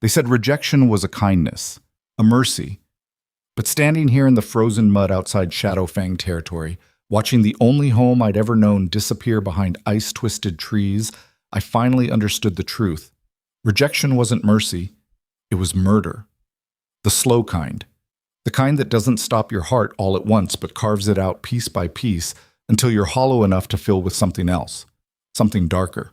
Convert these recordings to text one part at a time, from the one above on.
They said rejection was a kindness, a mercy. But standing here in the frozen mud outside Shadowfang territory, watching the only home I'd ever known disappear behind ice-twisted trees, I finally understood the truth. Rejection wasn't mercy, it was murder. The slow kind. The kind that doesn't stop your heart all at once but carves it out piece by piece until you're hollow enough to fill with something else, something darker.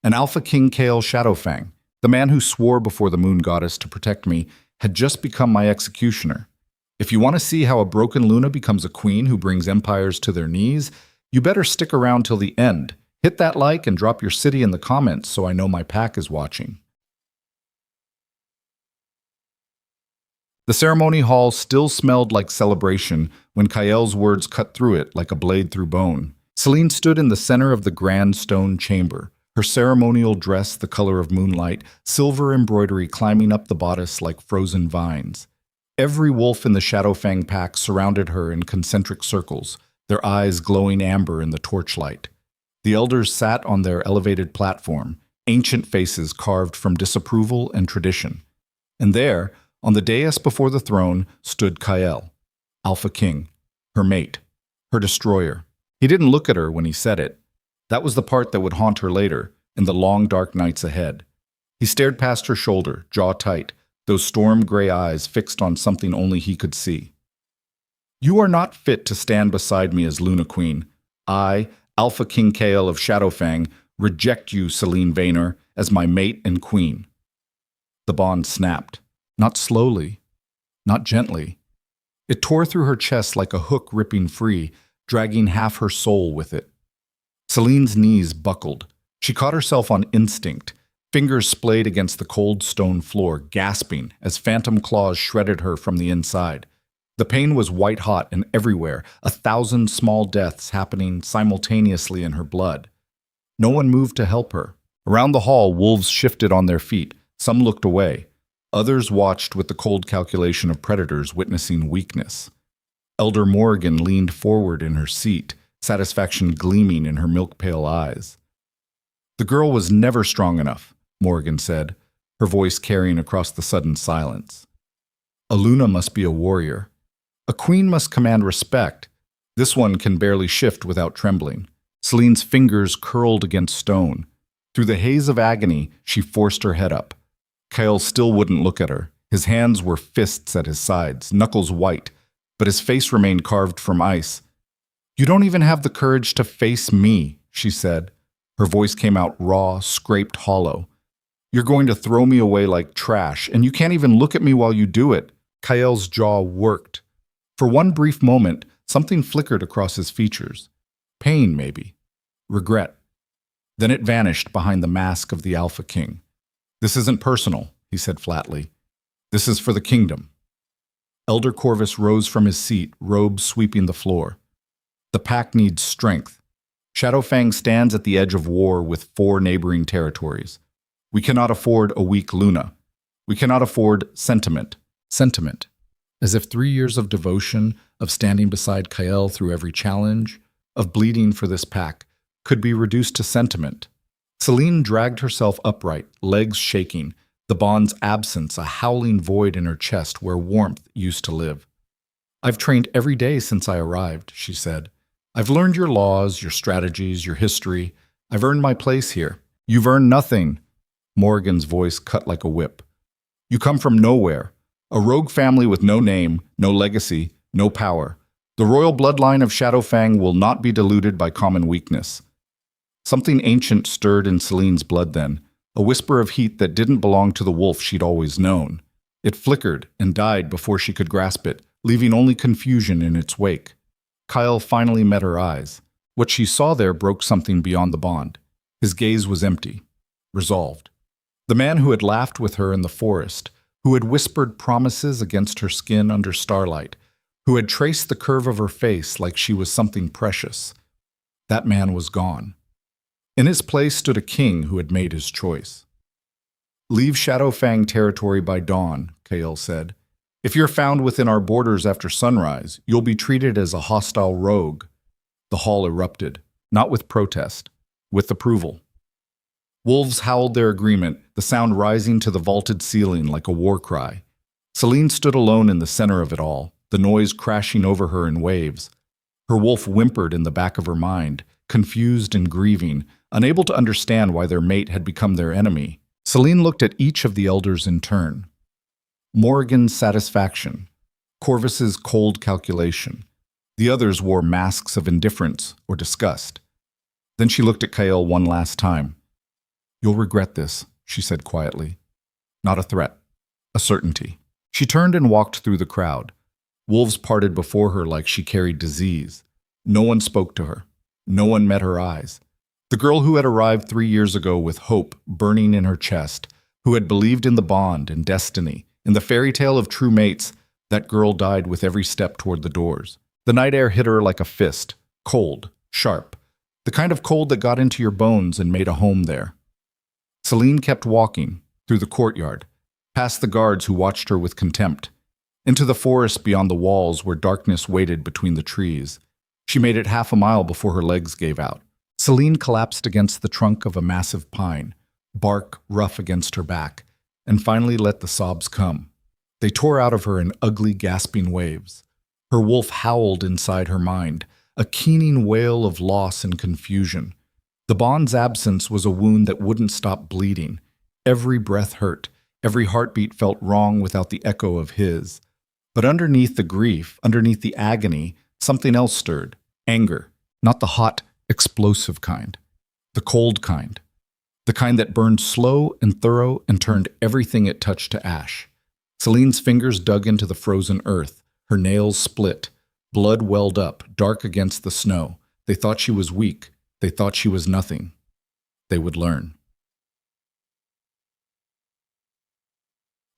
An Alpha King Kale Shadowfang, the man who swore before the moon goddess to protect me, had just become my executioner. If you want to see how a broken Luna becomes a queen who brings empires to their knees, you better stick around till the end. Hit that like and drop your city in the comments so I know my pack is watching. The ceremony hall still smelled like celebration when Kael's words cut through it like a blade through bone. Celine stood in the center of the grand stone chamber, her ceremonial dress the color of moonlight, silver embroidery climbing up the bodice like frozen vines. Every wolf in the Shadowfang pack surrounded her in concentric circles, their eyes glowing amber in the torchlight. The elders sat on their elevated platform, ancient faces carved from disapproval and tradition. And there, on the dais before the throne, stood Kael, Alpha King, her mate, her destroyer. He didn't look at her when he said it. That was the part that would haunt her later, in the long dark nights ahead. He stared past her shoulder, jaw tight, those storm-gray eyes fixed on something only he could see. You are not fit to stand beside me as Luna Queen. I, Alpha King Kael of Shadowfang, reject you, Celine Vayner, as my mate and queen. The bond snapped. Not slowly, not gently. It tore through her chest like a hook ripping free, dragging half her soul with it. Celine's knees buckled. She caught herself on instinct, fingers splayed against the cold stone floor, gasping as phantom claws shredded her from the inside. The pain was white-hot and everywhere, 1,000 small deaths happening simultaneously in her blood. No one moved to help her. Around the hall, wolves shifted on their feet. Some looked away. Others watched with the cold calculation of predators witnessing weakness. Elder Morrigan leaned forward in her seat, satisfaction gleaming in her milk-pale eyes. The girl was never strong enough, Morrigan said, her voice carrying across the sudden silence. A Luna must be a warrior. A queen must command respect. This one can barely shift without trembling. Celine's fingers curled against stone. Through the haze of agony, she forced her head up. Kael still wouldn't look at her. His hands were fists at his sides, knuckles white, but his face remained carved from ice. You don't even have the courage to face me, she said. Her voice came out raw, scraped hollow. You're going to throw me away like trash, and you can't even look at me while you do it. Kael's jaw worked. For one brief moment, something flickered across his features. Pain, maybe. Regret. Then it vanished behind the mask of the Alpha King. This isn't personal, he said flatly. This is for the kingdom. Elder Corvus rose from his seat, robes sweeping the floor. The pack needs strength. Shadowfang stands at the edge of war with 4 neighboring territories. We cannot afford a weak Luna. We cannot afford sentiment. Sentiment. As if 3 years of devotion, of standing beside Kael through every challenge, of bleeding for this pack, could be reduced to sentiment. Celine dragged herself upright, legs shaking, the bond's absence a howling void in her chest where warmth used to live. I've trained every day since I arrived, she said. I've learned your laws, your strategies, your history. I've earned my place here. You've earned nothing. Morrigan's voice cut like a whip. You come from nowhere. A rogue family with no name, no legacy, no power. The royal bloodline of Shadowfang will not be diluted by common weakness. Something ancient stirred in Celine's blood then, a whisper of heat that didn't belong to the wolf she'd always known. It flickered and died before she could grasp it, leaving only confusion in its wake. Kael finally met her eyes. What she saw there broke something beyond the bond. His gaze was empty, resolved. The man who had laughed with her in the forest, who had whispered promises against her skin under starlight, who had traced the curve of her face like she was something precious. That man was gone. In his place stood a king who had made his choice. Leave Shadowfang territory by dawn, Kael said. If you're found within our borders after sunrise, you'll be treated as a hostile rogue. The hall erupted, not with protest, with approval. Wolves howled their agreement, the sound rising to the vaulted ceiling like a war cry. Celine stood alone in the center of it all, the noise crashing over her in waves. Her wolf whimpered in the back of her mind, confused and grieving, unable to understand why their mate had become their enemy. Celine looked at each of the elders in turn. Morrigan's satisfaction, Corvus's cold calculation. The others wore masks of indifference or disgust. Then she looked at Kael one last time. "You'll regret this," she said quietly. Not a threat, a certainty. She turned and walked through the crowd. Wolves parted before her like she carried disease. No one spoke to her. No one met her eyes. The girl who had arrived 3 years ago with hope burning in her chest, who had believed in the bond and destiny, in the fairy tale of true mates, that girl died with every step toward the doors. The night air hit her like a fist, cold, sharp, the kind of cold that got into your bones and made a home there. Celine kept walking, through the courtyard, past the guards who watched her with contempt, into the forest beyond the walls where darkness waited between the trees. She made it half a mile before her legs gave out. Celine collapsed against the trunk of a massive pine, bark rough against her back, and finally let the sobs come. They tore out of her in ugly, gasping waves. Her wolf howled inside her mind, a keening wail of loss and confusion. The bond's absence was a wound that wouldn't stop bleeding. Every breath hurt. Every heartbeat felt wrong without the echo of his. But underneath the grief, underneath the agony, something else stirred. Anger. Not the hot, explosive kind. The cold kind. The kind that burned slow and thorough and turned everything it touched to ash. Celine's fingers dug into the frozen earth. Her nails split. Blood welled up, dark against the snow. They thought she was weak. They thought she was nothing. They would learn.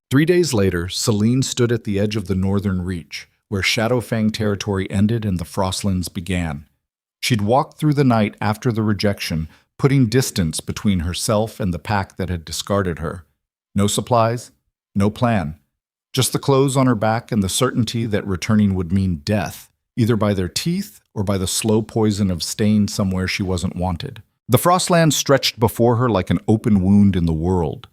3 days later, Celine stood at the edge of the northern reach, where Shadowfang territory ended and the Frostlands began. She'd walked through the night after the rejection, putting distance between herself and the pack that had discarded her. No supplies, no plan. Just the clothes on her back and the certainty that returning would mean death, either by their teeth or by the slow poison of staying somewhere she wasn't wanted. The Frostlands stretched before her like an open wound in the world.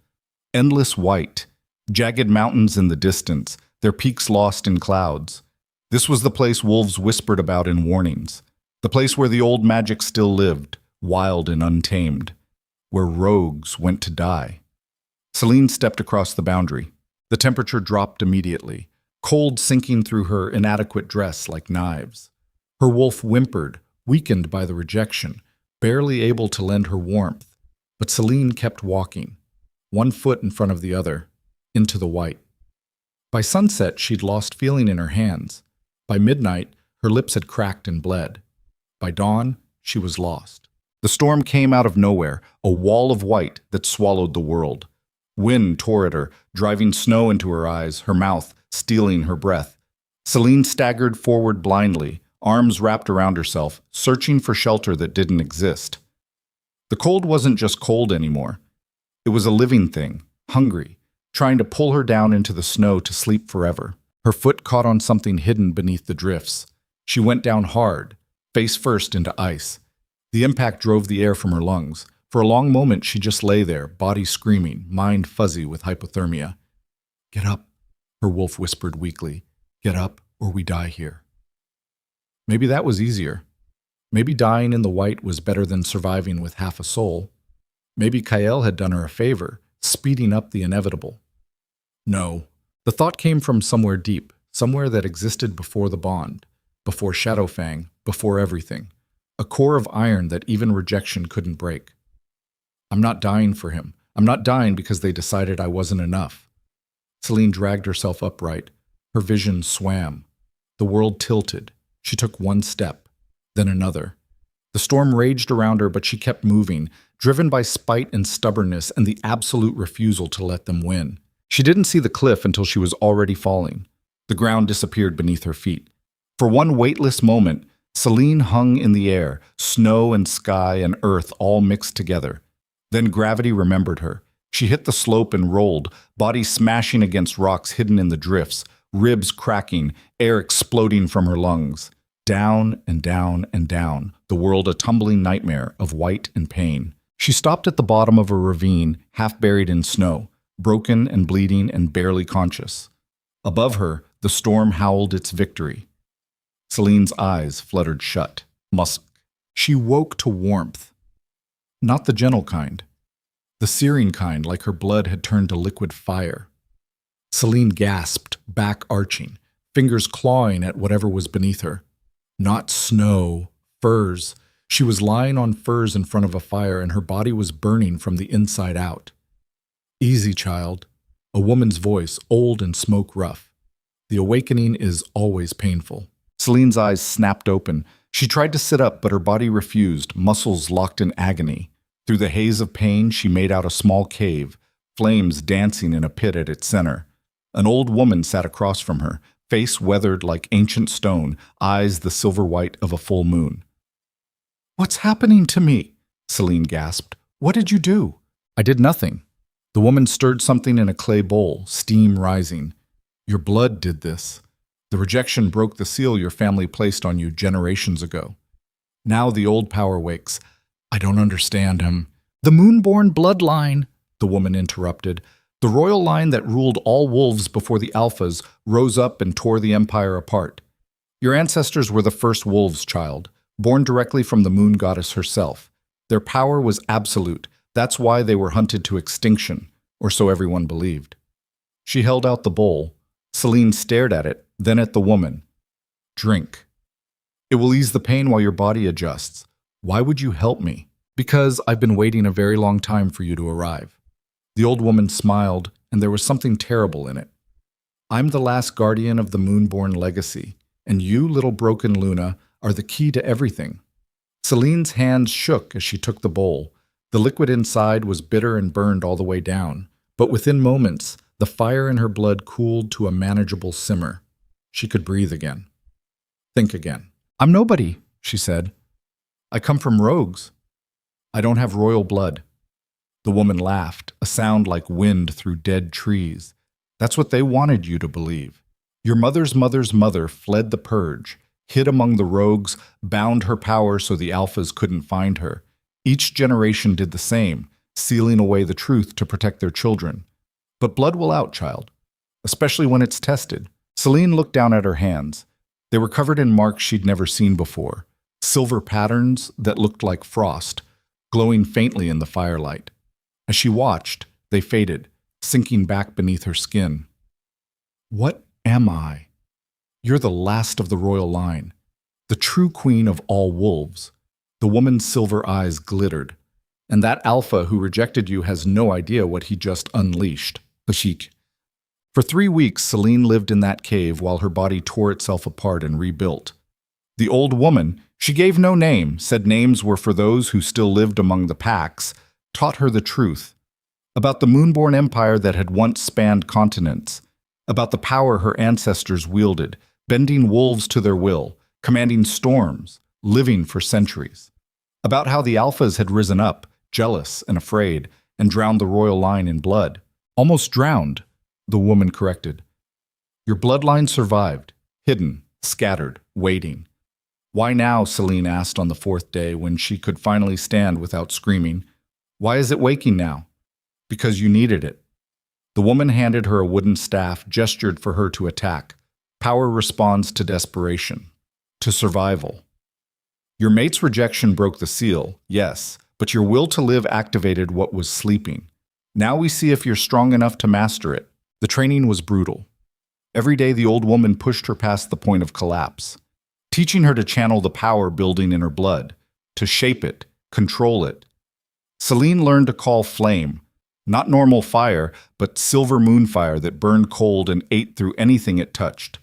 Endless white, jagged mountains in the distance, their peaks lost in clouds. This was the place wolves whispered about in warnings. The place where the old magic still lived, wild and untamed. Where rogues went to die. Celine stepped across the boundary. The temperature dropped immediately, cold sinking through her inadequate dress like knives. Her wolf whimpered, weakened by the rejection, barely able to lend her warmth. But Celine kept walking, one foot in front of the other, into the white. By sunset, she'd lost feeling in her hands. By midnight, her lips had cracked and bled. By dawn, she was lost. The storm came out of nowhere, a wall of white that swallowed the world. Wind tore at her, driving snow into her eyes, her mouth, stealing her breath. Celine staggered forward blindly, arms wrapped around herself, searching for shelter that didn't exist. The cold wasn't just cold anymore. It was a living thing, hungry, trying to pull her down into the snow to sleep forever. Her foot caught on something hidden beneath the drifts. She went down hard, face first into ice. The impact drove the air from her lungs. For a long moment, she just lay there, body screaming, mind fuzzy with hypothermia. "Get up," her wolf whispered weakly. "Get up, or we die here." Maybe that was easier. Maybe dying in the white was better than surviving with half a soul. Maybe Kael had done her a favor, speeding up the inevitable. No. The thought came from somewhere deep, somewhere that existed before the bond, before Shadowfang, before everything. A core of iron that even rejection couldn't break. I'm not dying for him. I'm not dying because they decided I wasn't enough. Celine dragged herself upright. Her vision swam. The world tilted. She took one step, then another. The storm raged around her, but she kept moving, driven by spite and stubbornness and the absolute refusal to let them win. She didn't see the cliff until she was already falling. The ground disappeared beneath her feet. For one weightless moment, Celine hung in the air, snow and sky and earth all mixed together. Then gravity remembered her. She hit the slope and rolled, body smashing against rocks hidden in the drifts, ribs cracking, air exploding from her lungs. Down and down and down, the world a tumbling nightmare of white and pain. She stopped at the bottom of a ravine, half buried in snow, broken and bleeding and barely conscious. Above her, the storm howled its victory. Celine's eyes fluttered shut. Musk. She woke to warmth. Not the gentle kind. The searing kind, like her blood had turned to liquid fire. Celine gasped, back arching, fingers clawing at whatever was beneath her. Not snow, furs. She was lying on furs in front of a fire, and her body was burning from the inside out. Easy, child. A woman's voice, old and smoke-rough. The awakening is always painful. Celine's eyes snapped open. She tried to sit up, but her body refused, muscles locked in agony. Through the haze of pain, she made out a small cave, flames dancing in a pit at its center. An old woman sat across from her, face weathered like ancient stone, eyes the silver white of a full moon. "What's happening to me?" Celine gasped. "What did you do?" "I did nothing." The woman stirred something in a clay bowl, steam rising. "Your blood did this. The rejection broke the seal your family placed on you generations ago. Now the old power wakes. I don't understand him." "The moonborn bloodline," the woman interrupted. "The royal line that ruled all wolves before the alphas rose up and tore the empire apart. Your ancestors were the first wolves, child, born directly from the moon goddess herself. Their power was absolute. That's why they were hunted to extinction, or so everyone believed." She held out the bowl. Celine stared at it, then at the woman. "Drink. It will ease the pain while your body adjusts. Why would you help me?" "Because I've been waiting a very long time for you to arrive." The old woman smiled, and there was something terrible in it. "I'm the last guardian of the moonborn legacy, and you, little broken Luna, are the key to everything." Celine's hands shook as she took the bowl. The liquid inside was bitter and burned all the way down, but within moments, the fire in her blood cooled to a manageable simmer. She could breathe again. Think again. "I'm nobody," she said. "I come from rogues. I don't have royal blood." The woman laughed, a sound like wind through dead trees. "That's what they wanted you to believe. Your mother's mother's mother fled the purge, hid among the rogues, bound her power so the alphas couldn't find her. Each generation did the same, sealing away the truth to protect their children. But blood will out, child, especially when it's tested." Celine looked down at her hands. They were covered in marks she'd never seen before, silver patterns that looked like frost, glowing faintly in the firelight. As she watched, they faded, sinking back beneath her skin. "What am I?" "You're the last of the royal line, the true queen of all wolves." The woman's silver eyes glittered. "And that alpha who rejected you has no idea what he just unleashed." Ashik. For 3 weeks, Celine lived in that cave while her body tore itself apart and rebuilt. The old woman, she gave no name, said names were for those who still lived among the packs, taught her the truth. About the moonborn empire that had once spanned continents. About the power her ancestors wielded, bending wolves to their will, commanding storms, living for centuries. About how the alphas had risen up, jealous and afraid, and drowned the royal line in blood. "Almost drowned," the woman corrected. "Your bloodline survived, hidden, scattered, waiting." "Why now?" Celine asked on the 4th day when she could finally stand without screaming. "Why is it waking now?" "Because you needed it." The woman handed her a wooden staff, gestured for her to attack. Power responds to desperation, to survival. Your mate's rejection broke the seal, yes, but your will to live activated what was sleeping. Now we see if you're strong enough to master it. The training was brutal. Every day the old woman pushed her past the point of collapse, teaching her to channel the power building in her blood, to shape it, control it. Celine learned to call flame, not normal fire, but silver moonfire that burned cold and ate through anything it touched.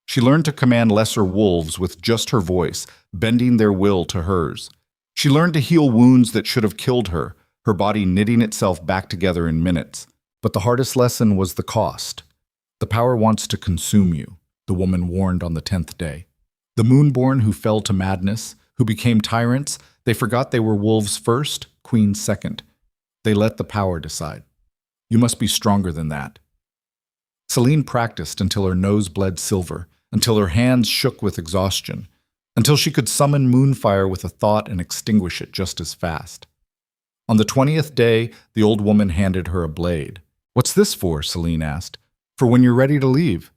She learned to command lesser wolves with just her voice, bending their will to hers. She learned to heal wounds that should have killed her, her body knitting itself back together in minutes. But the hardest lesson was the cost. The power wants to consume you, the woman warned on the 10th day. The moonborn who fell to madness, who became tyrants, they forgot they were wolves first, queens second. They let the power decide. You must be stronger than that. Celine practiced until her nose bled silver, until her hands shook with exhaustion, until she could summon moonfire with a thought and extinguish it just as fast. On the 20th day, the old woman handed her a blade. "What's this for?" Celine asked. "For when you're ready to leave."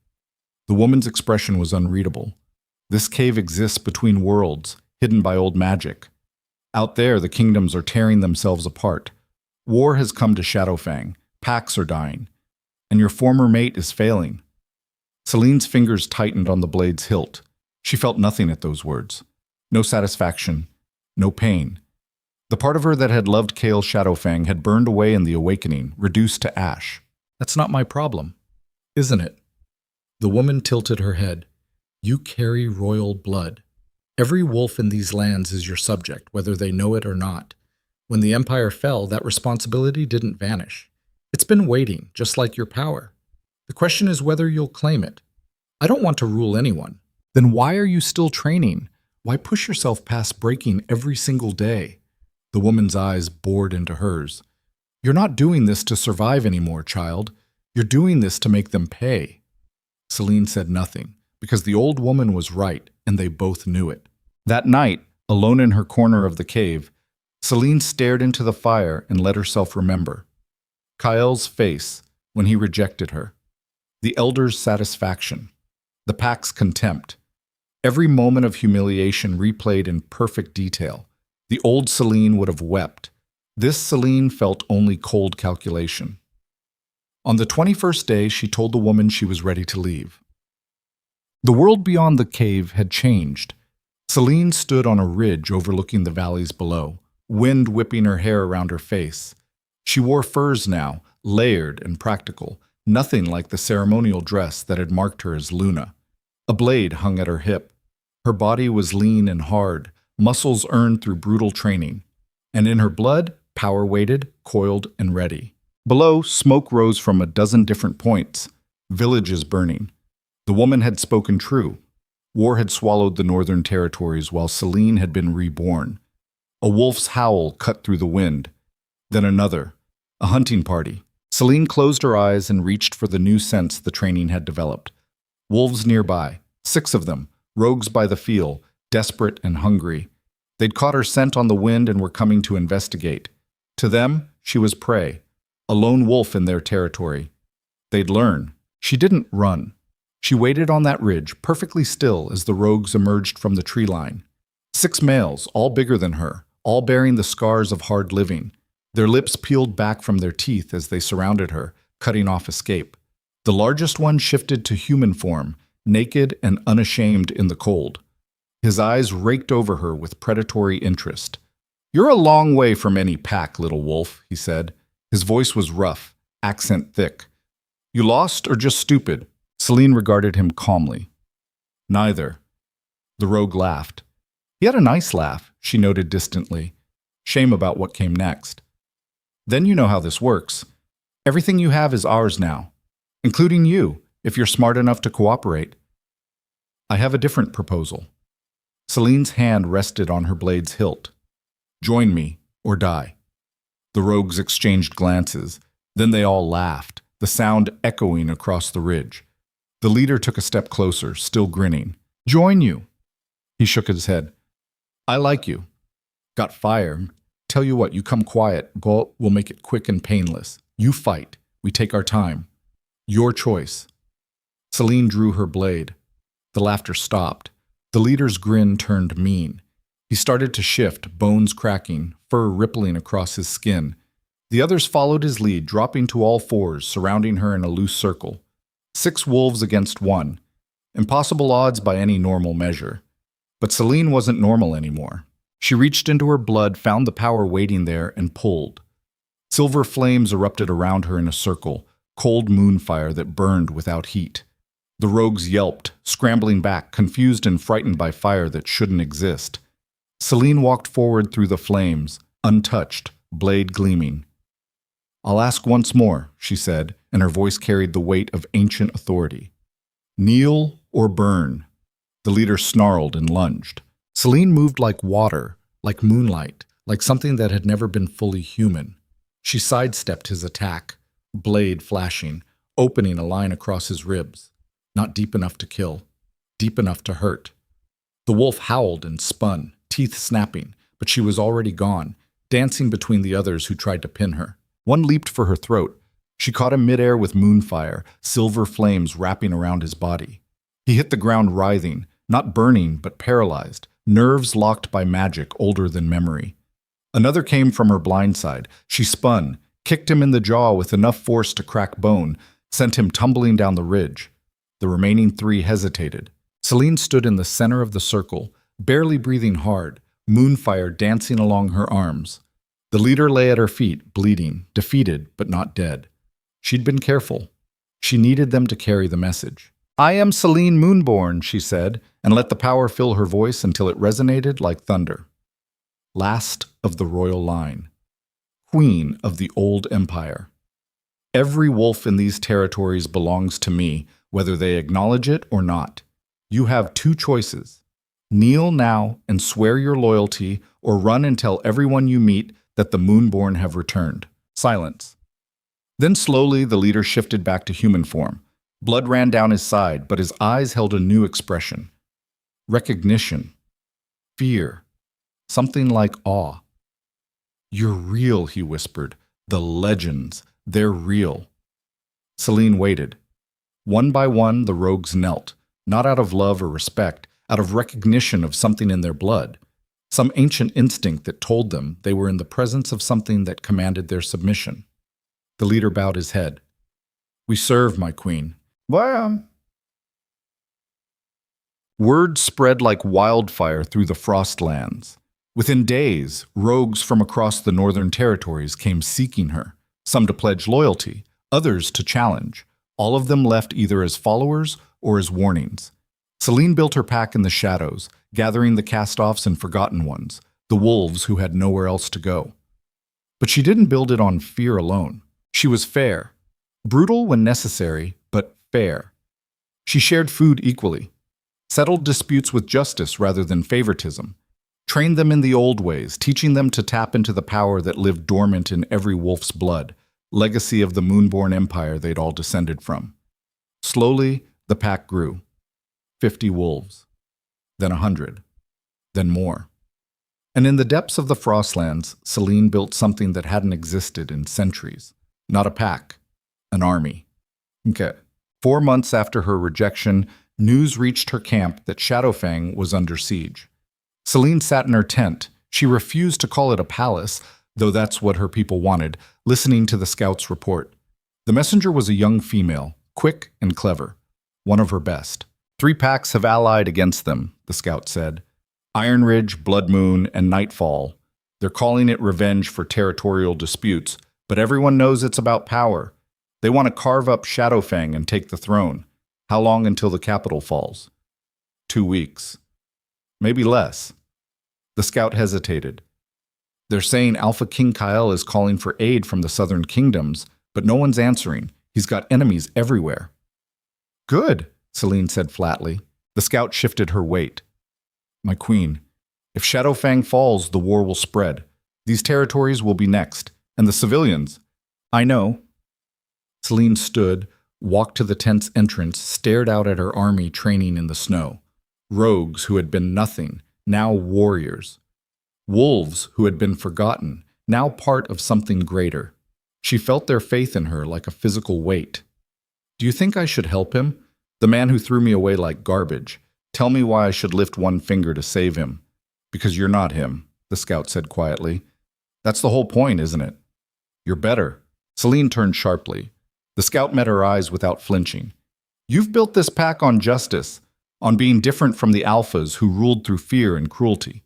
The woman's expression was unreadable. This cave exists between worlds, hidden by old magic. Out there, the kingdoms are tearing themselves apart. War has come to Shadowfang. Packs are dying. And your former mate is failing. Celine's fingers tightened on the blade's hilt. She felt nothing at those words. No satisfaction. No pain. The part of her that had loved Kael Shadowfang had burned away in the awakening, reduced to ash. "That's not my problem, isn't it?" The woman tilted her head. "You carry royal blood. Every wolf in these lands is your subject, whether they know it or not. When the Empire fell, that responsibility didn't vanish. It's been waiting, just like your power. The question is whether you'll claim it. I don't want to rule anyone." "Then why are you still training? Why push yourself past breaking every single day?" The woman's eyes bored into hers. "You're not doing this to survive anymore, child. You're doing this to make them pay." Celine said nothing, because the old woman was right, and they both knew it. That night, alone in her corner of the cave, Celine stared into the fire and let herself remember. Kael's face, when he rejected her. The elder's satisfaction. The pack's contempt. Every moment of humiliation replayed in perfect detail. The old Celine would have wept. This Celine felt only cold calculation. On the 21st day, she told the woman she was ready to leave. The world beyond the cave had changed. Celine stood on a ridge overlooking the valleys below, wind whipping her hair around her face. She wore furs now, layered and practical, nothing like the ceremonial dress that had marked her as Luna. A blade hung at her hip. Her body was lean and hard, muscles earned through brutal training. And in her blood, power waited, coiled, and ready. Below, smoke rose from a dozen different points. Villages burning. The woman had spoken true. War had swallowed the northern territories while Celine had been reborn. A wolf's howl cut through the wind. Then another. A hunting party. Celine closed her eyes and reached for the new scents the training had developed. Wolves nearby. 6 of them. Rogues by the feel. Desperate and hungry. They'd caught her scent on the wind and were coming to investigate. To them, she was prey. A lone wolf in their territory. They'd learn. She didn't run. She waited on that ridge, perfectly still as the rogues emerged from the tree line. 6 males, all bigger than her, all bearing the scars of hard living. Their lips peeled back from their teeth as they surrounded her, cutting off escape. The largest one shifted to human form, naked and unashamed in the cold. His eyes raked over her with predatory interest. "You're a long way from any pack, little wolf," he said. His voice was rough, accent thick. "You lost or just stupid?" Celine regarded him calmly. "Neither." The rogue laughed. He had a nice laugh, she noted distantly. Shame about what came next. "Then you know how this works. Everything you have is ours now, including you, if you're smart enough to cooperate. I have a different proposal." Celine's hand rested on her blade's hilt. "Join me, or die." The rogues exchanged glances. Then they all laughed, the sound echoing across the ridge. The leader took a step closer, still grinning. "Join you." He shook his head. "I like you. Got fire. Tell you what, you come quiet. We'll make it quick and painless. You fight. We take our time. Your choice." Celine drew her blade. The laughter stopped. The leader's grin turned mean. He started to shift, bones cracking, fur rippling across his skin. The others followed his lead, dropping to all fours, surrounding her in a loose circle. 6 wolves against 1. Impossible odds by any normal measure. But Celine wasn't normal anymore. She reached into her blood, found the power waiting there, and pulled. Silver flames erupted around her in a circle, cold moonfire that burned without heat. The rogues yelped, scrambling back, confused and frightened by fire that shouldn't exist. Celine walked forward through the flames, untouched, blade gleaming. "I'll ask once more," she said, and her voice carried the weight of ancient authority. "Kneel or burn." The leader snarled and lunged. Celine moved like water, like moonlight, like something that had never been fully human. She sidestepped his attack, blade flashing, opening a line across his ribs. Not deep enough to kill, deep enough to hurt. The wolf howled and spun, teeth snapping, but she was already gone, dancing between the others who tried to pin her. One leaped for her throat. She caught him midair with moonfire, silver flames wrapping around his body. He hit the ground writhing, not burning but paralyzed, nerves locked by magic older than memory. Another came from her blind side. She spun, kicked him in the jaw with enough force to crack bone, sent him tumbling down the ridge. The remaining three hesitated. Celine stood in the center of the circle, barely breathing hard, moonfire dancing along her arms. The leader lay at her feet, bleeding, defeated but not dead. She'd been careful. She needed them to carry the message. "I am Celine Moonborn," she said, and let the power fill her voice until it resonated like thunder. Last of the royal line. Queen of the old empire. Every wolf in these territories belongs to me, whether they acknowledge it or not. You have two choices. Kneel now and swear your loyalty, or run and tell everyone you meet that the Moonborn have returned. Silence. Then slowly the leader shifted back to human form. Blood ran down his side, but his eyes held a new expression. Recognition. Fear. Something like awe. "You're real," he whispered. "The legends, they're real." Celine waited. One by one, the rogues knelt, not out of love or respect, out of recognition of something in their blood, some ancient instinct that told them they were in the presence of something that commanded their submission. The leader bowed his head. "We serve, my queen." Well. Word spread like wildfire through the Frostlands. Within days, rogues from across the northern territories came seeking her, some to pledge loyalty, others to challenge. All of them left either as followers or as warnings. Celine built her pack in the shadows, gathering the cast-offs and forgotten ones, the wolves who had nowhere else to go. But she didn't build it on fear alone. She was fair, brutal when necessary, but fair. She shared food equally, settled disputes with justice rather than favoritism, trained them in the old ways, teaching them to tap into the power that lived dormant in every wolf's blood, legacy of the Moonborn Empire they'd all descended from. Slowly, the pack grew. 50 wolves, then 100, then more. And in the depths of the Frostlands, Celine built something that hadn't existed in centuries. Not a pack, an army. Okay. 4 months after her rejection, news reached her camp that Shadowfang was under siege. Celine sat in her tent. She refused to call it a palace, though that's what her people wanted, listening to the scout's report. The messenger was a young female, quick and clever, one of her best. 3 packs have allied against them, the scout said. Iron Ridge, Blood Moon, and Nightfall. They're calling it revenge for territorial disputes, but everyone knows it's about power. They want to carve up Shadowfang and take the throne. How long until the capital falls? 2 weeks. Maybe less. The scout hesitated. They're saying Alpha King Kyle is calling for aid from the southern kingdoms, but no one's answering. He's got enemies everywhere. Good, Celine said flatly. The scout shifted her weight. My queen, if Shadowfang falls, the war will spread. These territories will be next. And the civilians. I know. Celine stood, walked to the tent's entrance, stared out at her army training in the snow. Rogues who had been nothing, now warriors. Wolves who had been forgotten, now part of something greater. She felt their faith in her like a physical weight. Do you think I should help him? The man who threw me away like garbage. Tell me why I should lift one finger to save him. Because you're not him, the scout said quietly. That's the whole point, isn't it? You're better. Celine turned sharply. The scout met her eyes without flinching. You've built this pack on justice, on being different from the alphas who ruled through fear and cruelty.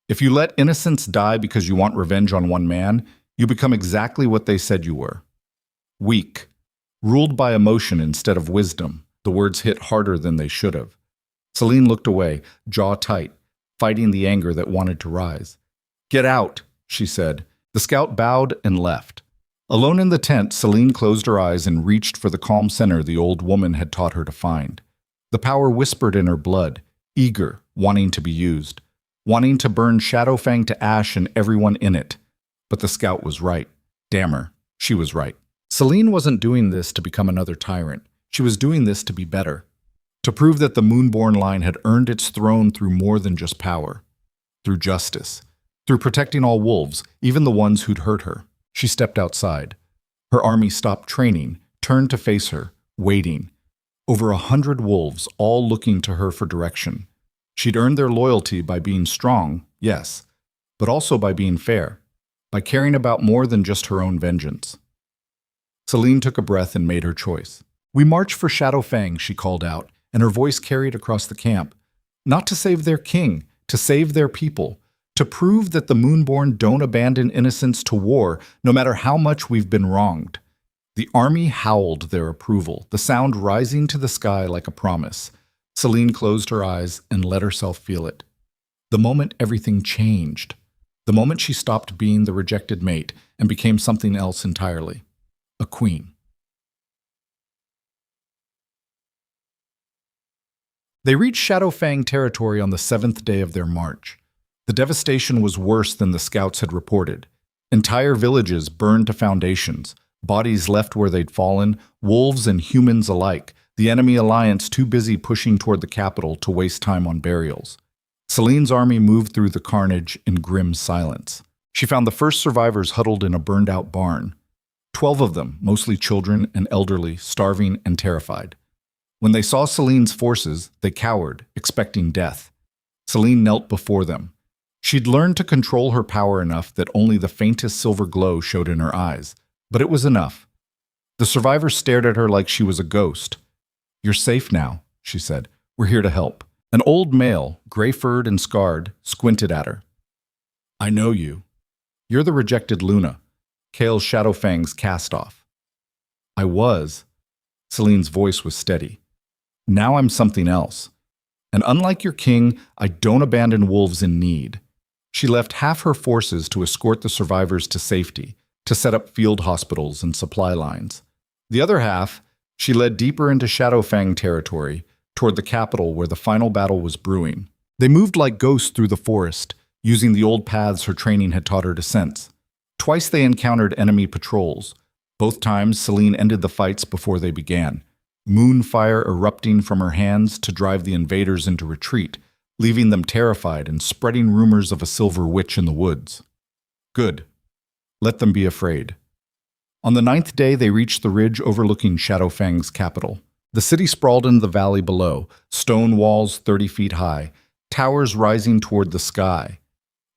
If you let innocents die because you want revenge on one man, you become exactly what they said you were. Weak. Ruled by emotion instead of wisdom. The words hit harder than they should have. Celine looked away, jaw tight, fighting the anger that wanted to rise. Get out, she said. The scout bowed and left. Alone in the tent, Celine closed her eyes and reached for the calm center the old woman had taught her to find. The power whispered in her blood, eager, wanting to be used, wanting to burn Shadowfang to ash and everyone in it. But the scout was right. Damn her, she was right. Celine wasn't doing this to become another tyrant. She was doing this to be better. To prove that the Moonborn line had earned its throne through more than just power. Through justice. through protecting all wolves, even the ones who'd hurt her. She stepped outside. Her army stopped training, turned to face her, waiting. Over 100 wolves, all looking to her for direction. She'd earned their loyalty by being strong, yes, but also by being fair, by caring about more than just her own vengeance. Celine took a breath and made her choice. "We march for Shadowfang," she called out, and her voice carried across the camp. Not to save their king, to save their people, to prove that the Moonborn don't abandon innocents to war, no matter how much we've been wronged. The army howled their approval, the sound rising to the sky like a promise. Celine closed her eyes and let herself feel it. The moment everything changed. The moment she stopped being the rejected mate and became something else entirely. A queen. They reached Shadowfang territory on the 7th day of their march. The devastation was worse than the scouts had reported. Entire villages burned to foundations, bodies left where they'd fallen, wolves and humans alike, the enemy alliance too busy pushing toward the capital to waste time on burials. Celine's army moved through the carnage in grim silence. She found the first survivors huddled in a burned-out barn. 12 of them, mostly children and elderly, starving and terrified. When they saw Celine's forces, they cowered, expecting death. Celine knelt before them. She'd learned to control her power enough that only the faintest silver glow showed in her eyes, but it was enough. The survivors stared at her like she was a ghost. "You're safe now," she said. "We're here to help." An old male, gray-furred and scarred, squinted at her. "I know you. You're the rejected Luna, Kale Shadowfang's cast-off." "I was." Celine's voice was steady. "Now I'm something else. And unlike your king, I don't abandon wolves in need." She left half her forces to escort the survivors to safety, to set up field hospitals and supply lines. The other half, she led deeper into Shadowfang territory, toward the capital where the final battle was brewing. They moved like ghosts through the forest, using the old paths her training had taught her to sense. Twice they encountered enemy patrols. Both times, Celine ended the fights before they began, moonfire erupting from her hands to drive the invaders into retreat, leaving them terrified and spreading rumors of a silver witch in the woods. Good. Let them be afraid. On the 9th day, they reached the ridge overlooking Shadowfang's capital. The city sprawled in the valley below, stone walls 30 feet high, towers rising toward the sky.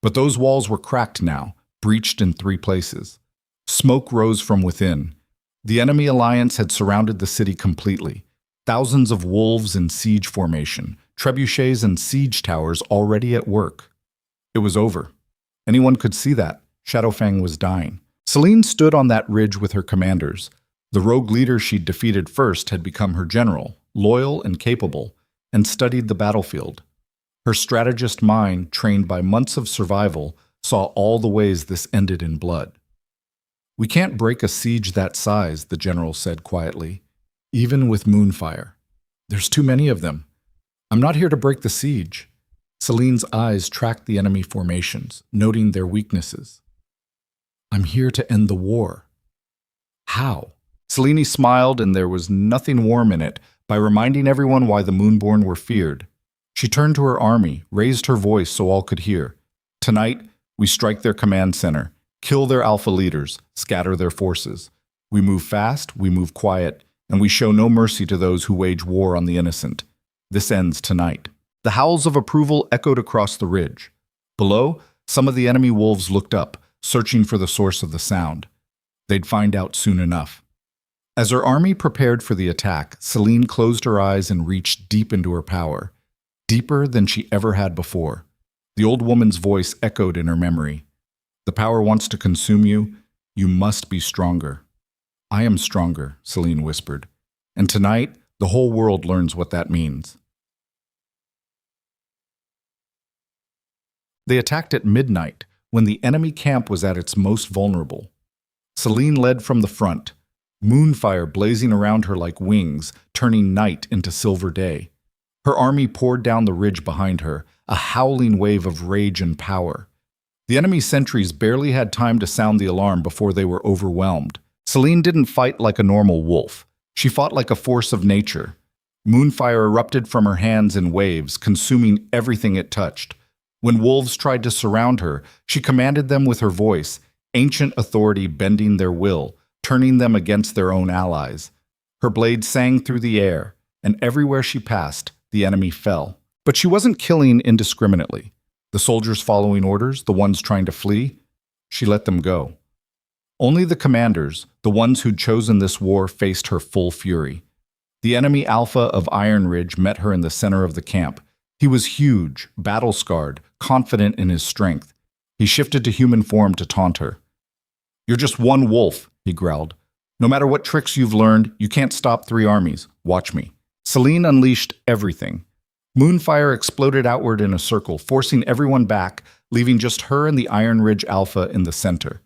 But those walls were cracked now, breached in 3 places. Smoke rose from within. The enemy alliance had surrounded the city completely. Thousands of wolves in siege formation, trebuchets and siege towers already at work. It was over. Anyone could see that. Shadowfang was dying. Celine stood on that ridge with her commanders. The rogue leader she'd defeated first had become her general, loyal and capable, and studied the battlefield. Her strategist mind, trained by months of survival, saw all the ways this ended in blood. "We can't break a siege that size," the general said quietly, "even with moonfire. There's too many of them. I'm not here to break the siege." Celine's eyes tracked the enemy formations, noting their weaknesses. "I'm here to end the war." "How?" Celine smiled, and there was nothing warm in it, by reminding everyone why the Moonborn were feared. She turned to her army, raised her voice so all could hear. "Tonight, we strike their command center, kill their alpha leaders, scatter their forces. We move fast, we move quiet, and we show no mercy to those who wage war on the innocent. This ends tonight." The howls of approval echoed across the ridge. Below, some of the enemy wolves looked up, searching for the source of the sound. They'd find out soon enough. As her army prepared for the attack, Celine closed her eyes and reached deep into her power, deeper than she ever had before. The old woman's voice echoed in her memory. "The power wants to consume you. You must be stronger." "I am stronger," Celine whispered. "And tonight, the whole world learns what that means." They attacked at midnight, when the enemy camp was at its most vulnerable. Celine led from the front, moonfire blazing around her like wings, turning night into silver day. Her army poured down the ridge behind her, a howling wave of rage and power. The enemy sentries barely had time to sound the alarm before they were overwhelmed. Celine didn't fight like a normal wolf. She fought like a force of nature. Moonfire erupted from her hands in waves, consuming everything it touched. When wolves tried to surround her, she commanded them with her voice, ancient authority bending their will, turning them against their own allies. Her blade sang through the air, and everywhere she passed, the enemy fell. But she wasn't killing indiscriminately. The soldiers following orders, the ones trying to flee, she let them go. Only the commanders, the ones who'd chosen this war, faced her full fury. The enemy Alpha of Iron Ridge met her in the center of the camp. He was huge, battle-scarred, confident in his strength. He shifted to human form to taunt her. "You're just one wolf," he growled. "No matter what tricks you've learned, you can't stop 3 armies. Watch me." Selene unleashed everything. Moonfire exploded outward in a circle, forcing everyone back, leaving just her and the Iron Ridge Alpha in the center.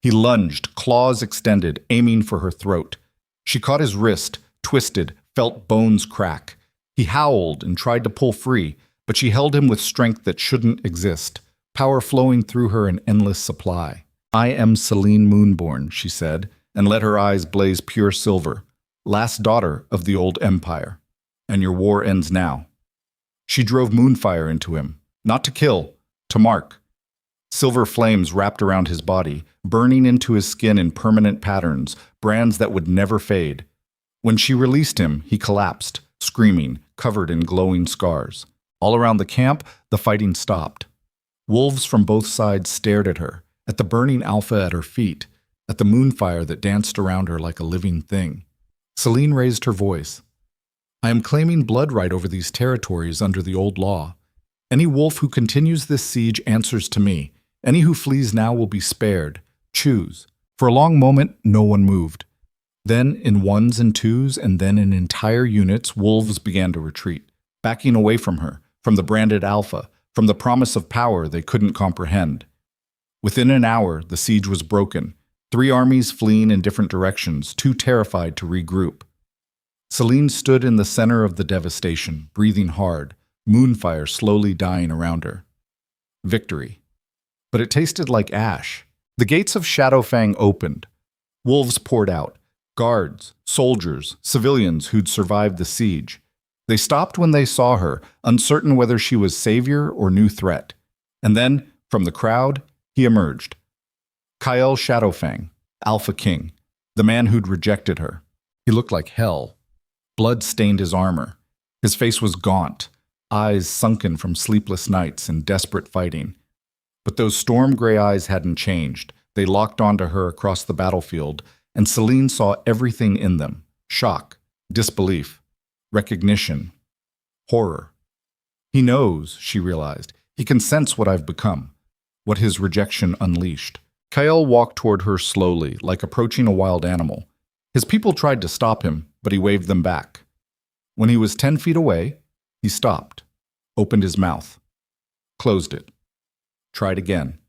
He lunged, claws extended, aiming for her throat. She caught his wrist, twisted, felt bones crack. He howled and tried to pull free, but she held him with strength that shouldn't exist, power flowing through her in endless supply. "I am Selene Moonborn," she said, and let her eyes blaze pure silver. "Last daughter of the old empire. And your war ends now." She drove Moonfire into him, not to kill, to mark. Silver flames wrapped around his body, burning into his skin in permanent patterns, brands that would never fade. When she released him, he collapsed, screaming, covered in glowing scars. All around the camp, the fighting stopped. Wolves from both sides stared at her, at the burning Alpha at her feet, at the moonfire that danced around her like a living thing. Selene raised her voice. "I am claiming blood right over these territories under the old law. Any wolf who continues this siege answers to me. Any who flees now will be spared. Choose." For a long moment, no one moved. Then, in ones and twos, and then in entire units, wolves began to retreat, backing away from her, from the branded Alpha, from the promise of power they couldn't comprehend. Within an hour, the siege was broken, 3 armies fleeing in different directions, too terrified to regroup. Selene stood in the center of the devastation, breathing hard, moonfire slowly dying around her. Victory. But it tasted like ash. The gates of Shadowfang opened. Wolves poured out. Guards, soldiers, civilians who'd survived the siege. They stopped when they saw her, uncertain whether she was savior or new threat. And then, from the crowd, he emerged. Kyle Shadowfang, Alpha King, the man who'd rejected her. He looked like hell. Blood stained his armor. His face was gaunt, eyes sunken from sleepless nights and desperate fighting. But those storm-gray eyes hadn't changed. They locked onto her across the battlefield, and Selene saw everything in them. Shock, disbelief, recognition, horror. He knows, she realized. He can sense what I've become, what his rejection unleashed. Kyle walked toward her slowly, like approaching a wild animal. His people tried to stop him, but he waved them back. When he was 10 feet away, he stopped, opened his mouth, closed it, tried again.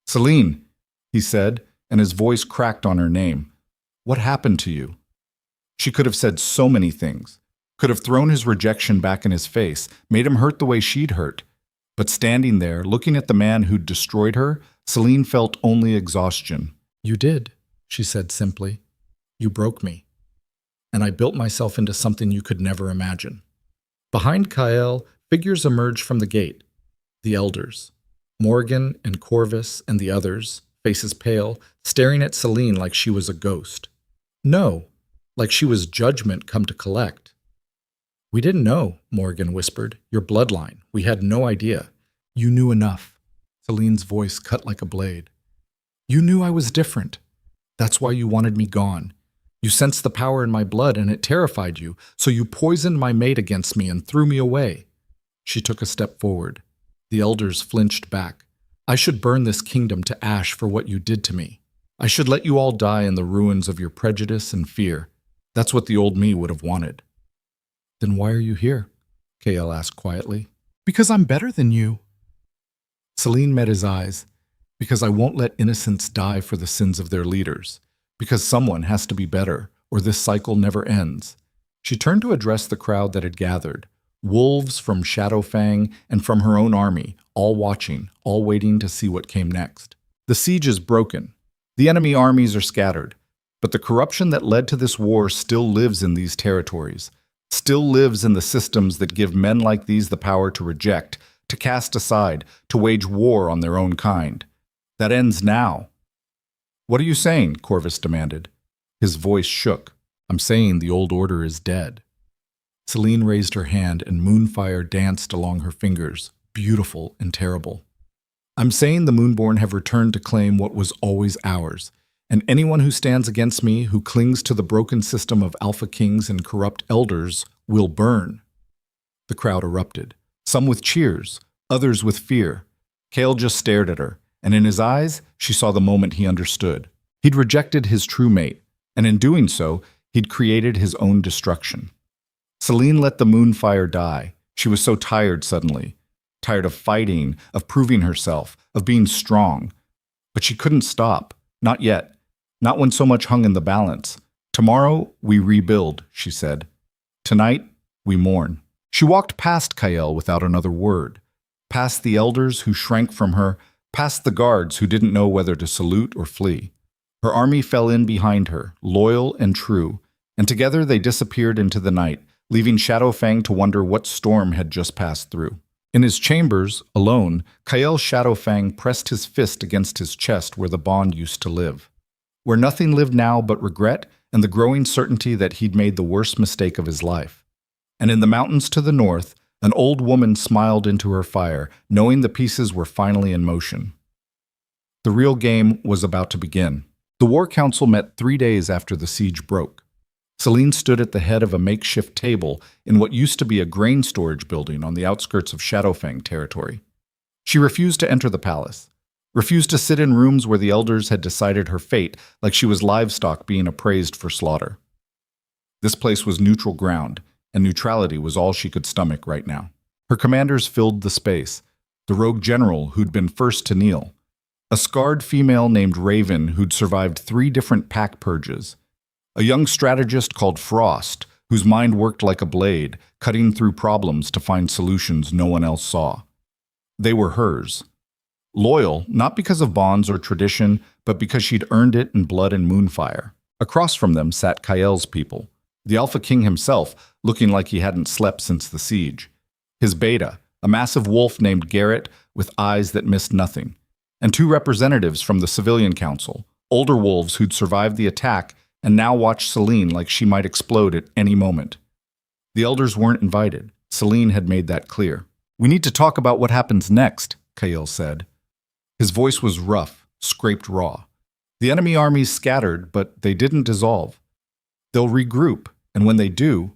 "Selene," he said, and his voice cracked on her name. "What happened to you?" She could have said so many things, could have thrown his rejection back in his face, made him hurt the way she'd hurt. But standing there, looking at the man who'd destroyed her, Selene felt only exhaustion. "You did," she said simply. "You broke me. And I built myself into something you could never imagine." Behind Kyle, figures emerged from the gate. The elders. Morgan and Corvus and the others, faces pale, staring at Selene like she was a ghost. No, like she was judgment come to collect. "We didn't know," Morgan whispered. "Your bloodline. We had no idea." "You knew enough." Selene's voice cut like a blade. "You knew I was different. That's why you wanted me gone. You sensed the power in my blood and it terrified you, so you poisoned my mate against me and threw me away." She took a step forward. The elders flinched back. "I should burn this kingdom to ash for what you did to me. I should let you all die in the ruins of your prejudice and fear. That's what the old me would have wanted." "Then why are you here?" Kael asked quietly. "Because I'm better than you." Selene met his eyes. "Because I won't let innocents die for the sins of their leaders. Because someone has to be better, or this cycle never ends." She turned to address the crowd that had gathered. Wolves from Shadowfang and from her own army, all watching, all waiting to see what came next. The siege is broken. The enemy armies are scattered. But the corruption that led to this war still lives in these territories, still lives in the systems that give men like these the power to reject, to cast aside, to wage war on their own kind. That ends now. What are you saying? Corvus demanded. His voice shook. I'm saying the old order is dead. Selene raised her hand and moonfire danced along her fingers, beautiful and terrible. I'm saying the Moonborn have returned to claim what was always ours, and anyone who stands against me, who clings to the broken system of Alpha Kings and corrupt elders, will burn. The crowd erupted, some with cheers, others with fear. Kale just stared at her, and in his eyes, she saw the moment he understood. He'd rejected his true mate, and in doing so, he'd created his own destruction. Selene let the moonfire die. She was so tired suddenly. Tired of fighting, of proving herself, of being strong. But she couldn't stop. Not yet. Not when so much hung in the balance. Tomorrow, we rebuild, she said. Tonight, we mourn. She walked past Kael without another word. Past the elders who shrank from her, past the guards who didn't know whether to salute or flee. Her army fell in behind her, loyal and true, and together they disappeared into the night, leaving Shadowfang to wonder what storm had just passed through. In his chambers, alone, Kael Shadowfang pressed his fist against his chest where the bond used to live. Where nothing lived now but regret and the growing certainty that he'd made the worst mistake of his life. And in the mountains to the north, an old woman smiled into her fire, knowing the pieces were finally in motion. The real game was about to begin. The War Council met 3 days after the siege broke. Selene stood at the head of a makeshift table in what used to be a grain storage building on the outskirts of Shadowfang territory. She refused to enter the palace, refused to sit in rooms where the elders had decided her fate like she was livestock being appraised for slaughter. This place was neutral ground, and neutrality was all she could stomach right now. Her commanders filled the space, the rogue general who'd been first to kneel, a scarred female named Raven who'd survived 3 different pack purges, a young strategist called Frost, whose mind worked like a blade, cutting through problems to find solutions no one else saw. They were hers. Loyal, not because of bonds or tradition, but because she'd earned it in blood and moonfire. Across from them sat Kael's people, the Alpha King himself, looking like he hadn't slept since the siege. His beta, a massive wolf named Garrett with eyes that missed nothing, and 2 representatives from the Civilian Council, older wolves who'd survived the attack and now watched Selene like she might explode at any moment. The elders weren't invited. Selene had made that clear. We need to talk about what happens next, Kael said. His voice was rough, scraped raw. The enemy armies scattered, but they didn't dissolve. They'll regroup, and when they do...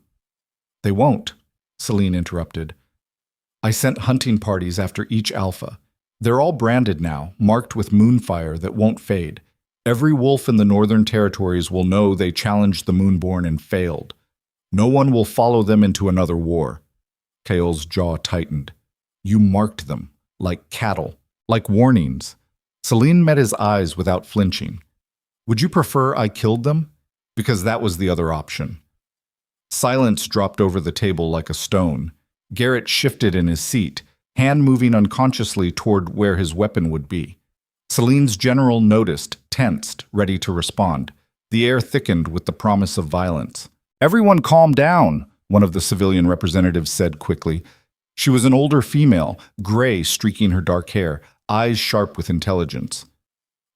They won't, Selene interrupted. I sent hunting parties after each alpha. They're all branded now, marked with moonfire that won't fade. Every wolf in the northern territories will know they challenged the Moonborn and failed. No one will follow them into another war. Kael's jaw tightened. You marked them, like cattle, like warnings. Selene met his eyes without flinching. Would you prefer I killed them? Because that was the other option. Silence dropped over the table like a stone. Garrett shifted in his seat, hand moving unconsciously toward where his weapon would be. Selene's general noticed, tensed, ready to respond. The air thickened with the promise of violence. Everyone calm down, one of the civilian representatives said quickly. She was an older female, gray streaking her dark hair, eyes sharp with intelligence.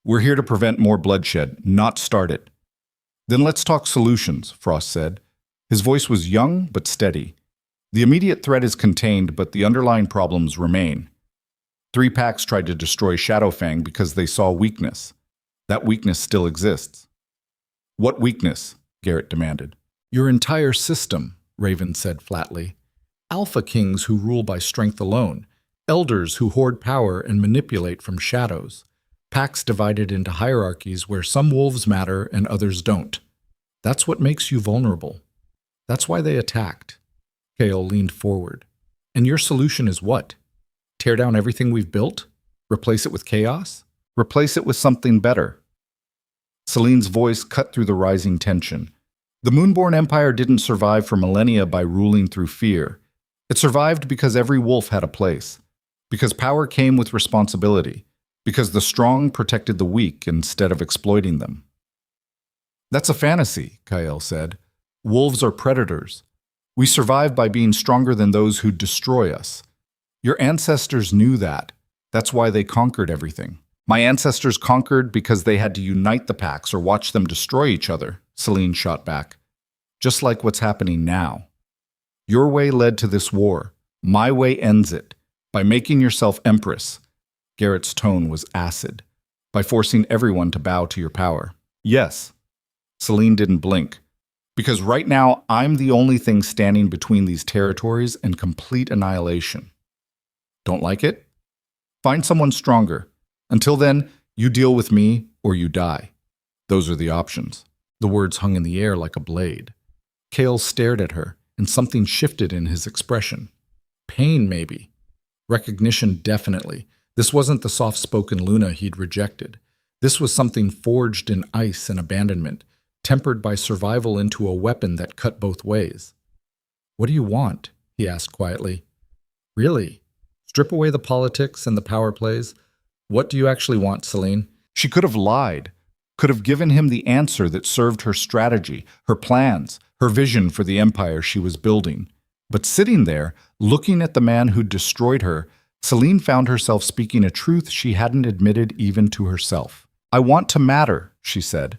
We're here to prevent more bloodshed, not start it. Then let's talk solutions, Frost said. His voice was young but steady. The immediate threat is contained, but the underlying problems remain. 3 packs tried to destroy Shadowfang because they saw weakness. That weakness still exists. What weakness? Garrett demanded. Your entire system, Raven said flatly. Alpha Kings who rule by strength alone. Elders who hoard power and manipulate from shadows. Packs divided into hierarchies where some wolves matter and others don't. That's what makes you vulnerable. That's why they attacked. Kael leaned forward. And your solution is what? Tear down everything we've built? Replace it with chaos? Replace it with something better. Selene's voice cut through the rising tension. The Moonborn Empire didn't survive for millennia by ruling through fear. It survived because every wolf had a place. Because power came with responsibility. Because the strong protected the weak instead of exploiting them. That's a fantasy, Kael said. Wolves are predators. We survive by being stronger than those who destroy us. Your ancestors knew that. That's why they conquered everything. My ancestors conquered because they had to unite the packs or watch them destroy each other, Celine shot back. Just like what's happening now. Your way led to this war. My way ends it. By making yourself empress. Garrett's tone was acid. By forcing everyone to bow to your power. Yes. Celine didn't blink. Because right now, I'm the only thing standing between these territories and complete annihilation. Don't like it? Find someone stronger. Until then, you deal with me or you die. Those are the options. The words hung in the air like a blade. Kale stared at her, and something shifted in his expression. Pain, maybe. Recognition, definitely. This wasn't the soft-spoken Luna he'd rejected. This was something forged in ice and abandonment, tempered by survival into a weapon that cut both ways. What do you want? He asked quietly. Really? Strip away the politics and the power plays. What do you actually want, Celine? She could have lied, could have given him the answer that served her strategy, her plans, her vision for the empire she was building. But sitting there, looking at the man who'd destroyed her, Celine found herself speaking a truth she hadn't admitted even to herself. I want to matter, she said.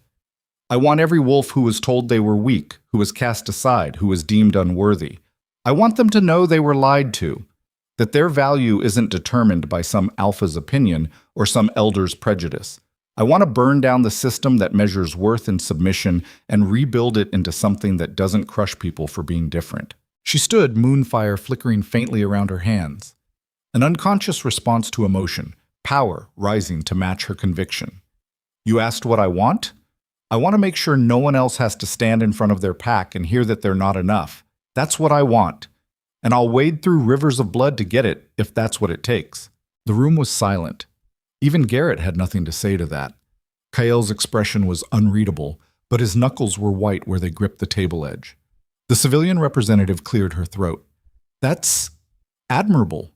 I want every wolf who was told they were weak, who was cast aside, who was deemed unworthy. I want them to know they were lied to, that their value isn't determined by some alpha's opinion or some elder's prejudice. I want to burn down the system that measures worth in submission and rebuild it into something that doesn't crush people for being different. She stood, moonfire flickering faintly around her hands. An unconscious response to emotion, power rising to match her conviction. You asked what I want? I want to make sure no one else has to stand in front of their pack and hear that they're not enough. That's what I want. And I'll wade through rivers of blood to get it, if that's what it takes. The room was silent. Even Garrett had nothing to say to that. Kael's expression was unreadable, but his knuckles were white where they gripped the table edge. The civilian representative cleared her throat. That's admirable.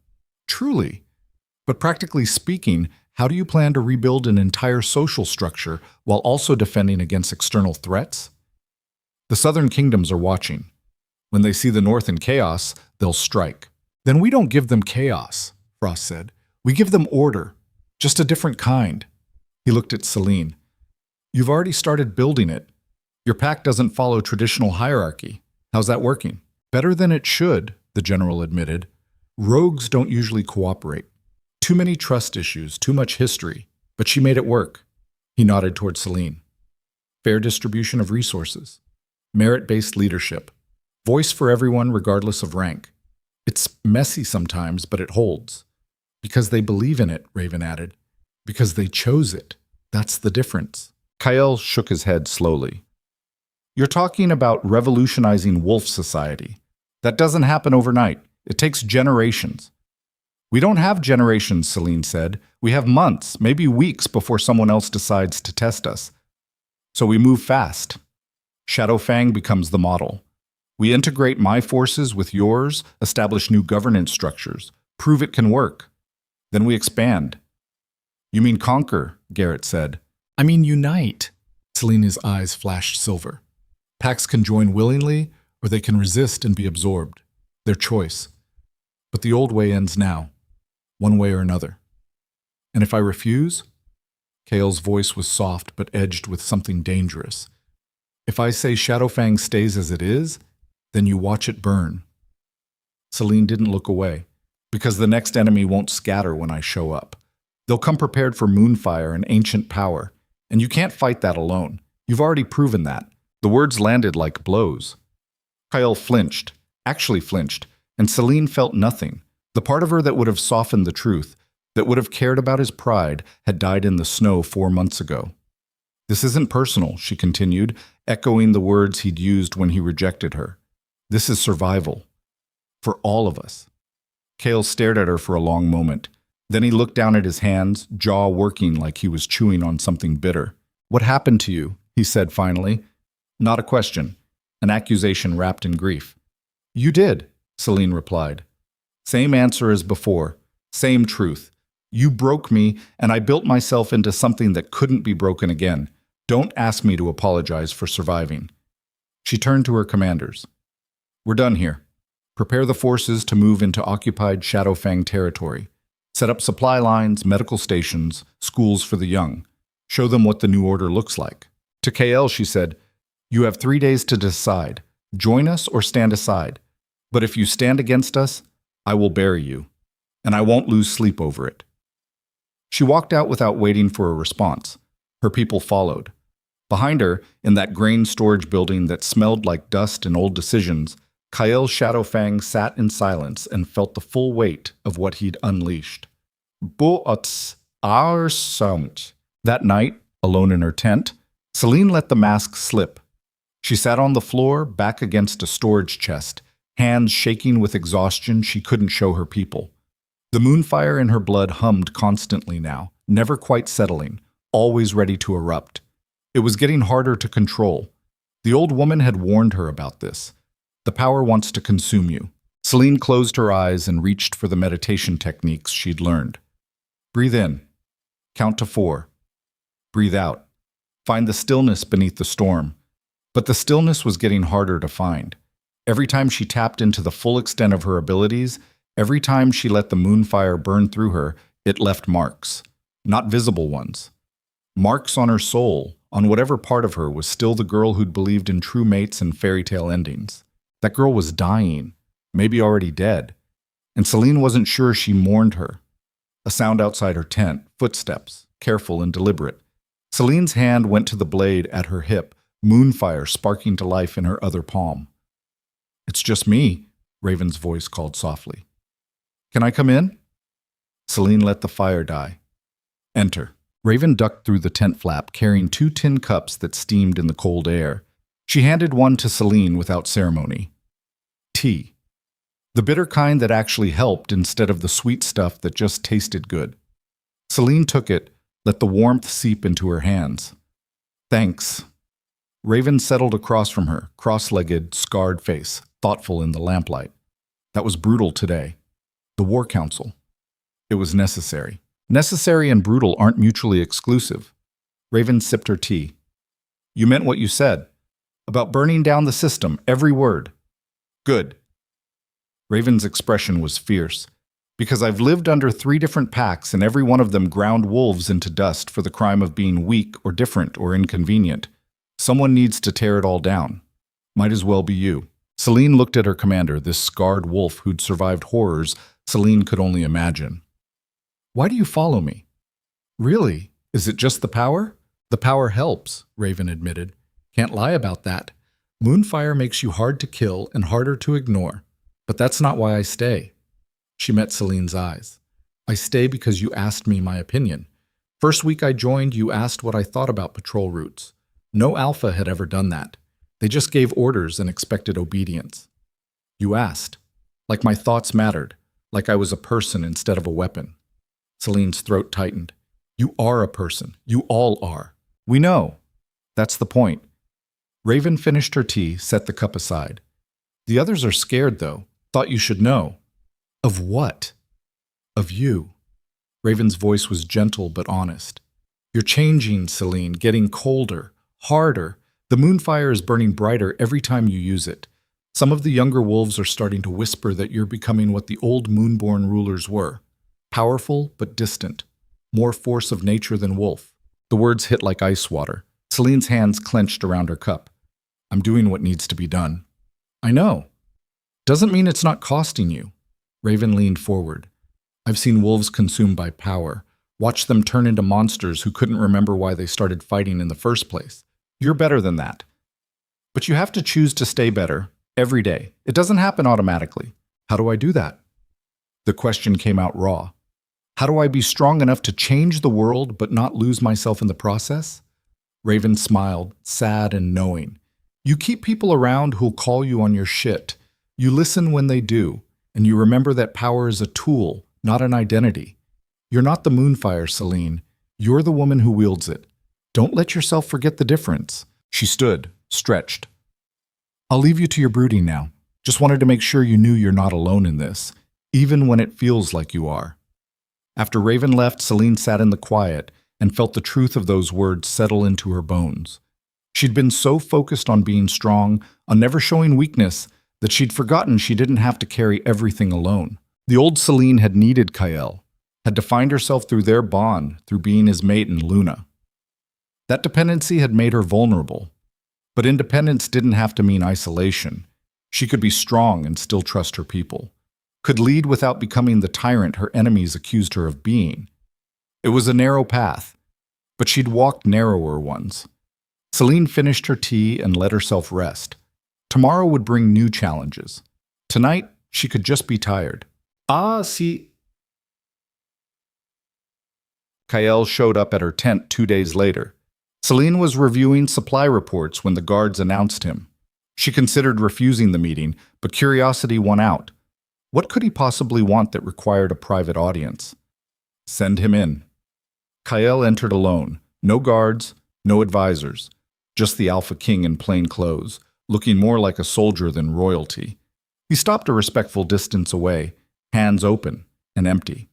Truly. But practically speaking, how do you plan to rebuild an entire social structure while also defending against external threats? The southern kingdoms are watching. When they see the north in chaos, they'll strike. Then we don't give them chaos, Frost said. We give them order, just a different kind. He looked at Celine. You've already started building it. Your pack doesn't follow traditional hierarchy. How's that working? Better than it should, the general admitted. Rogues don't usually cooperate. Too many trust issues, too much history. But she made it work. He nodded toward Celine. Fair distribution of resources. Merit-based leadership. Voice for everyone regardless of rank. It's messy sometimes, but it holds. Because they believe in it, Raven added. Because they chose it. That's the difference. Kael shook his head slowly. You're talking about revolutionizing wolf society. That doesn't happen overnight. It takes generations. We don't have generations, Celine said. We have months, maybe weeks before someone else decides to test us. So we move fast. Shadowfang becomes the model. We integrate my forces with yours, establish new governance structures, prove it can work. Then we expand. You mean conquer, Garrett said. I mean unite. Celine's eyes flashed silver. Packs can join willingly, or they can resist and be absorbed. Their choice. But the old way ends now, one way or another. And if I refuse? Kael's voice was soft but edged with something dangerous. If I say Shadowfang stays as it is, then you watch it burn. Celine didn't look away, because the next enemy won't scatter when I show up. They'll come prepared for moonfire and ancient power, and you can't fight that alone. You've already proven that. The words landed like blows. Kael flinched, actually flinched, and Celine felt nothing. The part of her that would have softened the truth, that would have cared about his pride, had died in the snow 4 months ago. This isn't personal, she continued, echoing the words he'd used when he rejected her. This is survival. For all of us. Kael stared at her for a long moment. Then he looked down at his hands, jaw working like he was chewing on something bitter. What happened to you? He said finally. Not a question. An accusation wrapped in grief. You did, Celine replied. Same answer as before. Same truth. You broke me, and I built myself into something that couldn't be broken again. Don't ask me to apologize for surviving. She turned to her commanders. We're done here. Prepare the forces to move into occupied Shadowfang territory. Set up supply lines, medical stations, schools for the young. Show them what the new order looks like. To KL, she said, "You have 3 days to decide. Join us or stand aside. But if you stand against us, I will bury you. And I won't lose sleep over it." She walked out without waiting for a response. Her people followed. Behind her, in that grain storage building that smelled like dust and old decisions, Kyle Shadowfang sat in silence and felt the full weight of what he'd unleashed. Bu'ots our sound. That night, alone in her tent, Celine let the mask slip. She sat on the floor, back against a storage chest, hands shaking with exhaustion she couldn't show her people. The moonfire in her blood hummed constantly now, never quite settling, always ready to erupt. It was getting harder to control. The old woman had warned her about this. The power wants to consume you. Celine closed her eyes and reached for the meditation techniques she'd learned. Breathe in. Count to 4. Breathe out. Find the stillness beneath the storm. But the stillness was getting harder to find. Every time she tapped into the full extent of her abilities, every time she let the moonfire burn through her, it left marks. Not visible ones. Marks on her soul, on whatever part of her was still the girl who'd believed in true mates and fairy tale endings. That girl was dying, maybe already dead, and Celine wasn't sure she mourned her. A sound outside her tent, footsteps, careful and deliberate. Celine's hand went to the blade at her hip, moonfire sparking to life in her other palm. "It's just me," Raven's voice called softly. "Can I come in?" Celine let the fire die. "Enter." Raven ducked through the tent flap, carrying 2 tin cups that steamed in the cold air. She handed one to Celine without ceremony. Tea. The bitter kind that actually helped instead of the sweet stuff that just tasted good. Celine took it, let the warmth seep into her hands. "Thanks." Raven settled across from her, cross-legged, scarred face, thoughtful in the lamplight. That was brutal today. The War Council. It was necessary. Necessary and brutal aren't mutually exclusive. Raven sipped her tea. "You meant what you said. About burning down the system, every word." "Good." Raven's expression was fierce. "Because I've lived under 3 different packs and every one of them ground wolves into dust for the crime of being weak or different or inconvenient. Someone needs to tear it all down. Might as well be you." Celine looked at her commander, this scarred wolf who'd survived horrors Celine could only imagine. "Why do you follow me?" "Really? Is it just the power?" "The power helps," Raven admitted. "Can't lie about that. Moonfire makes you hard to kill and harder to ignore. But that's not why I stay." She met Celine's eyes. "I stay because you asked me my opinion. First week I joined, you asked what I thought about patrol routes. No Alpha had ever done that. They just gave orders and expected obedience. You asked. Like my thoughts mattered. Like I was a person instead of a weapon." Celine's throat tightened. "You are a person. You all are. We know. That's the point." Raven finished her tea, set the cup aside. "The others are scared, though. Thought you should know." "Of what?" "Of you." Raven's voice was gentle but honest. "You're changing, Celine, getting colder, harder. The moonfire is burning brighter every time you use it. Some of the younger wolves are starting to whisper that you're becoming what the old moonborn rulers were. Powerful but distant. More force of nature than wolf." The words hit like ice water. Celine's hands clenched around her cup. "I'm doing what needs to be done." "I know. Doesn't mean it's not costing you." Raven leaned forward. "I've seen wolves consumed by power, watched them turn into monsters who couldn't remember why they started fighting in the first place. You're better than that. But you have to choose to stay better, every day. It doesn't happen automatically. How do I do that?" The question came out raw. "How do I be strong enough to change the world but not lose myself in the process?" Raven smiled, sad and knowing. "You keep people around who'll call you on your shit. You listen when they do, and you remember that power is a tool, not an identity. You're not the moonfire, Celine. You're the woman who wields it. Don't let yourself forget the difference." She stood, stretched. "I'll leave you to your brooding now. Just wanted to make sure you knew you're not alone in this, even when it feels like you are." After Raven left, Celine sat in the quiet and felt the truth of those words settle into her bones. She'd been so focused on being strong, on never showing weakness, that she'd forgotten she didn't have to carry everything alone. The old Celine had needed Kyle, had defined herself through their bond, through being his mate in Luna. That dependency had made her vulnerable. But independence didn't have to mean isolation. She could be strong and still trust her people, could lead without becoming the tyrant her enemies accused her of being. It was a narrow path, but she'd walked narrower ones. Celine finished her tea and let herself rest. Tomorrow would bring new challenges. Tonight, she could just be tired. See. Kyle showed up at her tent 2 days later. Celine was reviewing supply reports when the guards announced him. She considered refusing the meeting, but curiosity won out. What could he possibly want that required a private audience? Send him in. Kyle entered alone. No guards, no advisors. Just the Alpha King in plain clothes, looking more like a soldier than royalty. He stopped a respectful distance away, hands open and empty.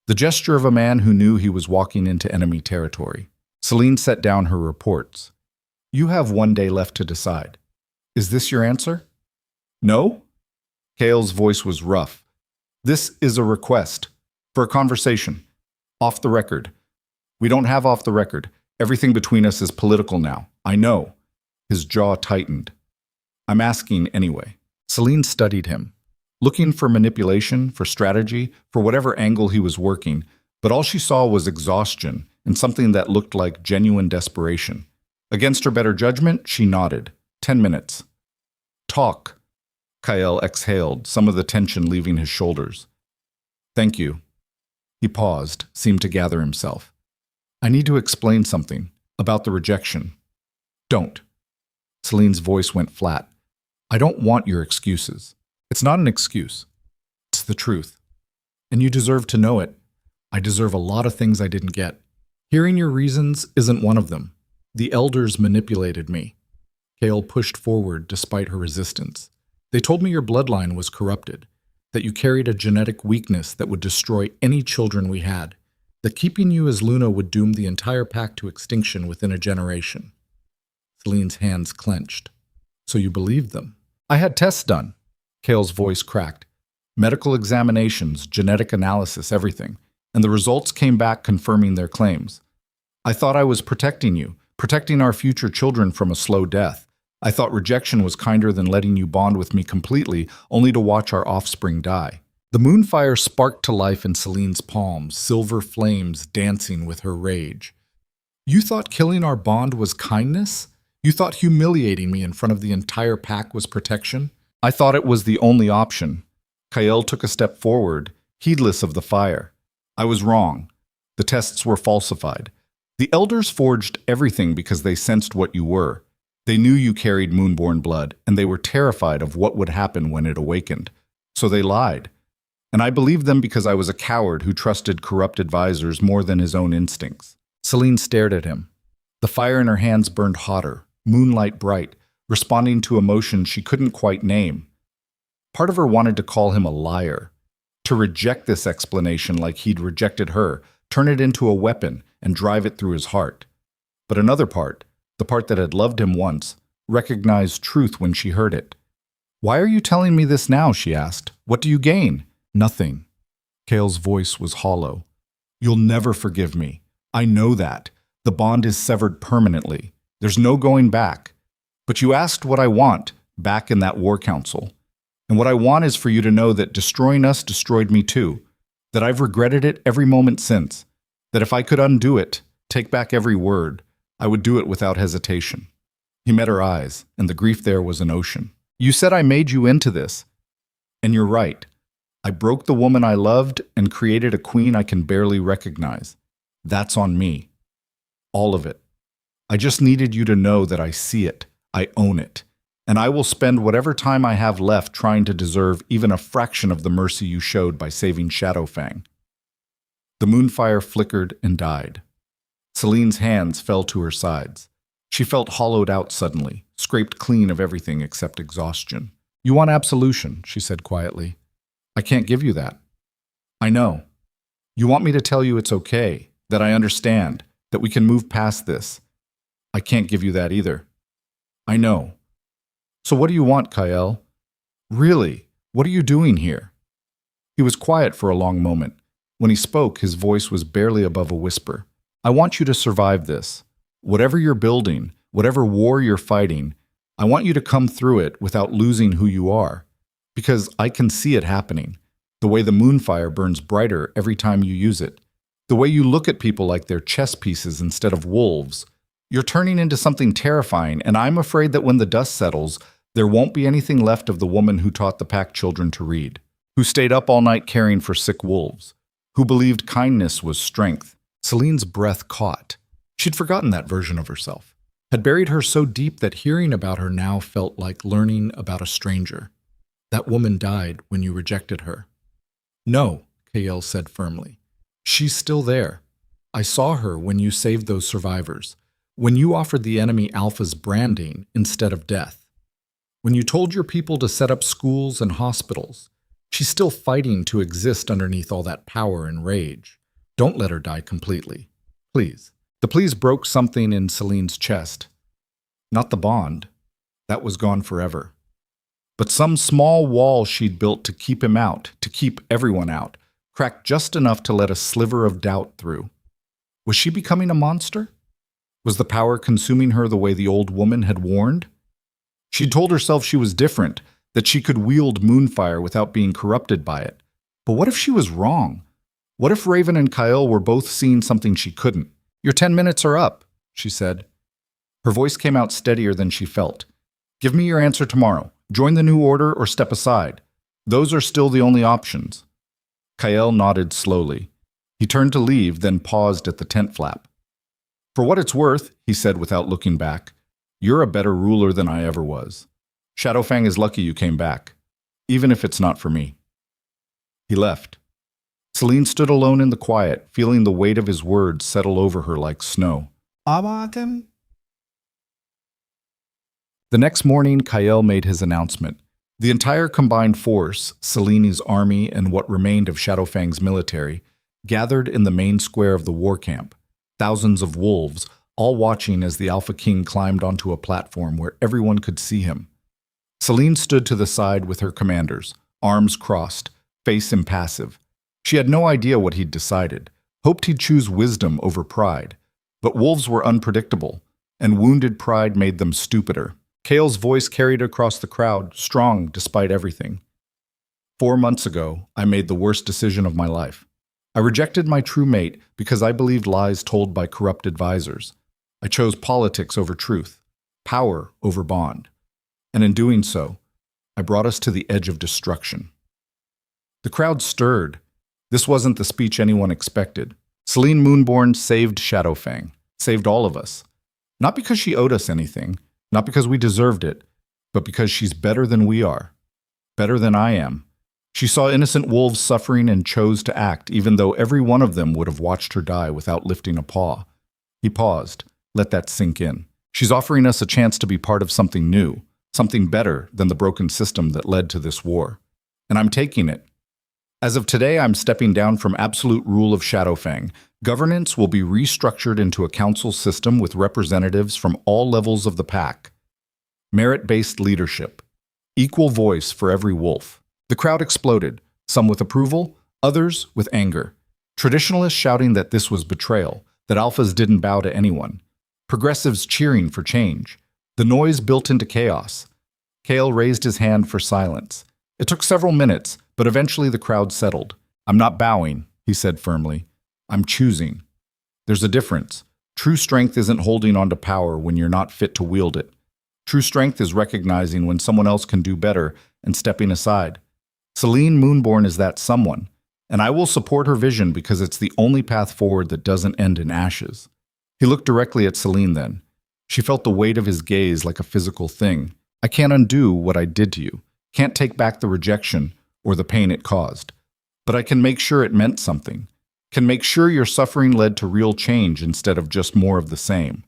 The gesture of a man who knew he was walking into enemy territory. Celine set down her reports. You have 1 day left to decide. Is this your answer? No? Kyle's voice was rough. This is a request. For a conversation. Off the record. We don't have off the record. Everything between us is political now. I know. His jaw tightened. I'm asking anyway. Celine studied him, looking for manipulation, for strategy, for whatever angle he was working, but all she saw was exhaustion and something that looked like genuine desperation. Against her better judgment, she nodded. 10 minutes. Talk. Kyle exhaled, some of the tension leaving his shoulders. Thank you. He paused, seemed to gather himself. I need to explain something about the rejection. Don't. Celine's voice went flat. I don't want your excuses. It's not an excuse. It's the truth. And you deserve to know it. I deserve a lot of things I didn't get. Hearing your reasons isn't one of them. The elders manipulated me. Kale pushed forward despite her resistance. They told me your bloodline was corrupted, that you carried a genetic weakness that would destroy any children we had, that keeping you as Luna would doom the entire pack to extinction within a generation. Celine's hands clenched. So you believed them? I had tests done. Kale's voice cracked. Medical examinations, genetic analysis, everything. And the results came back confirming their claims. I thought I was protecting you, protecting our future children from a slow death. I thought rejection was kinder than letting you bond with me completely, only to watch our offspring die. The moonfire sparked to life in Celine's palms, silver flames dancing with her rage. You thought killing our bond was kindness? You thought humiliating me in front of the entire pack was protection? I thought it was the only option. Kyle took a step forward, heedless of the fire. I was wrong. The tests were falsified. The elders forged everything because they sensed what you were. They knew you carried moonborn blood, and they were terrified of what would happen when it awakened. So they lied. And I believed them because I was a coward who trusted corrupt advisors more than his own instincts. Celine stared at him. The fire in her hands burned hotter, moonlight bright, responding to emotions she couldn't quite name. Part of her wanted to call him a liar, to reject this explanation like he'd rejected her, turn it into a weapon, and drive it through his heart. But another part, the part that had loved him once, recognized truth when she heard it. Why are you telling me this now? She asked. What do you gain? Nothing. Kale's voice was hollow. You'll never forgive me. I know that. The bond is severed permanently. There's no going back. But you asked what I want back in that war council. And what I want is for you to know that destroying us destroyed me too, that I've regretted it every moment since, that if I could undo it, take back every word, I would do it without hesitation. He met her eyes, and the grief there was an ocean. You said I made you into this. And you're right. I broke the woman I loved and created a queen I can barely recognize. That's on me. All of it. I just needed you to know that I see it, I own it, and I will spend whatever time I have left trying to deserve even a fraction of the mercy you showed by saving Shadowfang. The moonfire flickered and died. Celine's hands fell to her sides. She felt hollowed out suddenly, scraped clean of everything except exhaustion. You want absolution, she said quietly. I can't give you that. I know. You want me to tell you it's okay, that I understand, that we can move past this. I can't give you that either. I know. So what do you want, Kyle? Really? What are you doing here? He was quiet for a long moment. When he spoke, his voice was barely above a whisper. I want you to survive this. Whatever you're building, whatever war you're fighting, I want you to come through it without losing who you are. Because I can see it happening. The way the moonfire burns brighter every time you use it. The way you look at people like they're chess pieces instead of wolves. You're turning into something terrifying, and I'm afraid that when the dust settles, there won't be anything left of the woman who taught the pack children to read, who stayed up all night caring for sick wolves, who believed kindness was strength. Celine's breath caught. She'd forgotten that version of herself, had buried her so deep that hearing about her now felt like learning about a stranger. That woman died when you rejected her. No, Kael said firmly. She's still there. I saw her when you saved those survivors, when you offered the enemy Alpha's branding instead of death, when you told your people to set up schools and hospitals. She's still fighting to exist underneath all that power and rage. Don't let her die completely. Please. The please broke something in Celine's chest. Not the bond. That was gone forever. But some small wall she'd built to keep him out, to keep everyone out, cracked just enough to let a sliver of doubt through. Was she becoming a monster? Was the power consuming her the way the old woman had warned? She'd told herself she was different, that she could wield moonfire without being corrupted by it. But what if she was wrong? What if Raven and Kael were both seeing something she couldn't? Your 10 minutes are up, she said. Her voice came out steadier than she felt. Give me your answer tomorrow. Join the new order or step aside. Those are still the only options. Kael nodded slowly. He turned to leave, then paused at the tent flap. For what it's worth, he said without looking back, you're a better ruler than I ever was. Shadowfang is lucky you came back, even if it's not for me. He left. Celine stood alone in the quiet, feeling the weight of his words settle over her like snow. Awakens? The next morning, Kael made his announcement. The entire combined force, Celine's army and what remained of Shadowfang's military, gathered in the main square of the war camp. Thousands of wolves, all watching as the Alpha King climbed onto a platform where everyone could see him. Celine stood to the side with her commanders, arms crossed, face impassive. She had no idea what he'd decided, hoped he'd choose wisdom over pride. But wolves were unpredictable, and wounded pride made them stupider. Kael's voice carried across the crowd, strong despite everything. 4 months ago, I made the worst decision of my life. I rejected my true mate because I believed lies told by corrupt advisors. I chose politics over truth, power over bond. And in doing so, I brought us to the edge of destruction. The crowd stirred. This wasn't the speech anyone expected. Celine Moonborn saved Shadowfang, saved all of us. Not because she owed us anything, not because we deserved it, but because she's better than we are, better than I am. She saw innocent wolves suffering and chose to act, even though every one of them would have watched her die without lifting a paw. He paused, let that sink in. She's offering us a chance to be part of something new, something better than the broken system that led to this war. And I'm taking it. As of today, I'm stepping down from absolute rule of Shadowfang. Governance will be restructured into a council system with representatives from all levels of the pack. Merit-based leadership. Equal voice for every wolf. The crowd exploded, some with approval, others with anger. Traditionalists shouting that this was betrayal, that alphas didn't bow to anyone. Progressives cheering for change. The noise built into chaos. Kael raised his hand for silence. It took several minutes, but eventually the crowd settled. I'm not bowing, he said firmly. I'm choosing. There's a difference. True strength isn't holding on to power when you're not fit to wield it. True strength is recognizing when someone else can do better and stepping aside. Celine Moonborn is that someone, and I will support her vision because it's the only path forward that doesn't end in ashes. He looked directly at Celine then. She felt the weight of his gaze like a physical thing. I can't undo what I did to you. Can't take back the rejection or the pain it caused. But I can make sure it meant something. Can make sure your suffering led to real change instead of just more of the same.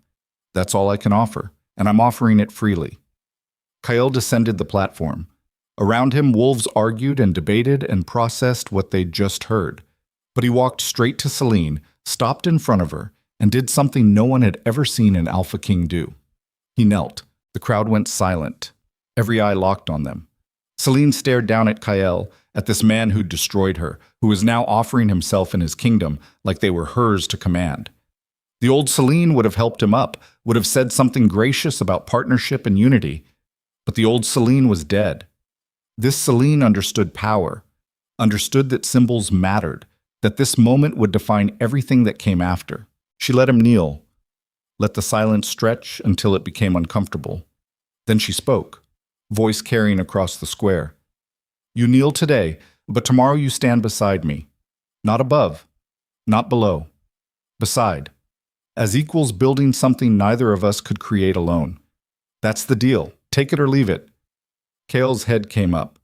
That's all I can offer, and I'm offering it freely. Kael descended the platform. Around him, wolves argued and debated and processed what they'd just heard. But he walked straight to Celine, stopped in front of her, and did something no one had ever seen an Alpha King do. He knelt. The crowd went silent. Every eye locked on them. Celine stared down at Kael, at this man who'd destroyed her, who was now offering himself and his kingdom like they were hers to command. The old Celine would have helped him up, would have said something gracious about partnership and unity, but the old Celine was dead. This Celine understood power, understood that symbols mattered, that this moment would define everything that came after. She let him kneel, let the silence stretch until it became uncomfortable. Then she spoke, voice carrying across the square. You kneel today, but tomorrow you stand beside me. Not above, not below, beside. As equals building something neither of us could create alone. That's the deal. Take it or leave it. Kael's head came up.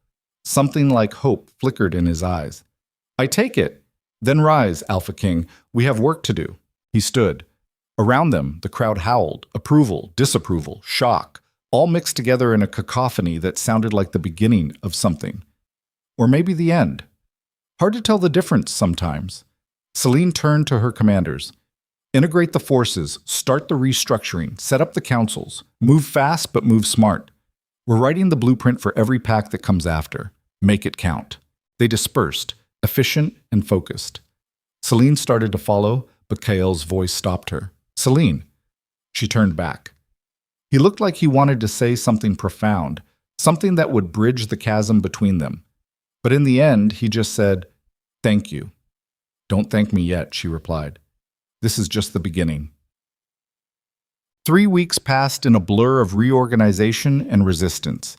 Something like hope flickered in his eyes. I take it. Then rise, Alpha King. We have work to do. He stood. Around them, the crowd howled, approval, disapproval, shock, all mixed together in a cacophony that sounded like the beginning of something. Or maybe the end. Hard to tell the difference sometimes. Celine turned to her commanders. Integrate the forces, start the restructuring, set up the councils, move fast but move smart. We're writing the blueprint for every pack that comes after. Make it count. They dispersed, efficient and focused. Celine started to follow, but Kael's voice stopped her. Celine. She turned back. He looked like he wanted to say something profound, something that would bridge the chasm between them. But in the end, he just said, Thank you. Don't thank me yet, she replied. This is just the beginning. 3 weeks passed in a blur of reorganization and resistance.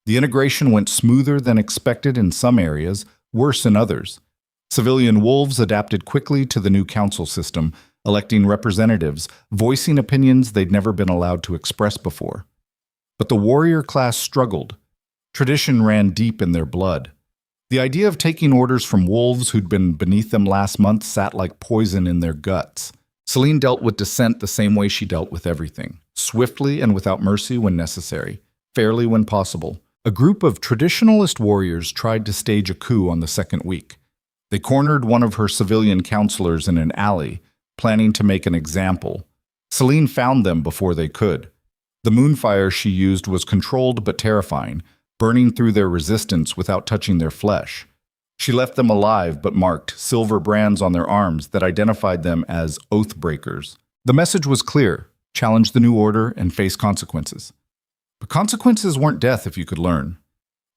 The integration went smoother than expected in some areas, worse in others. Civilian wolves adapted quickly to the new council system, electing representatives, voicing opinions they'd never been allowed to express before. But the warrior class struggled. Tradition ran deep in their blood. The idea of taking orders from wolves who'd been beneath them last month sat like poison in their guts. Celine dealt with dissent the same way she dealt with everything, swiftly and without mercy when necessary, fairly when possible. A group of traditionalist warriors tried to stage a coup on the second week. They cornered one of her civilian counselors in an alley, planning to make an example. Celine found them before they could. The moonfire she used was controlled but terrifying, burning through their resistance without touching their flesh. She left them alive but marked silver brands on their arms that identified them as oath breakers. The message was clear: challenge the new order and face consequences. But consequences weren't death if you could learn.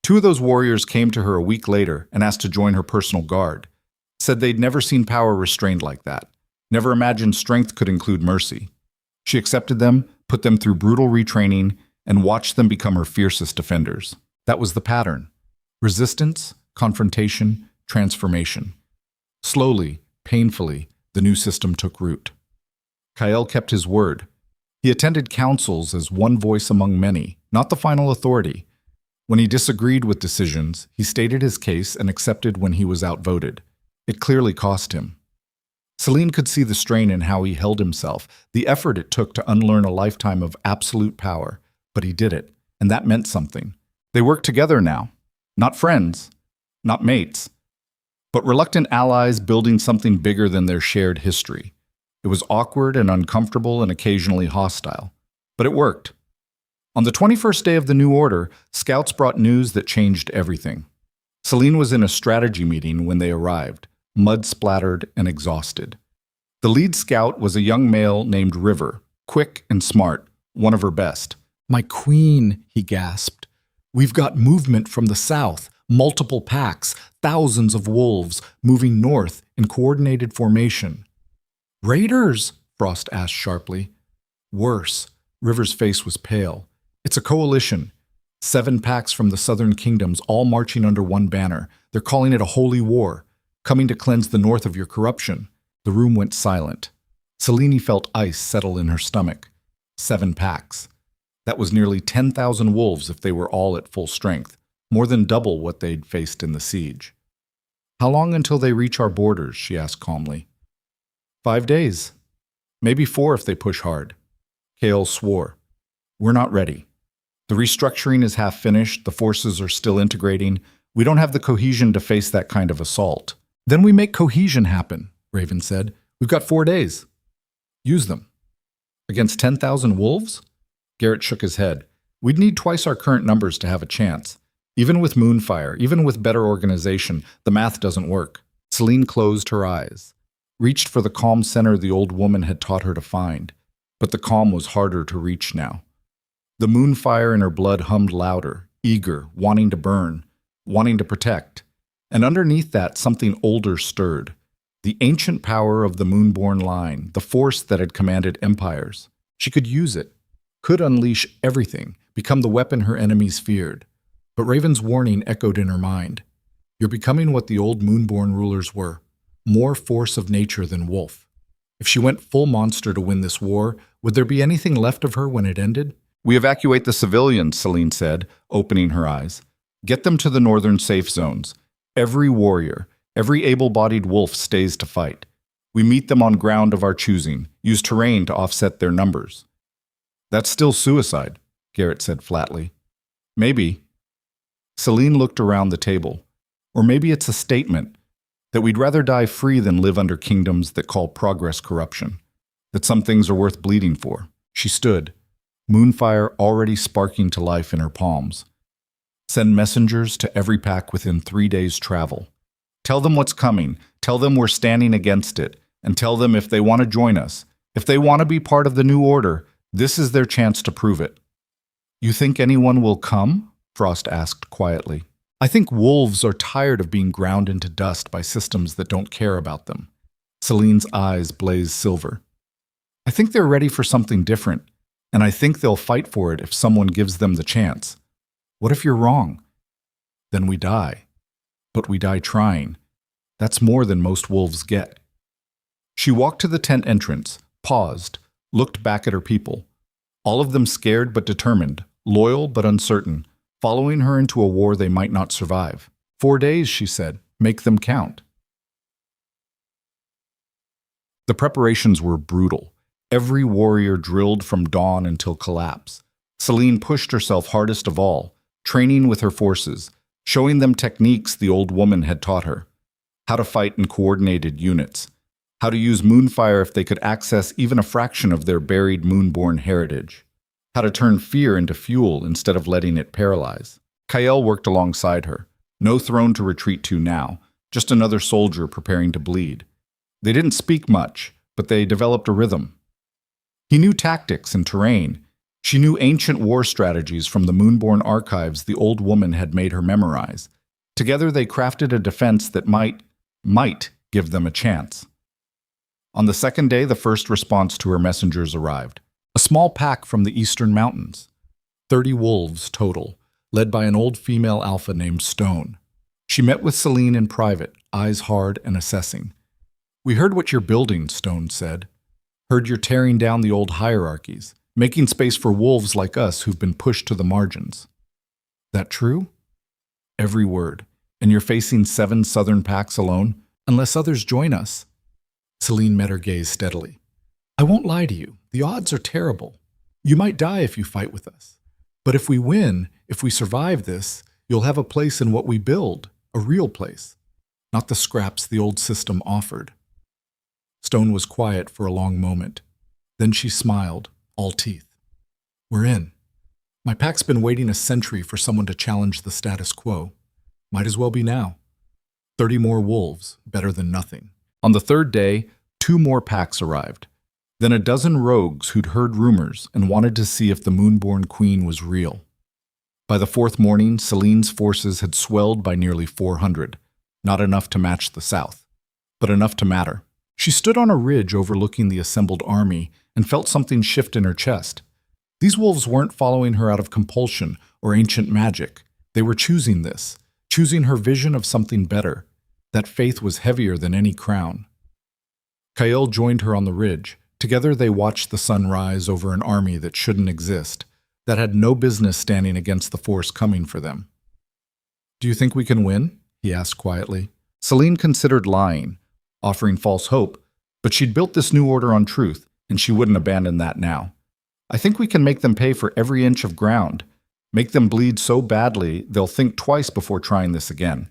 2 of those warriors came to her a week later and asked to join her personal guard. Said they'd never seen power restrained like that, never imagined strength could include mercy. She accepted them, put them through brutal retraining, and watched them become her fiercest defenders. That was the pattern. Resistance, confrontation, transformation. Slowly, painfully, the new system took root. Kael kept his word. He attended councils as one voice among many, not the final authority. When he disagreed with decisions, he stated his case and accepted when he was outvoted. It clearly cost him. Celine could see the strain in how he held himself, the effort it took to unlearn a lifetime of absolute power. But he did it, and that meant something. They worked together now. Not friends, not mates, but reluctant allies building something bigger than their shared history. It was awkward and uncomfortable and occasionally hostile, but it worked. On the 21st day of the new order, scouts brought news that changed everything. Celine was in a strategy meeting when they arrived, mud-splattered and exhausted. The lead scout was a young male named River, quick and smart, one of her best. "My queen," he gasped. "We've got movement from the south, multiple packs, thousands of wolves, moving north in coordinated formation." "Raiders?" Frost asked sharply. "Worse." River's face was pale. "It's a coalition. 7 packs from the southern kingdoms, all marching under one banner. They're calling it a holy war, coming to cleanse the north of your corruption." The room went silent. Celine felt ice settle in her stomach. 7 packs. That was nearly 10,000 wolves if they were all at full strength, more than double what they'd faced in the siege. "How long until they reach our borders?" she asked calmly. 5 days. Maybe 4 if they push hard. Kael swore. "We're not ready. The restructuring is half finished, the forces are still integrating. We don't have the cohesion to face that kind of assault." "Then we make cohesion happen," Raven said. "We've got 4 days. Use them." "Against 10,000 wolves?" Garrett shook his head. "We'd need twice our current numbers to have a chance. Even with Moonfire, even with better organization, the math doesn't work. Celine closed her eyes, reached for the calm center the old woman had taught her to find. But the calm was harder to reach now. The moonfire in her blood hummed louder, eager, wanting to burn, wanting to protect. And underneath that, something older stirred. The ancient power of the moonborn line, the force that had commanded empires. She could use it, could unleash everything, become the weapon her enemies feared. But Raven's warning echoed in her mind. You're becoming what the old moonborn rulers were, more force of nature than wolf. If she went full monster to win this war, would there be anything left of her when it ended? We evacuate the civilians, Celine said, opening her eyes. Get them to the northern safe zones. Every warrior, every able-bodied wolf stays to fight. We meet them on ground of our choosing, use terrain to offset their numbers. That's still suicide, Garrett said flatly. Maybe. Celine looked around the table. Or maybe it's a statement that we'd rather die free than live under kingdoms that call progress corruption, that some things are worth bleeding for. She stood, moonfire already sparking to life in her palms. Send messengers to every pack within 3 days' travel. Tell them what's coming, tell them we're standing against it, and tell them if they want to join us, if they want to be part of the new order, this is their chance to prove it. You think anyone will come? Frost asked quietly. I think wolves are tired of being ground into dust by systems that don't care about them. Celine's eyes blazed silver. I think they're ready for something different, and I think they'll fight for it if someone gives them the chance. What if you're wrong? Then we die. But we die trying. That's more than most wolves get. She walked to the tent entrance, paused, looked back at her people. All of them scared but determined, loyal but uncertain, following her into a war they might not survive. 4 days, she said. Make them count. The preparations were brutal. Every warrior drilled from dawn until collapse. Celine pushed herself hardest of all, training with her forces, showing them techniques the old woman had taught her. How to fight in coordinated units. How to use moonfire if they could access even a fraction of their buried moonborn heritage. How to turn fear into fuel instead of letting it paralyze. Kael worked alongside her. No throne to retreat to now, just another soldier preparing to bleed. They didn't speak much, but they developed a rhythm. He knew tactics and terrain. She knew ancient war strategies from the moonborn archives the old woman had made her memorize. Together they crafted a defense that might give them a chance. On the second day, the first response to her messengers arrived. A small pack from the eastern mountains. 30 wolves total, led by an old female alpha named Stone. She met with Celine in private, eyes hard and assessing. We heard what you're building, Stone said. Heard you're tearing down the old hierarchies, making space for wolves like us who've been pushed to the margins. That true? Every word. And you're facing 7 southern packs alone, unless others join us. Celine met her gaze steadily. I won't lie to you. The odds are terrible. You might die if you fight with us. But if we win, if we survive this, you'll have a place in what we build, a real place, not the scraps the old system offered. Stone was quiet for a long moment. Then she smiled, all teeth. We're in. My pack's been waiting a century for someone to challenge the status quo. Might as well be now. 30 more wolves, better than nothing. On the third day, 2 more packs arrived. Then a dozen rogues who'd heard rumors and wanted to see if the moonborn queen was real. By the 4th morning, Celine's forces had swelled by nearly 400, not enough to match the south, but enough to matter. She stood on a ridge overlooking the assembled army and felt something shift in her chest. These wolves weren't following her out of compulsion or ancient magic. They were choosing this, choosing her vision of something better. That faith was heavier than any crown. Kael joined her on the ridge. Together they watched the sun rise over an army that shouldn't exist, that had no business standing against the force coming for them. Do you think we can win? He asked quietly. Celine considered lying, offering false hope, but she'd built this new order on truth, and she wouldn't abandon that now. I think we can make them pay for every inch of ground, make them bleed so badly they'll think twice before trying this again.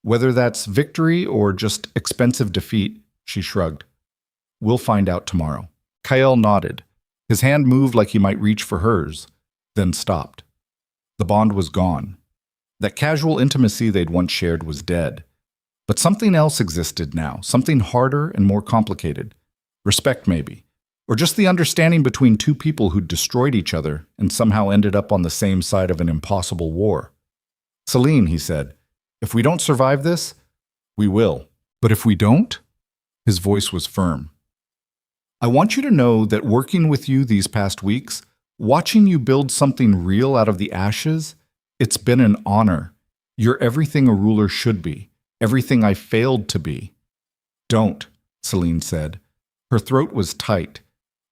Whether that's victory or just expensive defeat, she shrugged. We'll find out tomorrow. Kael nodded. His hand moved like he might reach for hers, then stopped. The bond was gone. That casual intimacy they'd once shared was dead. But something else existed now, something harder and more complicated. Respect, maybe. Or just the understanding between two people who'd destroyed each other and somehow ended up on the same side of an impossible war. Celine, he said, if we don't survive this, we will. But if we don't? His voice was firm. I want you to know that working with you these past weeks, watching you build something real out of the ashes, it's been an honor. You're everything a ruler should be, everything I failed to be. Don't, Celine said. Her throat was tight.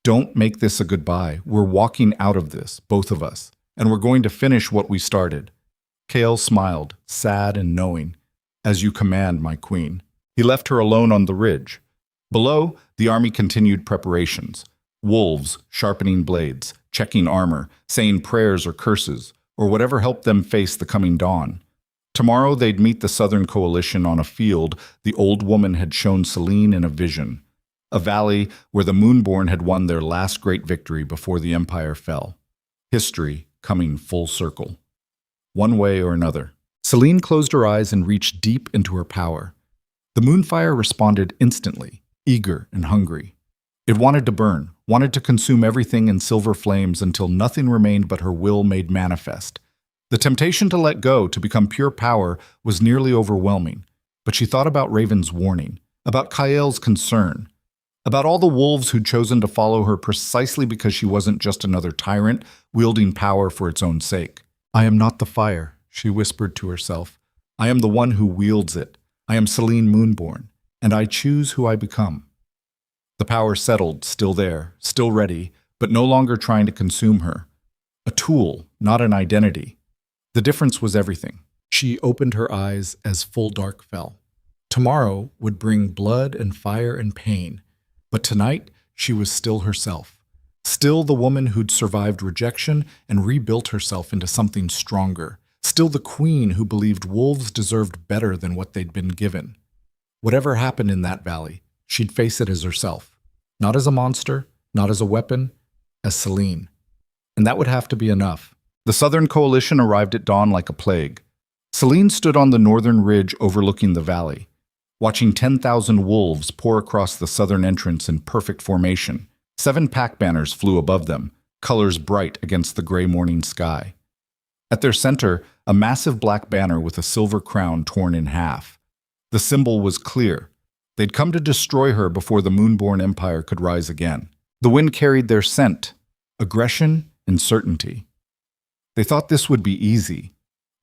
Don't make this a goodbye. We're walking out of this, both of us, and we're going to finish what we started. Kael smiled, sad and knowing. As you command, my queen. He left her alone on the ridge. Below, the army continued preparations. Wolves, sharpening blades, checking armor, saying prayers or curses, or whatever helped them face the coming dawn. Tomorrow they'd meet the Southern Coalition on a field the old woman had shown Celine in a vision. A valley where the Moonborn had won their last great victory before the Empire fell. History coming full circle. One way or another. Celine closed her eyes and reached deep into her power. The moonfire responded instantly, eager and hungry. It wanted to burn, wanted to consume everything in silver flames until nothing remained but her will made manifest. The temptation to let go, to become pure power, was nearly overwhelming. But she thought about Raven's warning, about Kael's concern, about all the wolves who'd chosen to follow her precisely because she wasn't just another tyrant wielding power for its own sake. I am not the fire, she whispered to herself. I am the one who wields it. I am Celine Moonborn, and I choose who I become. The power settled, still there, still ready, but no longer trying to consume her. A tool, not an identity. The difference was everything. She opened her eyes as full dark fell. Tomorrow would bring blood and fire and pain, but tonight she was still herself. Still the woman who'd survived rejection and rebuilt herself into something stronger. Still the queen who believed wolves deserved better than what they'd been given. Whatever happened in that valley, she'd face it as herself. Not as a monster, not as a weapon, as Celine. And that would have to be enough. The Southern Coalition arrived at dawn like a plague. Celine stood on the northern ridge overlooking the valley, watching 10,000 wolves pour across the southern entrance in perfect formation. 7 pack banners flew above them, colors bright against the gray morning sky. At their center, a massive black banner with a silver crown torn in half. The symbol was clear. They'd come to destroy her before the Moonborn Empire could rise again. The wind carried their scent, aggression and certainty. They thought this would be easy.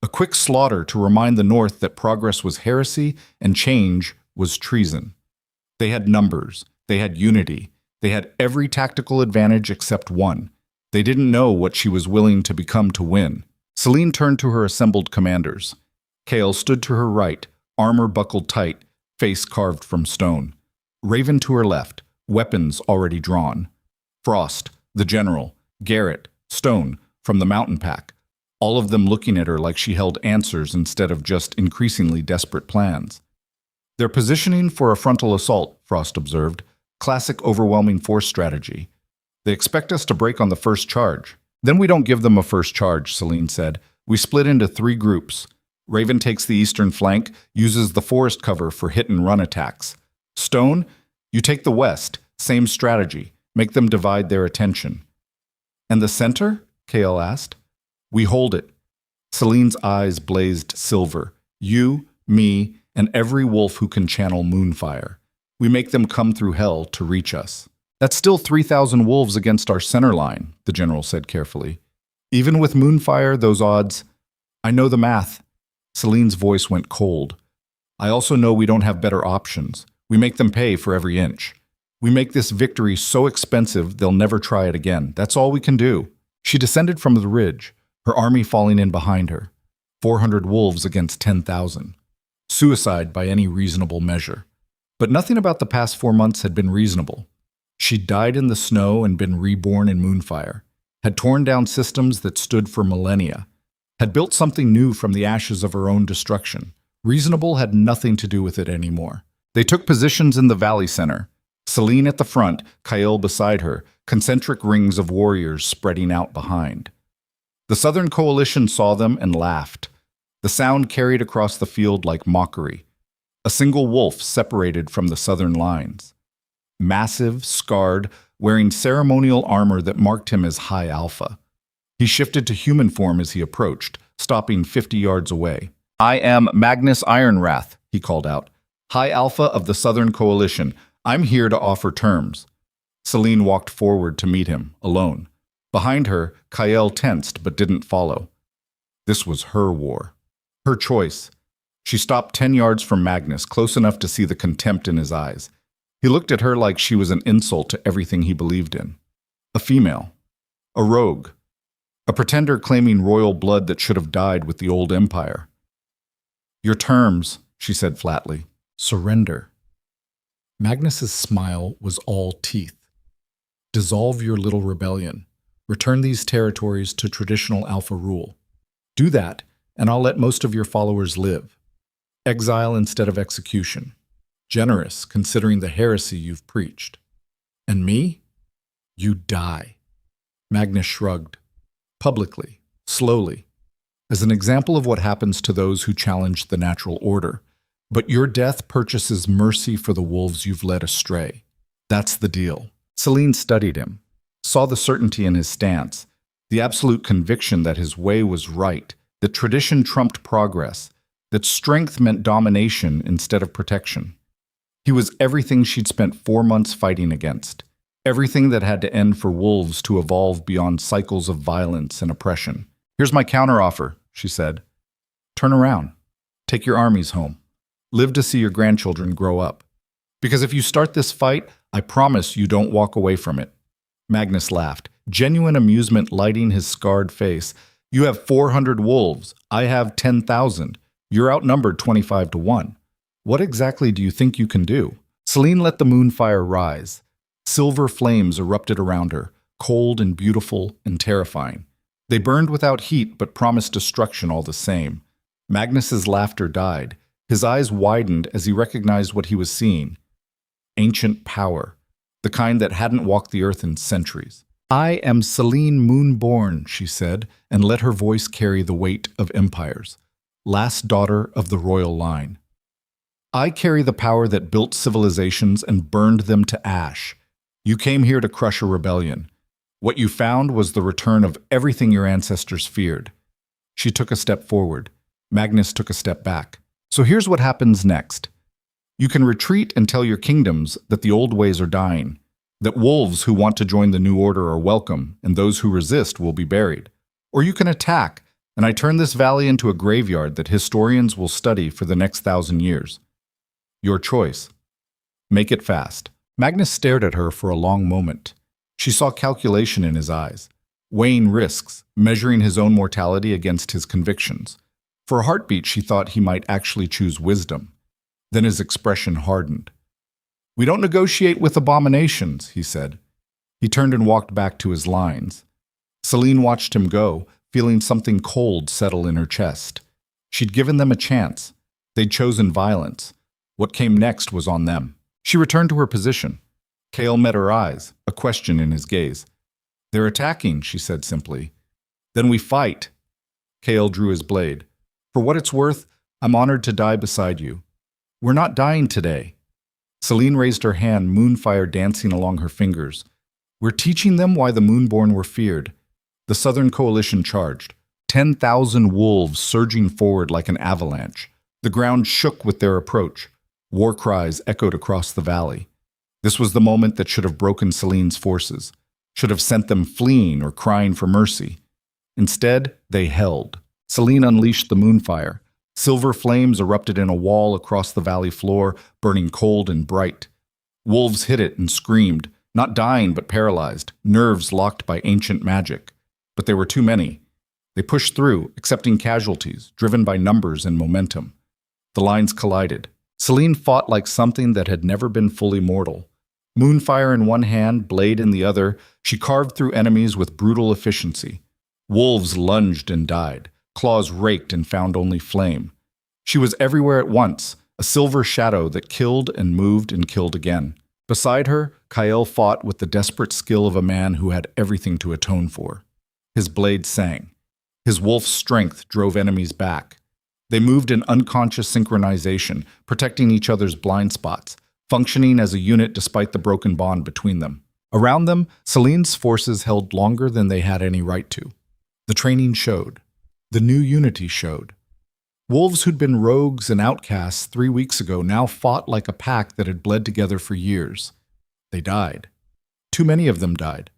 A quick slaughter to remind the North that progress was heresy and change was treason. They had numbers. They had unity. They had every tactical advantage except one. They didn't know what she was willing to become to win. Celine turned to her assembled commanders. Kael stood to her right, armor buckled tight, face carved from stone. Raven to her left, weapons already drawn. Frost, the general, Garrett, Stone, from the mountain pack, all of them looking at her like she held answers instead of just increasingly desperate plans. They're positioning for a frontal assault, Frost observed. Classic overwhelming force strategy. They expect us to break on the first charge. Then we don't give them a first charge, Celine said. We split into 3 groups. Raven takes the eastern flank, uses the forest cover for hit-and-run attacks. Stone, you take the west, same strategy. Make them divide their attention. And the center? Kael asked. We hold it. Celine's eyes blazed silver. You, me, and every wolf who can channel moonfire. We make them come through hell to reach us. That's still 3,000 wolves against our center line, the general said carefully. Even with moonfire, those odds... I know the math. Celine's voice went cold. I also know we don't have better options. We make them pay for every inch. We make this victory so expensive they'll never try it again. That's all we can do. She descended from the ridge, her army falling in behind her. 400 wolves against 10,000. Suicide by any reasonable measure. But nothing about the past 4 months had been reasonable. She'd died in the snow and been reborn in moonfire, had torn down systems that stood for millennia, had built something new from the ashes of her own destruction. Reasonable had nothing to do with it anymore. They took positions in the valley center. Celine at the front, Kael beside her, concentric rings of warriors spreading out behind. The Southern Coalition saw them and laughed. The sound carried across the field like mockery. A single wolf separated from the southern lines. Massive, scarred, wearing ceremonial armor that marked him as High Alpha. He shifted to human form as he approached, stopping 50 yards away. "I am Magnus Ironwrath," he called out. "High Alpha of the Southern Coalition. I'm here to offer terms." Celine walked forward to meet him, alone. Behind her, Kael tensed but didn't follow. This was her war. Her choice. She stopped 10 yards from Magnus, close enough to see the contempt in his eyes. He looked at her like she was an insult to everything he believed in. A female. A rogue. A pretender claiming royal blood that should have died with the old empire. "Your terms," she said flatly. "Surrender." Magnus's smile was all teeth. "Dissolve your little rebellion. Return these territories to traditional Alpha rule. Do that, and I'll let most of your followers live. Exile instead of execution. Generous, considering the heresy you've preached. And me? You die." Magnus shrugged. Publicly, slowly, as an example of what happens to those who challenge the natural order. But your death purchases mercy for the wolves you've led astray. That's the deal. Celine studied him, saw the certainty in his stance, the absolute conviction that his way was right, that tradition trumped progress, that strength meant domination instead of protection. He was everything she'd spent 4 months fighting against, everything that had to end for wolves to evolve beyond cycles of violence and oppression. "Here's my counteroffer," she said. "Turn around. Take your armies home. Live to see your grandchildren grow up. Because if you start this fight, I promise you don't walk away from it." Magnus laughed, genuine amusement lighting his scarred face. "You have 400 wolves. I have 10,000. You're outnumbered 25 to 1. What exactly do you think you can do?" Celine let the moonfire rise. Silver flames erupted around her, cold and beautiful and terrifying. They burned without heat but promised destruction all the same. Magnus's laughter died. His eyes widened as he recognized what he was seeing. Ancient power, the kind that hadn't walked the earth in centuries. "I am Celine Moonborn," she said, and let her voice carry the weight of empires. "Last daughter of the royal line. I carry the power that built civilizations and burned them to ash. You came here to crush a rebellion. What you found was the return of everything your ancestors feared." She took a step forward. Magnus took a step back. "So here's what happens next. You can retreat and tell your kingdoms that the old ways are dying, that wolves who want to join the new order are welcome, and those who resist will be buried. Or you can attack, and I turn this valley into a graveyard that historians will study for the next 1,000 years. Your choice. Make it fast." Magnus stared at her for a long moment. She saw calculation in his eyes, weighing risks, measuring his own mortality against his convictions. For a heartbeat, she thought he might actually choose wisdom. Then his expression hardened. "We don't negotiate with abominations," he said. He turned and walked back to his lines. Celine watched him go, feeling something cold settle in her chest. She'd given them a chance. They'd chosen violence. What came next was on them. She returned to her position. Kael met her eyes, a question in his gaze. "They're attacking," she said simply. "Then we fight." Kael drew his blade. "For what it's worth, I'm honored to die beside you. We're not dying today." Celine raised her hand, moonfire dancing along her fingers. "We're teaching them why the Moonborn were feared." The Southern Coalition charged, 10,000 wolves surging forward like an avalanche. The ground shook with their approach. War cries echoed across the valley. This was the moment that should have broken Celine's forces, should have sent them fleeing or crying for mercy. Instead, they held. Celine unleashed the moonfire. Silver flames erupted in a wall across the valley floor, burning cold and bright. Wolves hit it and screamed, not dying but paralyzed, nerves locked by ancient magic. But there were too many. They pushed through, accepting casualties, driven by numbers and momentum. The lines collided. Celine fought like something that had never been fully mortal. Moonfire in one hand, blade in the other, she carved through enemies with brutal efficiency. Wolves lunged and died. Claws raked and found only flame. She was everywhere at once, a silver shadow that killed and moved and killed again. Beside her, Kael fought with the desperate skill of a man who had everything to atone for. His blade sang. His wolf's strength drove enemies back. They moved in unconscious synchronization, protecting each other's blind spots, functioning as a unit despite the broken bond between them. Around them, Celine's forces held longer than they had any right to. The training showed. The new unity showed. Wolves who'd been rogues and outcasts 3 weeks ago now fought like a pack that had bled together for years. They died. Too many of them died.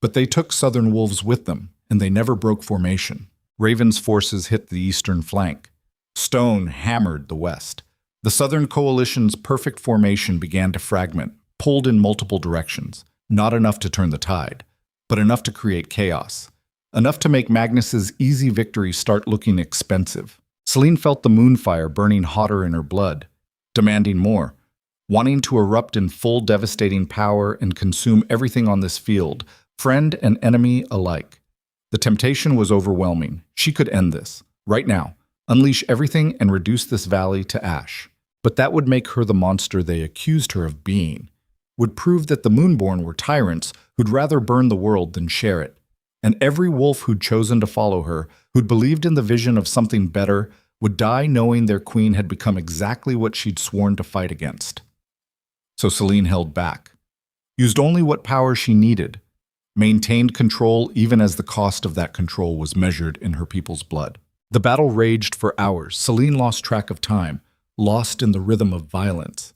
But they took southern wolves with them, and they never broke formation. Raven's forces hit the eastern flank. Stone hammered the west. The Southern Coalition's perfect formation began to fragment, pulled in multiple directions. Not enough to turn the tide, but enough to create chaos. Enough to make Magnus's easy victory start looking expensive. Celine felt the moonfire burning hotter in her blood, demanding more, wanting to erupt in full devastating power and consume everything on this field, friend and enemy alike. The temptation was overwhelming. She could end this, right now, unleash everything and reduce this valley to ash. But that would make her the monster they accused her of being, would prove that the Moonborn were tyrants who'd rather burn the world than share it. And every wolf who'd chosen to follow her, who'd believed in the vision of something better, would die knowing their queen had become exactly what she'd sworn to fight against. So Celine held back, used only what power she needed, maintained control even as the cost of that control was measured in her people's blood. The battle raged for hours. Celine lost track of time, lost in the rhythm of violence.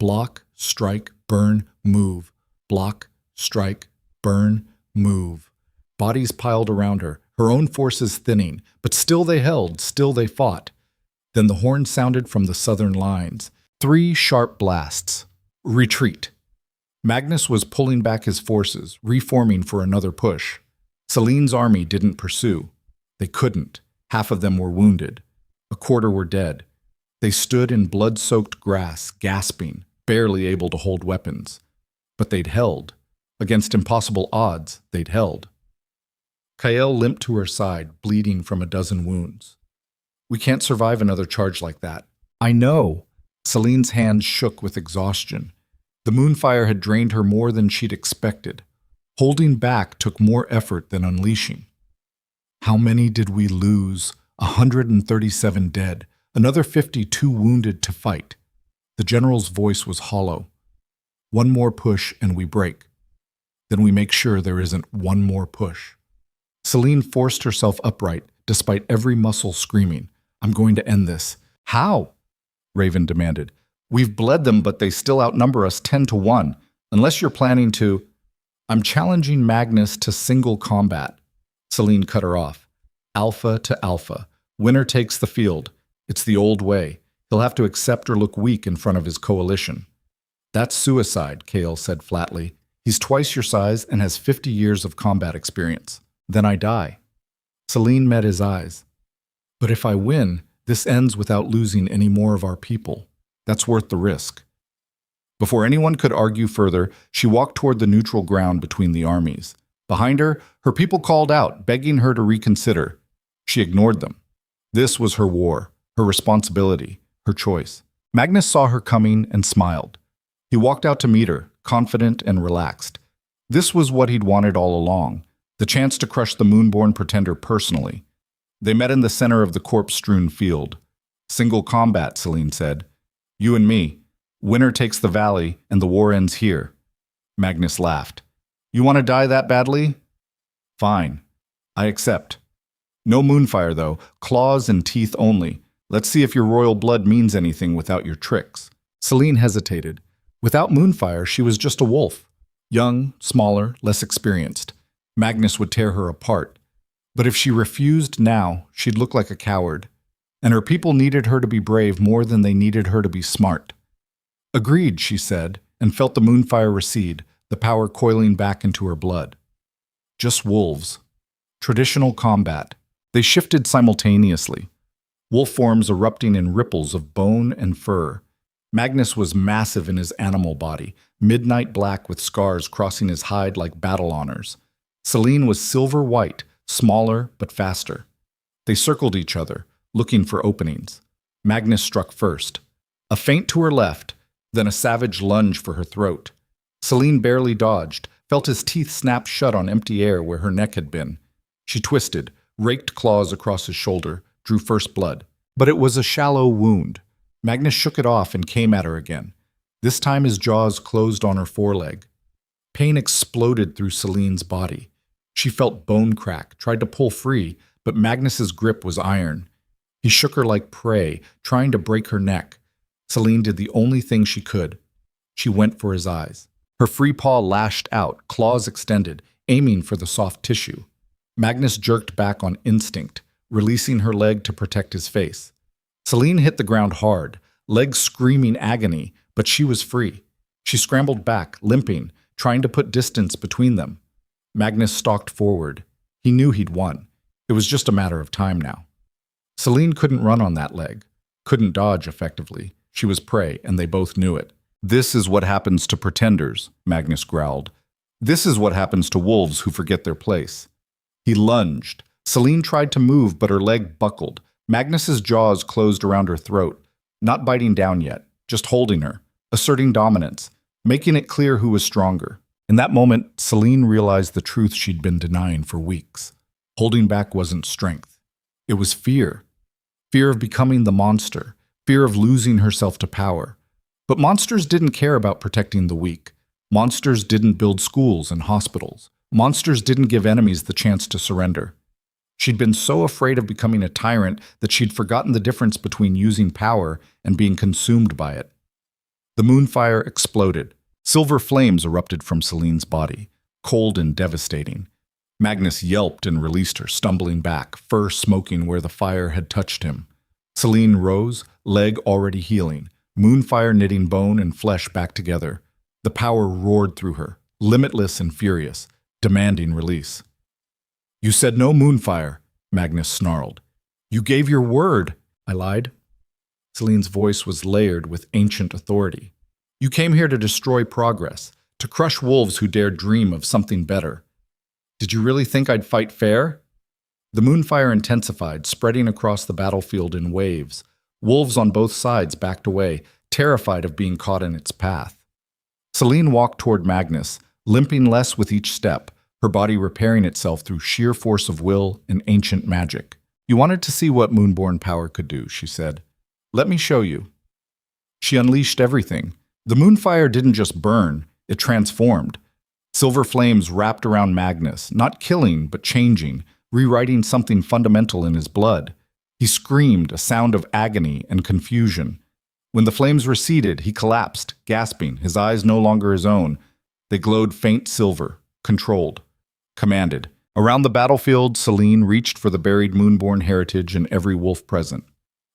Block, strike, burn, move. Block, strike, burn, move. Bodies piled around her, her own forces thinning, but still they held, still they fought. Then the horn sounded from the southern lines. 3 sharp blasts. Retreat. Magnus was pulling back his forces, reforming for another push. Celine's army didn't pursue. They couldn't. Half of them were wounded. A quarter were dead. They stood in blood-soaked grass, gasping, barely able to hold weapons. But they'd held. Against impossible odds, they'd held. Kael limped to her side, bleeding from a dozen wounds. "We can't survive another charge like that." "I know." Celine's hands shook with exhaustion. The moonfire had drained her more than she'd expected. Holding back took more effort than unleashing. "How many did we lose? 137 dead. Another 52 wounded to fight." The general's voice was hollow. "One more push and we break. Then we make sure there isn't one more push." Celine forced herself upright, despite every muscle screaming, "I'm going to end this." "How?" Raven demanded. "We've bled them, but they still outnumber us 10-1. Unless you're planning to—" "I'm challenging Magnus to single combat." Celine cut her off. "Alpha to alpha. Winner takes the field. It's the old way. He'll have to accept or look weak in front of his coalition." "That's suicide," Kael said flatly. "He's twice your size and has 50 years of combat experience. Then I die." Celine met his eyes. "But if I win, this ends without losing any more of our people. That's worth the risk." Before anyone could argue further, she walked toward the neutral ground between the armies. Behind her, her people called out, begging her to reconsider. She ignored them. This was her war, her responsibility, her choice. Magnus saw her coming and smiled. He walked out to meet her, confident and relaxed. This was what he'd wanted all along, the chance to crush the Moonborn pretender personally. They met in the center of the corpse-strewn field. "Single combat," Celine said. "You and me. Winner takes the valley, and the war ends here." Magnus laughed. "You want to die that badly? Fine. I accept. No moonfire, though. Claws and teeth only. Let's see if your royal blood means anything without your tricks." Celine hesitated. Without moonfire, she was just a wolf. Young, smaller, less experienced. Magnus would tear her apart. But if she refused now, she'd look like a coward. And her people needed her to be brave more than they needed her to be smart. "Agreed," she said, and felt the moonfire recede, the power coiling back into her blood. Just wolves. Traditional combat. They shifted simultaneously. Wolf forms erupting in ripples of bone and fur. Magnus was massive in his animal body, midnight black with scars crossing his hide like battle honors. Celine was silver white, smaller but faster. They circled each other, looking for openings. Magnus struck first. A feint to her left, then a savage lunge for her throat. Celine barely dodged, felt his teeth snap shut on empty air where her neck had been. She twisted, raked claws across his shoulder, drew first blood. But it was a shallow wound. Magnus shook it off and came at her again. This time his jaws closed on her foreleg. Pain exploded through Celine's body. She felt bone crack, tried to pull free, but Magnus's grip was iron. He shook her like prey, trying to break her neck. Celine did the only thing she could. She went for his eyes. Her free paw lashed out, claws extended, aiming for the soft tissue. Magnus jerked back on instinct, releasing her leg to protect his face. Celine hit the ground hard, legs screaming agony, but she was free. She scrambled back, limping, trying to put distance between them. Magnus stalked forward. He knew he'd won. It was just a matter of time now. Celine couldn't run on that leg, couldn't dodge effectively. She was prey, and they both knew it. "This is what happens to pretenders," Magnus growled. "This is what happens to wolves who forget their place." He lunged. Celine tried to move, but her leg buckled. Magnus's jaws closed around her throat, not biting down yet, just holding her, asserting dominance, making it clear who was stronger. In that moment, Celine realized the truth she'd been denying for weeks. Holding back wasn't strength. It was fear. Fear of becoming the monster. Fear of losing herself to power. But monsters didn't care about protecting the weak. Monsters didn't build schools and hospitals. Monsters didn't give enemies the chance to surrender. She'd been so afraid of becoming a tyrant that she'd forgotten the difference between using power and being consumed by it. The moonfire exploded. Silver flames erupted from Celine's body, cold and devastating. Magnus yelped and released her, stumbling back, fur smoking where the fire had touched him. Celine rose, leg already healing, moonfire knitting bone and flesh back together. The power roared through her, limitless and furious, demanding release. "You said no moonfire," Magnus snarled. "You gave your word." "I lied." Celine's voice was layered with ancient authority. "You came here to destroy progress, to crush wolves who dared dream of something better. Did you really think I'd fight fair?" The moonfire intensified, spreading across the battlefield in waves. Wolves on both sides backed away, terrified of being caught in its path. Celine walked toward Magnus, limping less with each step, her body repairing itself through sheer force of will and ancient magic. "You wanted to see what moonborn power could do," she said. "Let me show you." She unleashed everything. The moonfire didn't just burn, it transformed. Silver flames wrapped around Magnus, not killing, but changing, rewriting something fundamental in his blood. He screamed, a sound of agony and confusion. When the flames receded, he collapsed, gasping, his eyes no longer his own. They glowed faint silver, controlled, commanded. Around the battlefield, Celine reached for the buried moonborn heritage in every wolf present.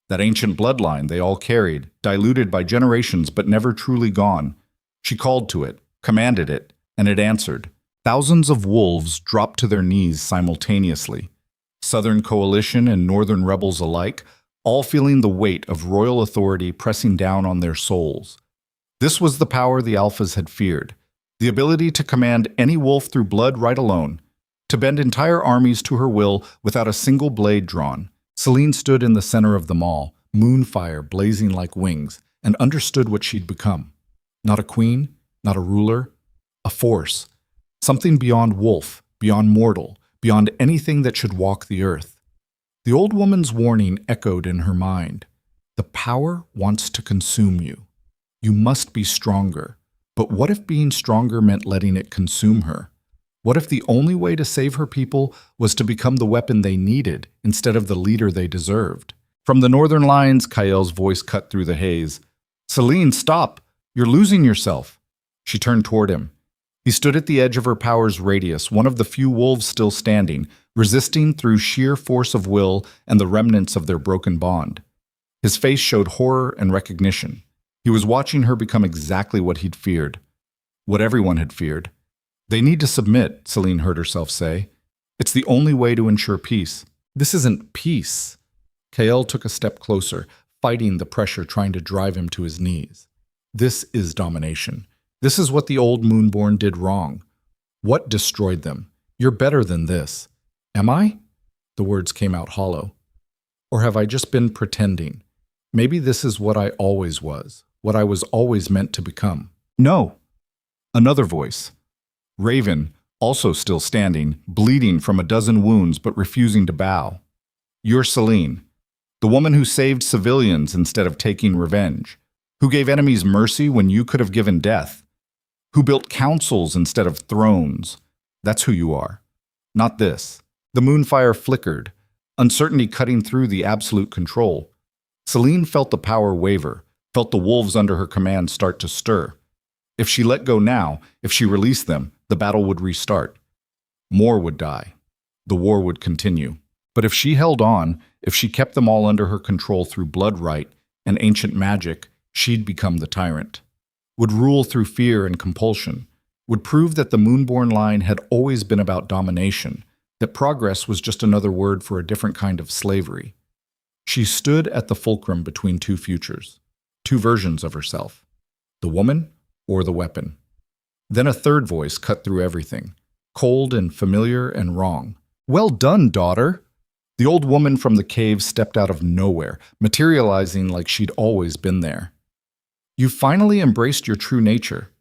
That ancient bloodline they all carried, diluted by generations but never truly gone. She called to it, commanded it, and it answered. Thousands of wolves dropped to their knees simultaneously. Southern coalition and northern rebels alike, all feeling the weight of royal authority pressing down on their souls. This was the power the Alphas had feared, the ability to command any wolf through blood right alone, to bend entire armies to her will without a single blade drawn. Celine stood in the center of them all, moonfire blazing like wings, and understood what she'd become. Not a queen, not a ruler, a force, something beyond wolf, beyond mortal, beyond anything that should walk the earth. The old woman's warning echoed in her mind. The power wants to consume you. You must be stronger. But what if being stronger meant letting it consume her? What if the only way to save her people was to become the weapon they needed instead of the leader they deserved? From the northern lines, Kael's voice cut through the haze. Celine, stop! You're losing yourself. She turned toward him. He stood at the edge of her power's radius, one of the few wolves still standing, resisting through sheer force of will and the remnants of their broken bond. His face showed horror and recognition. He was watching her become exactly what he'd feared, what everyone had feared. They need to submit, Celine heard herself say. It's the only way to ensure peace. This isn't peace. Kael took a step closer, fighting the pressure trying to drive him to his knees. This is domination. This is what the old Moonborn did wrong. What destroyed them? You're better than this. Am I? The words came out hollow. Or have I just been pretending? Maybe this is what I always was, what I was always meant to become. No. Another voice. Raven, also still standing, bleeding from a dozen wounds but refusing to bow. You're Celine. The woman who saved civilians instead of taking revenge. Who gave enemies mercy when you could have given death. Who built councils instead of thrones. That's who you are. Not this. The moonfire flickered, uncertainty cutting through the absolute control. Celine felt the power waver, felt the wolves under her command start to stir. If she let go now, if she released them, the battle would restart. More would die. The war would continue. But if she held on, if she kept them all under her control through blood right and ancient magic, she'd become the tyrant. Would rule through fear and compulsion. Would prove that the Moonborn line had always been about domination, that progress was just another word for a different kind of slavery. She stood at the fulcrum between two futures, two versions of herself, the woman or the weapon. Then a third voice cut through everything, cold and familiar and wrong. "Well done, daughter!" The old woman from the cave stepped out of nowhere, materializing like she'd always been there. "You finally embraced your true nature."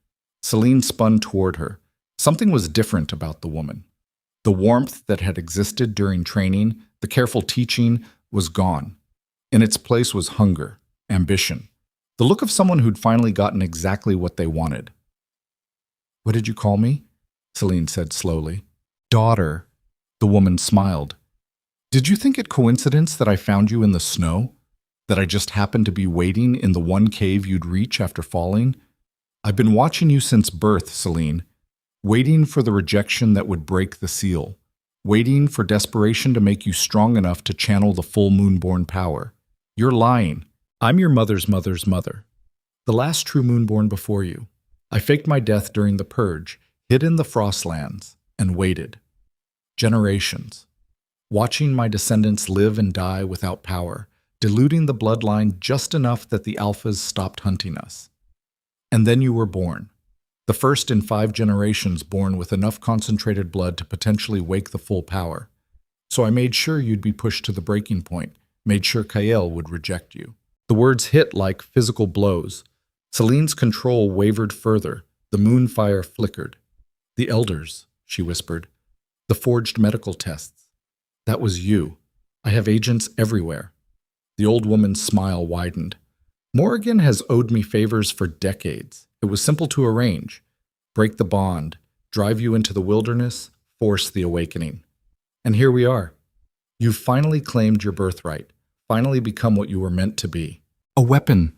Celine spun toward her. Something was different about the woman. The warmth that had existed during training, the careful teaching, was gone. In its place was hunger, ambition, the look of someone who'd finally gotten exactly what they wanted. "What did you call me?" Celine said slowly. "Daughter." The woman smiled. "Did you think it coincidence that I found you in the snow? That I just happened to be waiting in the one cave you'd reach after falling? I've been watching you since birth, Celine, waiting for the rejection that would break the seal, waiting for desperation to make you strong enough to channel the full Moonborn power. You're lying. I'm your mother's mother's mother, the last true Moonborn before you. I faked my death during the purge, hid in the Frostlands, and waited. Generations. Watching my descendants live and die without power, diluting the bloodline just enough that the alphas stopped hunting us. And then you were born. The first in 5 generations born with enough concentrated blood to potentially wake the full power. So I made sure you'd be pushed to the breaking point, made sure Kael would reject you." The words hit like physical blows. Celine's control wavered further. The moonfire flickered. "The elders," she whispered. "The forged medical tests. That was you. I have agents everywhere." The old woman's smile widened. "Morrigan has owed me favors for decades. It was simple to arrange. Break the bond, drive you into the wilderness, force the awakening. And here we are. You've finally claimed your birthright, finally become what you were meant to be. A weapon."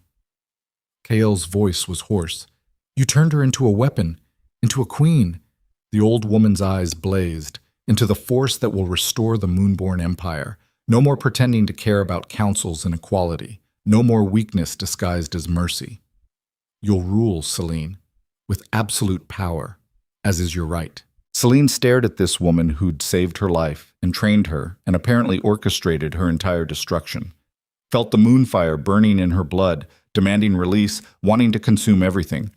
Kael's voice was hoarse. "You turned her into a weapon, into a queen." The old woman's eyes blazed, into the force that will restore the Moonborn Empire. No more pretending to care about councils and equality. No more weakness disguised as mercy. "You'll rule, Celine, with absolute power, as is your right." Celine stared at this woman who'd saved her life and trained her and apparently orchestrated her entire destruction. Felt the moonfire burning in her blood, demanding release, wanting to consume everything.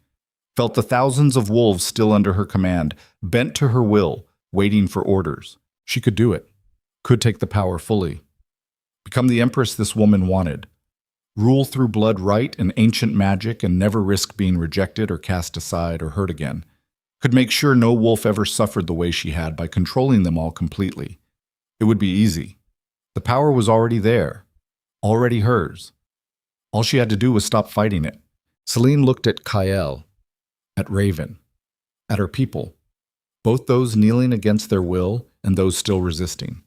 Felt the thousands of wolves still under her command, bent to her will, waiting for orders. She could do it. Could take the power fully. Become the empress this woman wanted. Rule through blood right and ancient magic and never risk being rejected or cast aside or hurt again. Could make sure no wolf ever suffered the way she had by controlling them all completely. It would be easy. The power was already there. Already hers. All she had to do was stop fighting it. Celine looked at Kael, at Raven, at her people, both those kneeling against their will and those still resisting.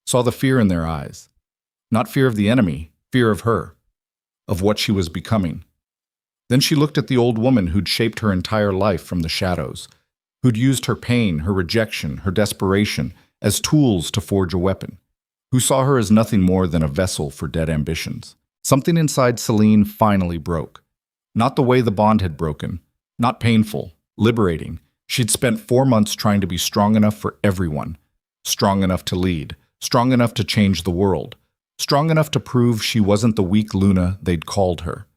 Saw the fear in their eyes. Not fear of the enemy, fear of her, of what she was becoming. Then she looked at the old woman who'd shaped her entire life from the shadows, who'd used her pain, her rejection, her desperation as tools to forge a weapon, who saw her as nothing more than a vessel for dead ambitions. Something inside Celine finally broke. Not the way the bond had broken, not painful, liberating. She'd spent 4 months trying to be strong enough for everyone, strong enough to lead, strong enough to change the world, strong enough to prove she wasn't the weak Luna they'd called her.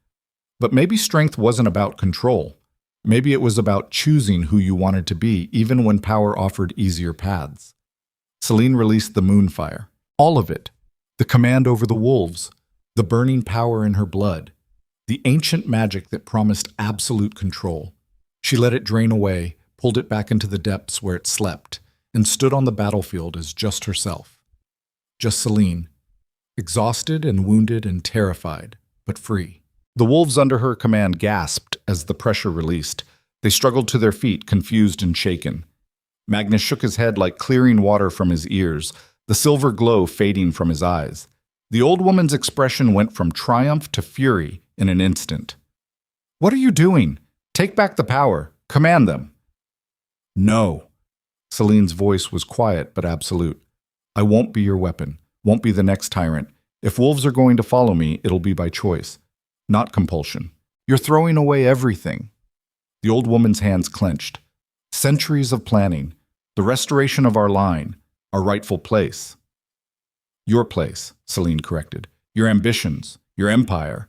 But maybe strength wasn't about control. Maybe it was about choosing who you wanted to be, even when power offered easier paths. Celine released the moonfire. All of it. The command over the wolves, the burning power in her blood, the ancient magic that promised absolute control. She let it drain away, pulled it back into the depths where it slept, and stood on the battlefield as just herself. Just Celine. exhausted and wounded and terrified, but free. The wolves under her command gasped as the pressure released. They struggled to their feet, confused and shaken. Magnus shook his head like clearing water from his ears, the silver glow fading from his eyes. The old woman's expression went from triumph to fury in an instant. "What are you doing? Take back the power. Command them." "No." Celine's voice was quiet but absolute. "I won't be your weapon, won't be the next tyrant. If wolves are going to follow me, it'll be by choice, not compulsion. You're throwing away everything." The old woman's hands clenched. "Centuries of planning, the restoration of our line, our rightful place." "Your place," Celine corrected. "Your ambitions, your empire.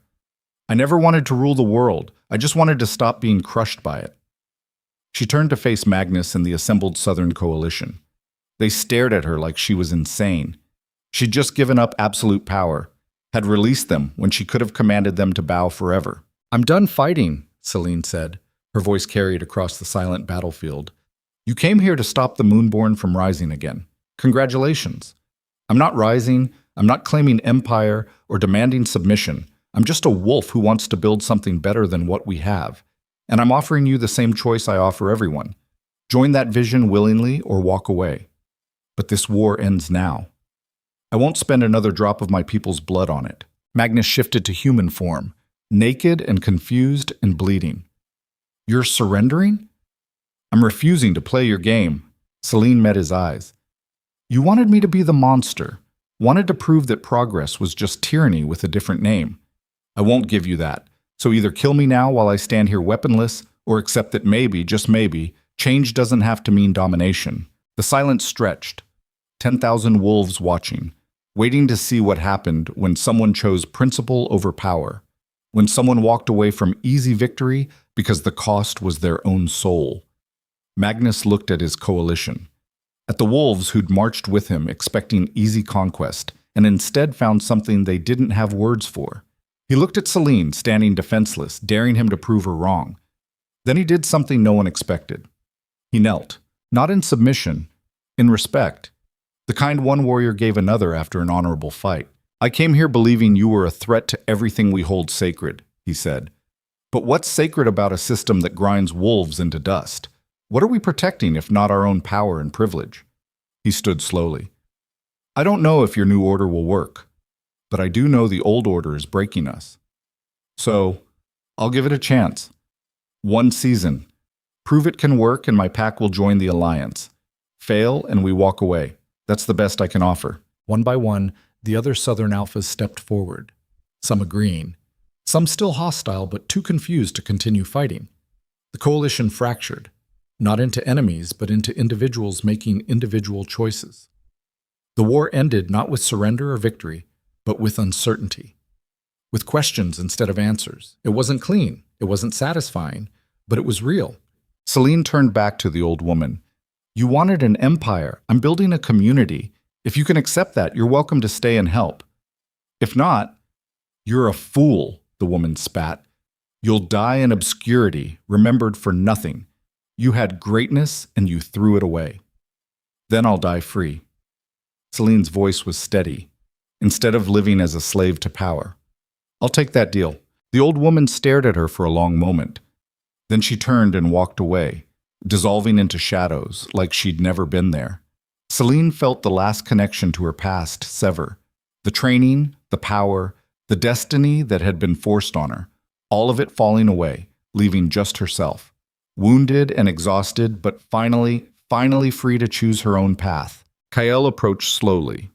I never wanted to rule the world. I just wanted to stop being crushed by it." She turned to face Magnus and the assembled Southern coalition. They stared at her like she was insane. She'd just given up absolute power, had released them when she could have commanded them to bow forever. "I'm done fighting," Celine said, her voice carried across the silent battlefield. "You came here to stop the Moonborn from rising again. Congratulations. I'm not rising, I'm not claiming empire or demanding submission. I'm just a wolf who wants to build something better than what we have. And I'm offering you the same choice I offer everyone. Join that vision willingly or walk away. But this war ends now. I won't spend another drop of my people's blood on it." Magnus shifted to human form, naked and confused and bleeding. "You're surrendering?" "I'm refusing to play your game." Celine met his eyes. "You wanted me to be the monster, wanted to prove that progress was just tyranny with a different name. I won't give you that. So either kill me now while I stand here weaponless, or accept that maybe, just maybe, change doesn't have to mean domination." The silence stretched. 10,000 wolves watching, waiting to see what happened when someone chose principle over power, when someone walked away from easy victory because the cost was their own soul. Magnus looked at his coalition, at the wolves who'd marched with him expecting easy conquest, and instead found something they didn't have words for. He looked at Celine, standing defenseless, daring him to prove her wrong. Then he did something no one expected. He knelt, not in submission, in respect, the kind one warrior gave another after an honorable fight. "I came here believing you were a threat to everything we hold sacred," he said. "But what's sacred about a system that grinds wolves into dust? What are we protecting if not our own power and privilege?" He stood slowly. "I don't know if your new order will work, but I do know the old order is breaking us. So, I'll give it a chance. One season. Prove it can work and my pack will join the alliance. Fail and we walk away. That's the best I can offer." One by one, the other Southern Alphas stepped forward, some agreeing, some still hostile but too confused to continue fighting. The coalition fractured, not into enemies but into individuals making individual choices. The war ended not with surrender or victory, but with uncertainty, with questions instead of answers. It wasn't clean, it wasn't satisfying, but it was real. Celine turned back to the old woman. "You wanted an empire. I'm building a community. If you can accept that, you're welcome to stay and help. If not, you're a fool," the woman spat. "You'll die in obscurity, remembered for nothing. You had greatness and you threw it away. Then I'll die free." Celine's voice was steady, instead of living as a slave to power. "I'll take that deal." The old woman stared at her for a long moment. Then she turned and walked away, dissolving into shadows like she'd never been there. Celine felt the last connection to her past sever. The training, the power, the destiny that had been forced on her, all of it falling away, leaving just herself. Wounded and exhausted, but finally free to choose her own path. Kael approached slowly.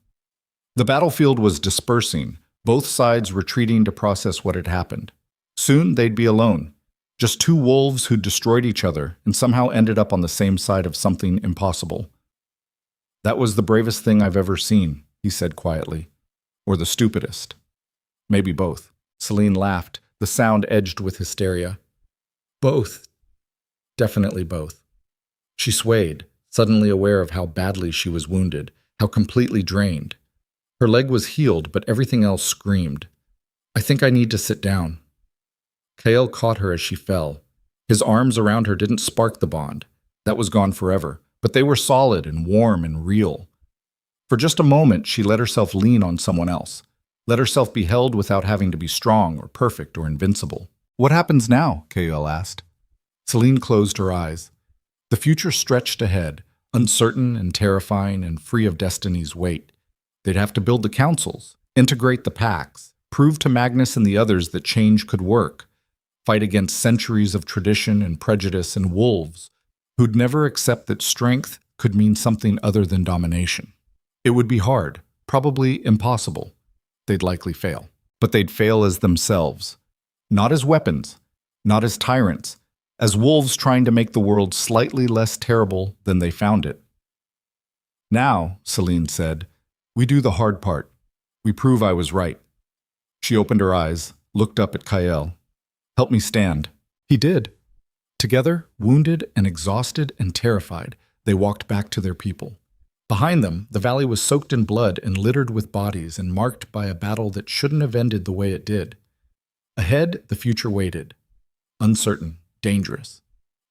The battlefield was dispersing, both sides retreating to process what had happened. Soon they'd be alone, just two wolves who'd destroyed each other and somehow ended up on the same side of something impossible. "That was the bravest thing I've ever seen," he said quietly. "Or the stupidest. Maybe both." Celine laughed, the sound edged with hysteria. "Both. Definitely both." She swayed, suddenly aware of how badly she was wounded, how completely drained. Her leg was healed, but everything else screamed. "I think I need to sit down." Kael caught her as she fell. His arms around her didn't spark the bond. That was gone forever, but they were solid and warm and real. For just a moment, she let herself lean on someone else, let herself be held without having to be strong or perfect or invincible. What happens now? Kael asked. Celine closed her eyes. The future stretched ahead, uncertain and terrifying and free of destiny's weight. They'd have to build the councils, integrate the packs, prove to Magnus and the others that change could work, fight against centuries of tradition and prejudice and wolves who'd never accept that strength could mean something other than domination. It would be hard, probably impossible. They'd likely fail. But they'd fail as themselves. Not as weapons, not as tyrants, as wolves trying to make the world slightly less terrible than they found it. Now, Celine said, we do the hard part. We prove I was right. She opened her eyes, looked up at Kael. Help me stand. He did. Together, wounded and exhausted and terrified, they walked back to their people. Behind them, the valley was soaked in blood and littered with bodies and marked by a battle that shouldn't have ended the way it did. Ahead, the future waited. Uncertain, dangerous.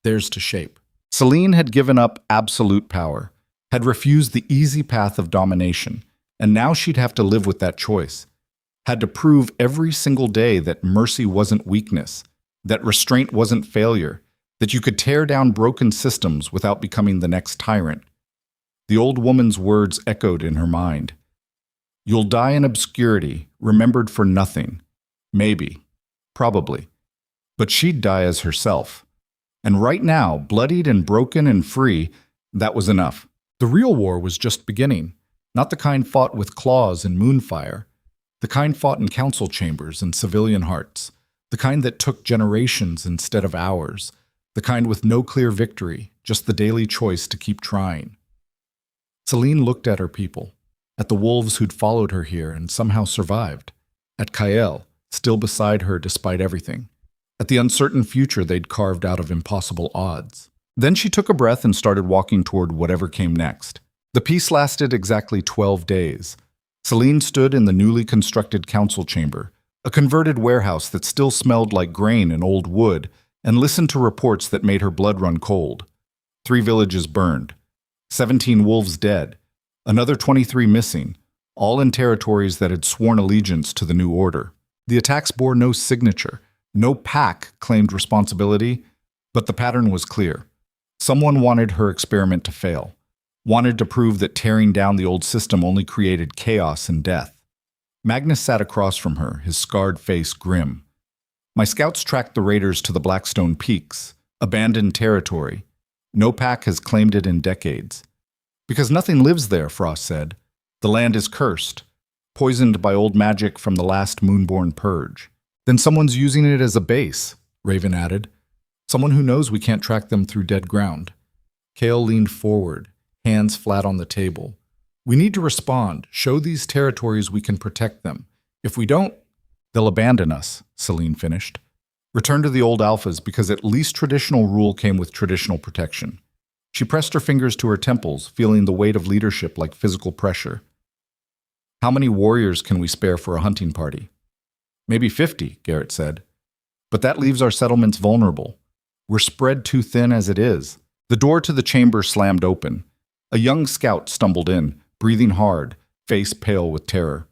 Theirs to shape. Celine had given up absolute power, had refused the easy path of domination, and now she'd have to live with that choice. Had to prove every single day that mercy wasn't weakness, that restraint wasn't failure, that you could tear down broken systems without becoming the next tyrant. The old woman's words echoed in her mind. You'll die in obscurity, remembered for nothing. Maybe. Probably. But she'd die as herself. And right now, bloodied and broken and free, that was enough. The real war was just beginning. Not the kind fought with claws and moonfire. The kind fought in council chambers and civilian hearts. The kind that took generations instead of hours. The kind with no clear victory, just the daily choice to keep trying. Celine looked at her people, at the wolves who'd followed her here and somehow survived, at Kael, still beside her despite everything, at the uncertain future they'd carved out of impossible odds. Then she took a breath and started walking toward whatever came next. The peace lasted exactly 12 days. Celine stood in the newly constructed council chamber, a converted warehouse that still smelled like grain and old wood, and listened to reports that made her blood run cold. 3 villages burned. 17 wolves dead, another 23 missing, all in territories that had sworn allegiance to the new order. The attacks bore no signature, no pack claimed responsibility, but the pattern was clear. Someone wanted her experiment to fail, wanted to prove that tearing down the old system only created chaos and death. Magnus sat across from her, his scarred face grim. My scouts tracked the raiders to the Blackstone Peaks, abandoned territory. No pack has claimed it in decades. Because nothing lives there, Frost said. The land is cursed, poisoned by old magic from the last Moonborn purge. Then someone's using it as a base, Raven added. Someone who knows we can't track them through dead ground. Kael leaned forward, hands flat on the table. We need to respond, show these territories we can protect them. If we don't, they'll abandon us, Celine finished. Return to the old alphas because at least traditional rule came with traditional protection. She pressed her fingers to her temples, feeling the weight of leadership like physical pressure. How many warriors can we spare for a hunting party? Maybe 50, Garrett said. But that leaves our settlements vulnerable. We're spread too thin as it is. The door to the chamber slammed open. A young scout stumbled in, breathing hard, face pale with terror.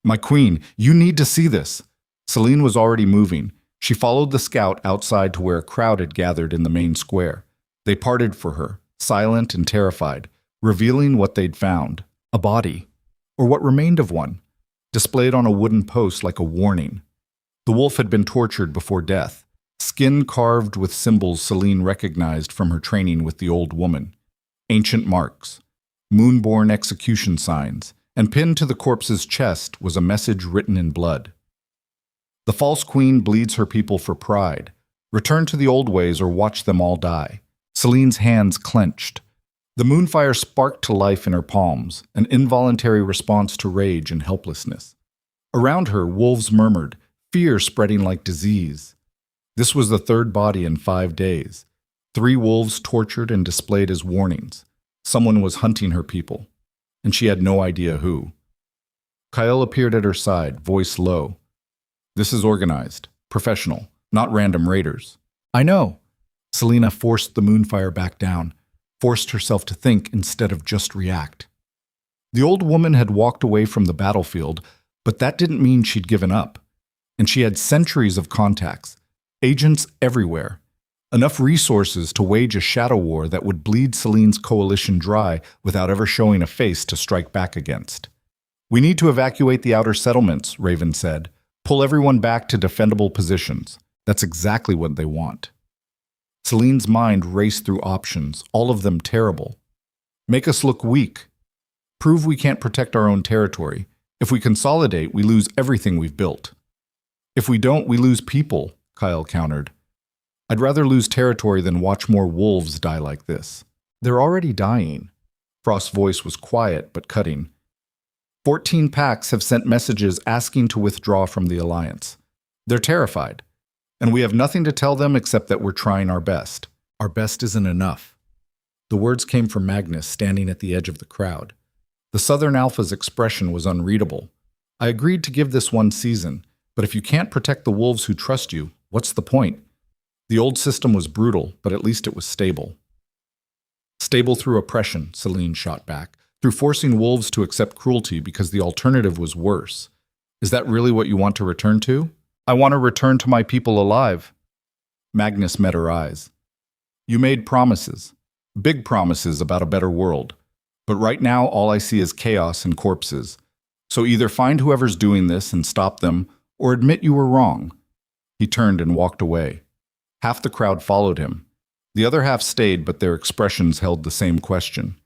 My queen, you need to see this. Celine was already moving. She followed the scout outside to where a crowd had gathered in the main square. They parted for her, silent and terrified, revealing what they'd found. A body, or what remained of one, displayed on a wooden post like a warning. The wolf had been tortured before death, skin carved with symbols Celine recognized from her training with the old woman. Ancient marks, moonborn execution signs, and pinned to the corpse's chest was a message written in blood. The false queen bleeds her people for pride. Return to the old ways or watch them all die. Celine's hands clenched. The moonfire sparked to life in her palms, an involuntary response to rage and helplessness. Around her, wolves murmured, fear spreading like disease. This was the 3rd body in 5 days. 3 wolves tortured and displayed as warnings. Someone was hunting her people, and she had no idea who. Kael appeared at her side, voice low. This is organized, professional, not random raiders. I know. Selena forced the moonfire back down, forced herself to think instead of just react. The old woman had walked away from the battlefield, But that didn't mean she'd given up. And she had centuries of contacts, agents everywhere, enough resources to wage a shadow war that would bleed Celine's coalition dry without ever showing a face to strike back against. "We need to evacuate the outer settlements," Raven said. "Pull everyone back to defendable positions." That's exactly what they want. Celine's mind raced through options, all of them terrible. Make us look weak. Prove we can't protect our own territory. If we consolidate, we lose everything we've built. If we don't, we lose people, Kyle countered. I'd rather lose territory than watch more wolves die like this. They're already dying. Frost's voice was quiet but cutting. 14 packs have sent messages asking to withdraw from the Alliance. They're terrified. And we have nothing to tell them except that we're trying our best. Our best isn't enough. The words came from Magnus, standing at the edge of the crowd. The Southern Alpha's expression was unreadable. I agreed to give this one season, but if you can't protect the wolves who trust you, what's the point? The old system was brutal, but at least it was stable. Stable through oppression, Celine shot back, through forcing wolves to accept cruelty because the alternative was worse. Is that really what you want to return to? I want to return to my people alive. Magnus met her eyes. You made promises, big promises about a better world. But right now, all I see is chaos and corpses. So either find whoever's doing this and stop them, or admit you were wrong. He turned and walked away. Half the crowd followed him. The other half stayed, but their expressions held the same question.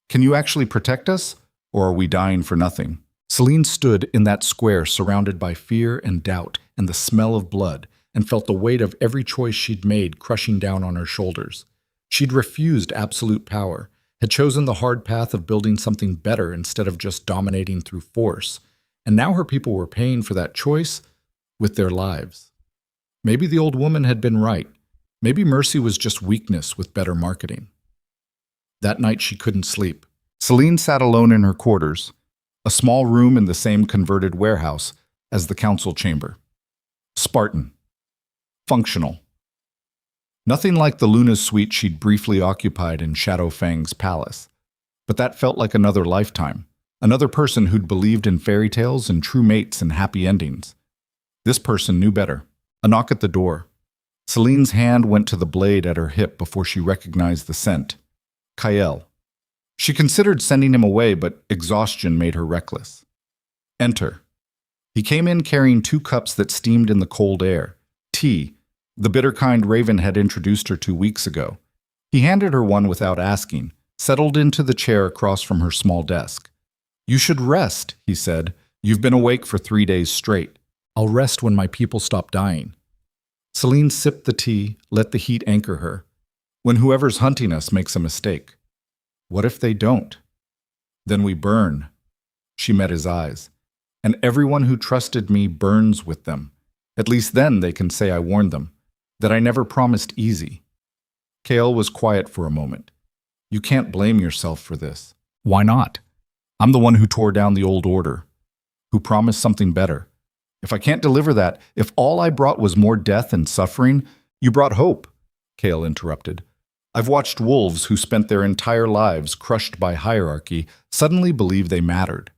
Can you actually protect us, or are we dying for nothing? Celine stood in that square surrounded by fear and doubt and the smell of blood, and felt the weight of every choice she'd made crushing down on her shoulders. She'd refused absolute power, had chosen the hard path of building something better instead of just dominating through force, and now her people were paying for that choice with their lives. Maybe the old woman had been right. Maybe mercy was just weakness with better marketing. That night she couldn't sleep. Celine sat alone in her quarters, a small room in the same converted warehouse as the council chamber. Spartan. Functional. Nothing like the Luna suite she'd briefly occupied in Shadow Fang's palace. But that felt like another lifetime, another person who'd believed in fairy tales and true mates and happy endings. This person knew better. A knock at the door. Celine's hand went to the blade at her hip before she recognized the scent. Kyle. She considered sending him away, but exhaustion made her reckless. Enter. He came in carrying 2 cups that steamed in the cold air. Tea, the bitter kind Raven had introduced her 2 weeks ago. He handed her one without asking, settled into the chair across from her small desk. You should rest, he said. You've been awake for 3 days straight. I'll rest when my people stop dying. Celine sipped the tea, let the heat anchor her. When whoever's hunting us makes a mistake. What if they don't? Then we burn. She met his eyes. And everyone who trusted me burns with them. At least then they can say I warned them, that I never promised easy. Kale was quiet for a moment. You can't blame yourself for this. Why not? I'm the one who tore down the old order, who promised something better. If I can't deliver that, if all I brought was more death and suffering, you brought hope, Kale interrupted. I've watched wolves who spent their entire lives crushed by hierarchy suddenly believe they mattered.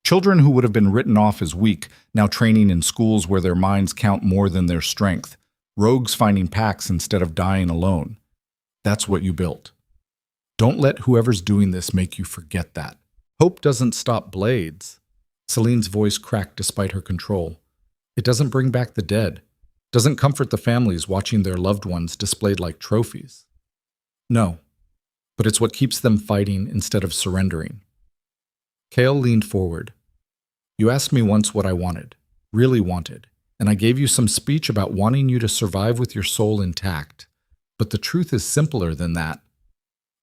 Children who would have been written off as weak, now training in schools where their minds count more than their strength. Rogues finding packs instead of dying alone. That's what you built. Don't let whoever's doing this make you forget that. Hope doesn't stop blades. Celine's voice cracked despite her control. It doesn't bring back the dead. Doesn't comfort the families watching their loved ones displayed like trophies. No, but it's what keeps them fighting instead of surrendering. Kale leaned forward. You asked me once what I wanted, really wanted, and I gave you some speech about wanting you to survive with your soul intact. But the truth is simpler than that.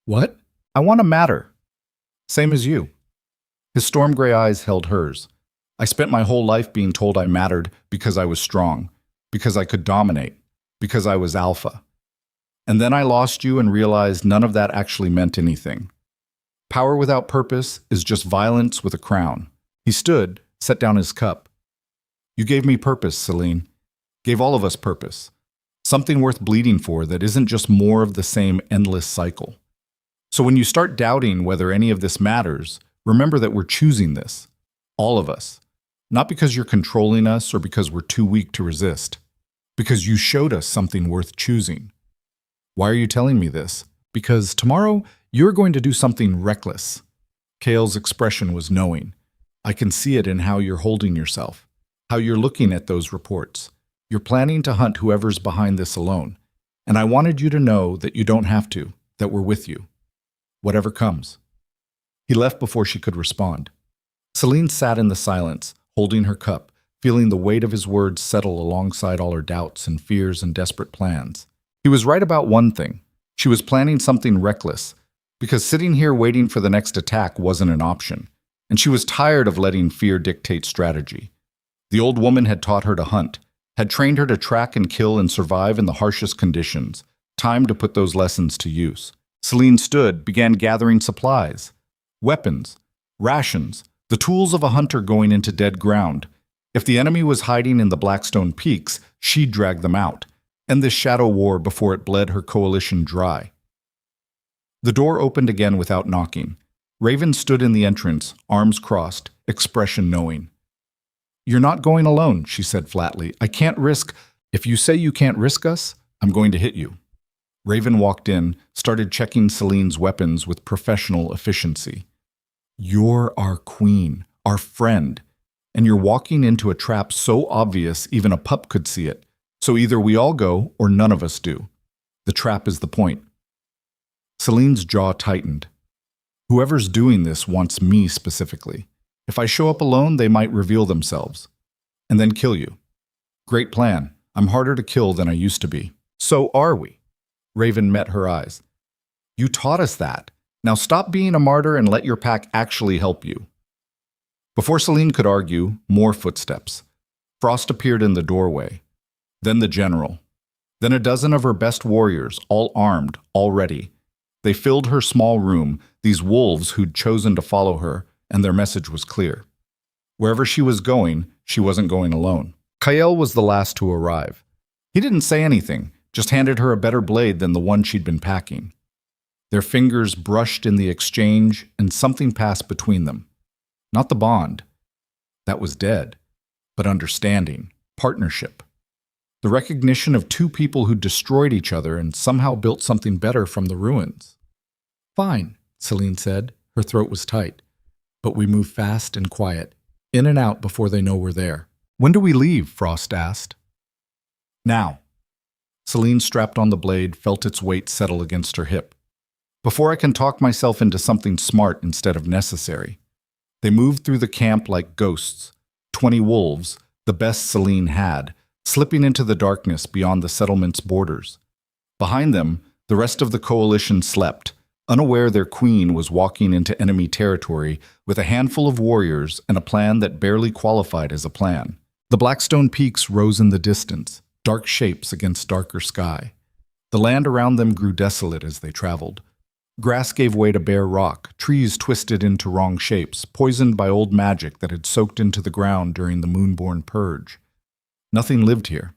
What? I want to matter. Same as you. His storm gray eyes held hers. I spent my whole life being told I mattered because I was strong, because I could dominate, because I was alpha. And then I lost you and realized none of that actually meant anything. Power without purpose is just violence with a crown. He stood, set down his cup. You gave me purpose, Celine. Gave all of us purpose. Something worth bleeding for that isn't just more of the same endless cycle. So when you start doubting whether any of this matters, remember that we're choosing this. All of us. Not because you're controlling us or because we're too weak to resist. Because you showed us something worth choosing. Why are you telling me this? Because tomorrow you're going to do something reckless. Kale's expression was knowing. I can see it in how you're holding yourself, how you're looking at those reports. You're planning to hunt whoever's behind this alone. And I wanted you to know that you don't have to, that we're with you. Whatever comes. He left before she could respond. Celine sat in the silence, holding her cup, feeling the weight of his words settle alongside all her doubts and fears and desperate plans. He was right about one thing. She was planning something reckless, because sitting here waiting for the next attack wasn't an option, and she was tired of letting fear dictate strategy. The old woman had taught her to hunt, had trained her to track and kill and survive in the harshest conditions. Time to put those lessons to use. Celine stood, began gathering supplies. Weapons, rations, the tools of a hunter going into dead ground. If the enemy was hiding in the Blackstone Peaks, she'd drag them out, end this shadow war before it bled her coalition dry. The door opened again without knocking. Raven stood in the entrance, arms crossed, expression knowing. You're not going alone, she said flatly. I can't risk. If you say you can't risk us, I'm going to hit you. Raven walked in, started checking Celine's weapons with professional efficiency. You're our queen, our friend, and you're walking into a trap so obvious even a pup could see it. So either we all go or none of us do. The trap is the point. Celine's jaw tightened. Whoever's doing this wants me specifically. If I show up alone, they might reveal themselves. And then kill you. Great plan. I'm harder to kill than I used to be. So are we. Raven met her eyes. You taught us that. Now stop being a martyr and let your pack actually help you. Before Celine could argue, more footsteps. Frost appeared in the doorway. Then the general. Then a dozen of her best warriors, all armed, all ready. They filled her small room, these wolves who'd chosen to follow her, and their message was clear. Wherever she was going, she wasn't going alone. Kael was the last to arrive. He didn't say anything, just handed her a better blade than the one she'd been packing. Their fingers brushed in the exchange, and something passed between them. Not the bond. That was dead. But understanding, partnership. The recognition of two people who destroyed each other and somehow built something better from the ruins. Fine, Celine said. Her throat was tight. But we move fast and quiet, in and out before they know we're there. When do we leave? Frost asked. Now. Celine strapped on the blade, felt its weight settle against her hip. Before I can talk myself into something smart instead of necessary. They moved through the camp like ghosts, 20 wolves, the best Celine had, slipping into the darkness beyond the settlement's borders. Behind them, the rest of the coalition slept, unaware their queen was walking into enemy territory with a handful of warriors and a plan that barely qualified as a plan. The Blackstone Peaks rose in the distance, dark shapes against darker sky. The land around them grew desolate as they traveled. Grass gave way to bare rock, trees twisted into wrong shapes, poisoned by old magic that had soaked into the ground during the Moonborn Purge. Nothing lived here.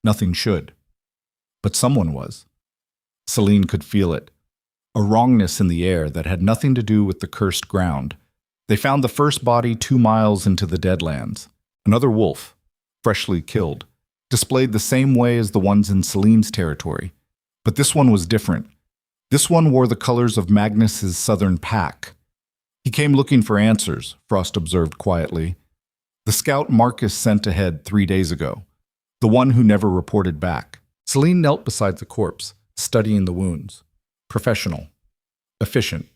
Nothing should. But someone was. Celine could feel it. A wrongness in the air that had nothing to do with the cursed ground. They found the first body 2 miles into the Deadlands. Another wolf, freshly killed, displayed the same way as the ones in Celine's territory. But this one was different. This one wore the colors of Magnus's southern pack. He came looking for answers, Frost observed quietly. The scout Marcus sent ahead 3 days ago. The one who never reported back. Celine knelt beside the corpse, studying the wounds. Professional. Efficient.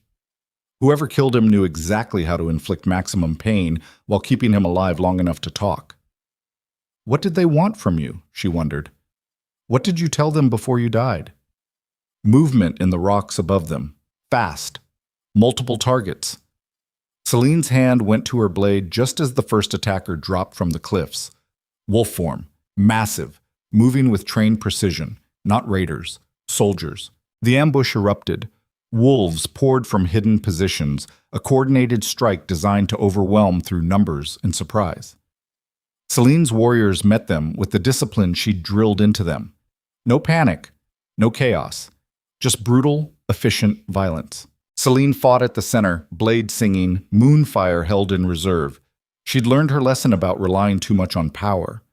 Whoever killed him knew exactly how to inflict maximum pain while keeping him alive long enough to talk. What did they want from you? She wondered. What did you tell them before you died? Movement in the rocks above them. Fast. Multiple targets. Celine's hand went to her blade just as the first attacker dropped from the cliffs. Wolf form. Massive. Moving with trained precision. Not raiders. Soldiers. The ambush erupted. Wolves poured from hidden positions, a coordinated strike designed to overwhelm through numbers and surprise. Celine's warriors met them with the discipline she'd drilled into them. No panic. No chaos. Just brutal, efficient violence. Celine fought at the center, blade singing, moonfire held in reserve. She'd learned her lesson about relying too much on power.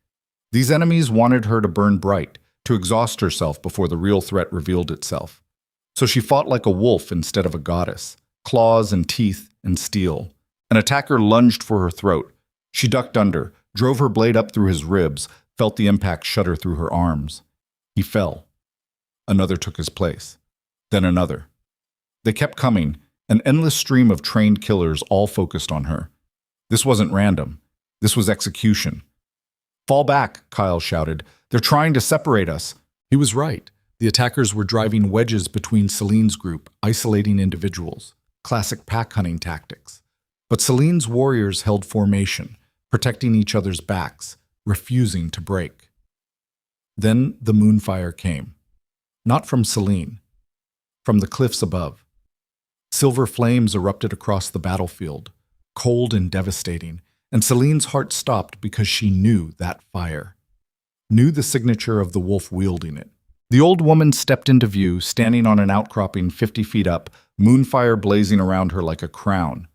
These enemies wanted her to burn bright, to exhaust herself before the real threat revealed itself. So she fought like a wolf instead of a goddess, claws and teeth and steel. An attacker lunged for her throat. She ducked under, drove her blade up through his ribs, felt the impact shudder through her arms. He fell. Another took his place. Then another. They kept coming, an endless stream of trained killers all focused on her. This wasn't random. This was execution. "Fall back," Kyle shouted. "They're trying to separate us." He was right. The attackers were driving wedges between Celine's group, isolating individuals. Classic pack hunting tactics. But Celine's warriors held formation, protecting each other's backs, refusing to break. Then the moonfire came. Not from Celine. From the cliffs above. Silver flames erupted across the battlefield, cold and devastating, and Celine's heart stopped because she knew that fire. Knew the signature of the wolf wielding it. The old woman stepped into view, standing on an outcropping 50 feet up, moonfire blazing around her like a crown.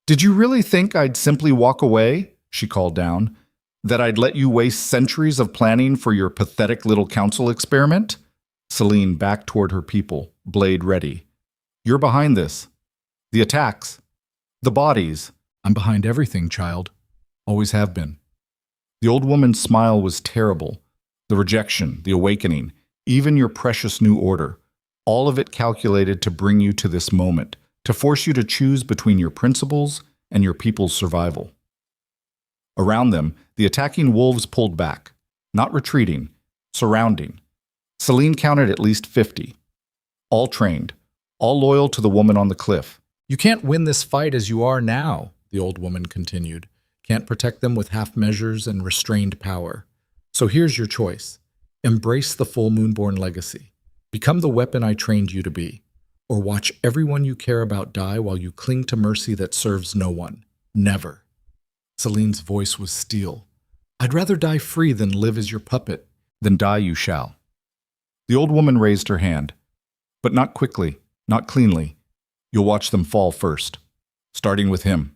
"Did you really think I'd simply walk away?" she called down. "That I'd let you waste centuries of planning for your pathetic little council experiment?" Celine backed toward her people, blade ready. "You're behind this. The attacks. The bodies." "I'm behind everything, child. Always have been." The old woman's smile was terrible. The rejection, the awakening, even your precious new order, all of it calculated to bring you to this moment, to force you to choose between your principles and your people's survival. Around them, the attacking wolves pulled back, not retreating, surrounding. Celine counted at least 50. All trained, all loyal to the woman on the cliff. "You can't win this fight as you are now," the old woman continued. "Can't protect them with half measures and restrained power. So here's your choice. Embrace the full Moonborn legacy. Become the weapon I trained you to be. Or watch everyone you care about die while you cling to mercy that serves no one. Never." Celine's voice was steel. "I'd rather die free than live as your puppet." "Then die you shall." The old woman raised her hand. But not quickly, not cleanly. You'll watch them fall first. Starting with him.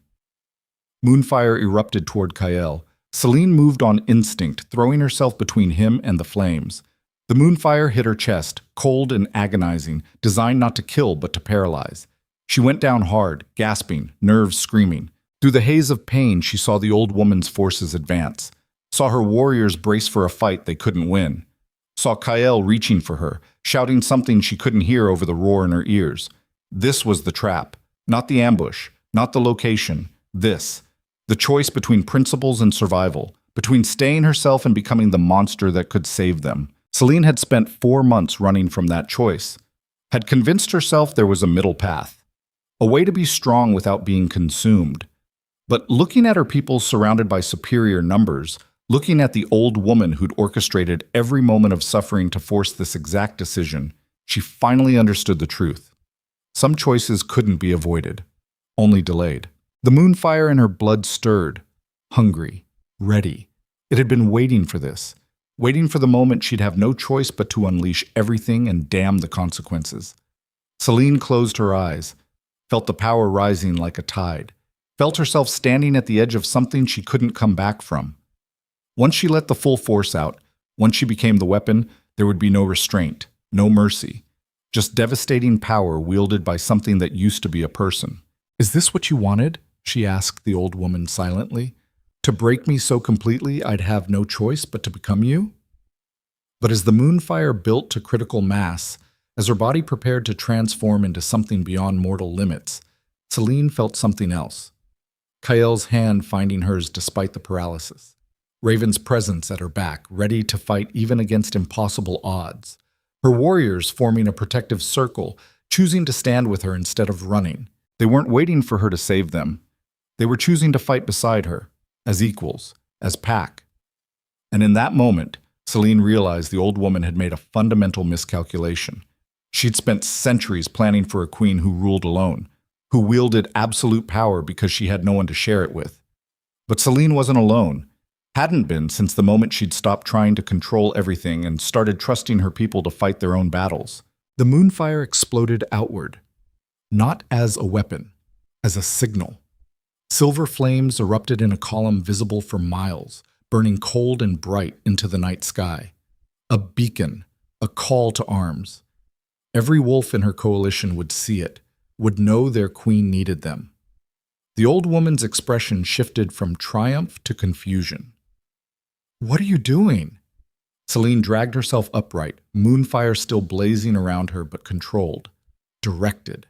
Moonfire erupted toward Kael. Celine moved on instinct, throwing herself between him and the flames. The moonfire hit her chest, cold and agonizing, designed not to kill but to paralyze. She went down hard, gasping, nerves screaming. Through the haze of pain, she saw the old woman's forces advance. Saw her warriors brace for a fight they couldn't win. Saw Kael reaching for her, shouting something she couldn't hear over the roar in her ears. This was the trap, not the ambush, not the location. This. The choice between principles and survival, between staying herself and becoming the monster that could save them. Celine had spent 4 months running from that choice, had convinced herself there was a middle path, a way to be strong without being consumed. But looking at her people surrounded by superior numbers, looking at the old woman who'd orchestrated every moment of suffering to force this exact decision, she finally understood the truth. Some choices couldn't be avoided, only delayed. The moonfire in her blood stirred, hungry, ready. It had been waiting for this, waiting for the moment she'd have no choice but to unleash everything and damn the consequences. Celine closed her eyes, felt the power rising like a tide, felt herself standing at the edge of something she couldn't come back from. Once she let the full force out, once she became the weapon, there would be no restraint, no mercy, just devastating power wielded by something that used to be a person. "Is this what you wanted?" she asked the old woman silently. "To break me so completely I'd have no choice but to become you?" But as the moonfire built to critical mass, as her body prepared to transform into something beyond mortal limits, Celine felt something else. Kael's hand finding hers despite the paralysis. Raven's presence at her back, ready to fight even against impossible odds. Her warriors forming a protective circle, choosing to stand with her instead of running. They weren't waiting for her to save them. They were choosing to fight beside her, as equals, as pack. And in that moment, Celine realized the old woman had made a fundamental miscalculation. She'd spent centuries planning for a queen who ruled alone, who wielded absolute power because she had no one to share it with. But Celine wasn't alone, hadn't been since the moment she'd stopped trying to control everything and started trusting her people to fight their own battles. The moonfire exploded outward, not as a weapon, as a signal. Silver flames erupted in a column visible for miles, burning cold and bright into the night sky. A beacon, a call to arms. Every wolf in her coalition would see it, would know their queen needed them. The old woman's expression shifted from triumph to confusion. "What are you doing?" Celine dragged herself upright, moonfire still blazing around her but controlled, directed.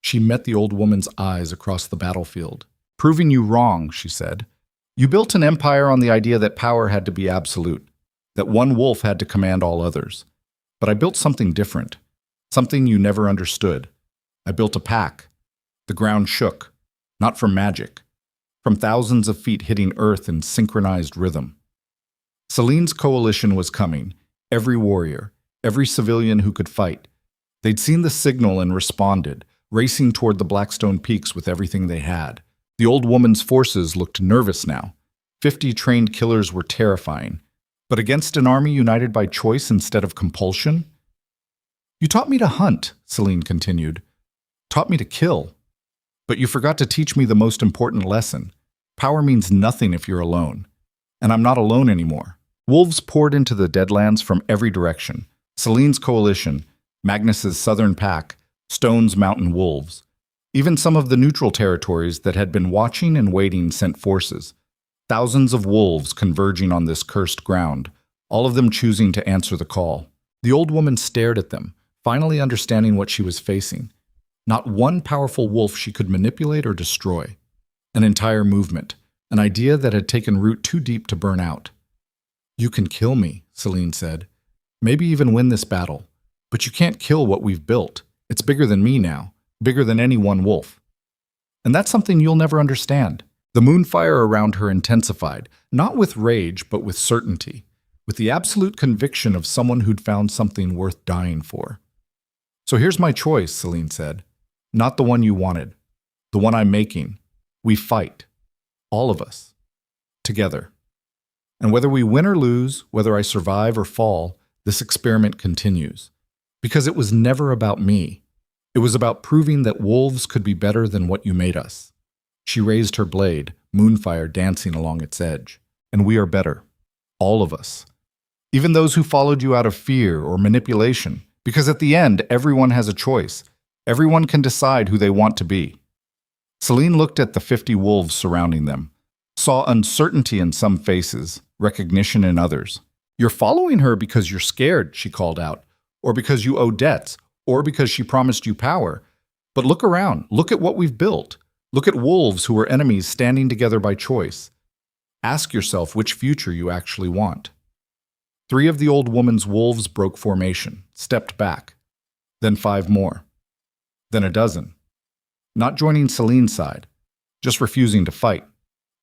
She met the old woman's eyes across the battlefield. "Proving you wrong," she said. "You built an empire on the idea that power had to be absolute, that one wolf had to command all others. But I built something different, something you never understood. I built a pack. The ground shook, not from magic, from thousands of feet hitting earth in synchronized rhythm. Celine's coalition was coming, every warrior, every civilian who could fight. They'd seen the signal and responded, racing toward the Blackstone Peaks with everything they had. The old woman's forces looked nervous now. 50 trained killers were terrifying. But against an army united by choice instead of compulsion? "You taught me to hunt," Celine continued. "Taught me to kill. But you forgot to teach me the most important lesson. Power means nothing if you're alone. And I'm not alone anymore." Wolves poured into the Deadlands from every direction. Celine's coalition, Magnus's southern pack, Stone's mountain wolves. Even some of the neutral territories that had been watching and waiting sent forces. Thousands of wolves converging on this cursed ground, all of them choosing to answer the call. The old woman stared at them, finally understanding what she was facing. Not one powerful wolf she could manipulate or destroy. An entire movement, an idea that had taken root too deep to burn out. "You can kill me," Celine said. "Maybe even win this battle. But you can't kill what we've built. It's bigger than me now, bigger than any one wolf. And that's something you'll never understand." The moonfire around her intensified, not with rage, but with certainty, with the absolute conviction of someone who'd found something worth dying for. "So here's my choice," Celine said. "Not the one you wanted. The one I'm making. We fight. All of us. Together. And whether we win or lose, whether I survive or fall, this experiment continues. Because it was never about me. It was about proving that wolves could be better than what you made us." She raised her blade, moonfire dancing along its edge. "And we are better. All of us. Even those who followed you out of fear or manipulation. Because at the end, everyone has a choice. Everyone can decide who they want to be." Celine looked at the 50 wolves surrounding them, saw uncertainty in some faces, recognition in others. "You're following her because you're scared," she called out, "or because you owe debts, or because she promised you power. But look around. Look at what we've built. Look at wolves who are enemies standing together by choice. Ask yourself which future you actually want." 3 of the old woman's wolves broke formation, stepped back. Then 5 more. Then a dozen. Not joining Celine's side, just refusing to fight,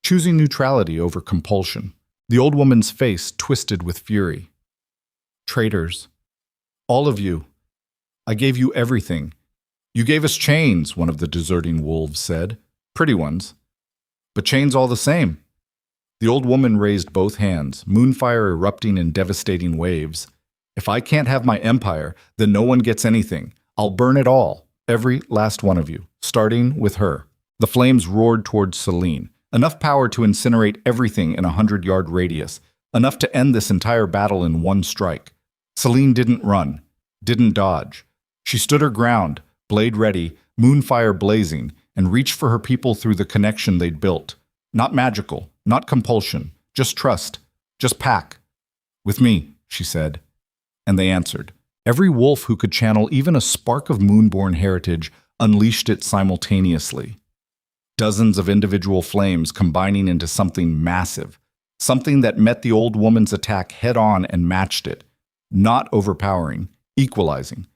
choosing neutrality over compulsion. The old woman's face twisted with fury. "Traitors. All of you. I gave you everything. You gave us chains," one of the deserting wolves said. "Pretty ones. But chains all the same." The old woman raised both hands, moonfire erupting in devastating waves. "If I can't have my empire, then no one gets anything. I'll burn it all, every last one of you, starting with her." The flames roared towards Celine, enough power to incinerate everything in a 100-yard radius, enough to end this entire battle in one strike. Celine didn't run, didn't dodge. She stood her ground, blade ready, moonfire blazing, and reached for her people through the connection they'd built. Not magical, not compulsion, just trust, just pack. "With me," she said. And they answered. Every wolf who could channel even a spark of moonborn heritage unleashed it simultaneously. Dozens of individual flames combining into something massive, something that met the old woman's attack head-on and matched it, not overpowering, equalizing.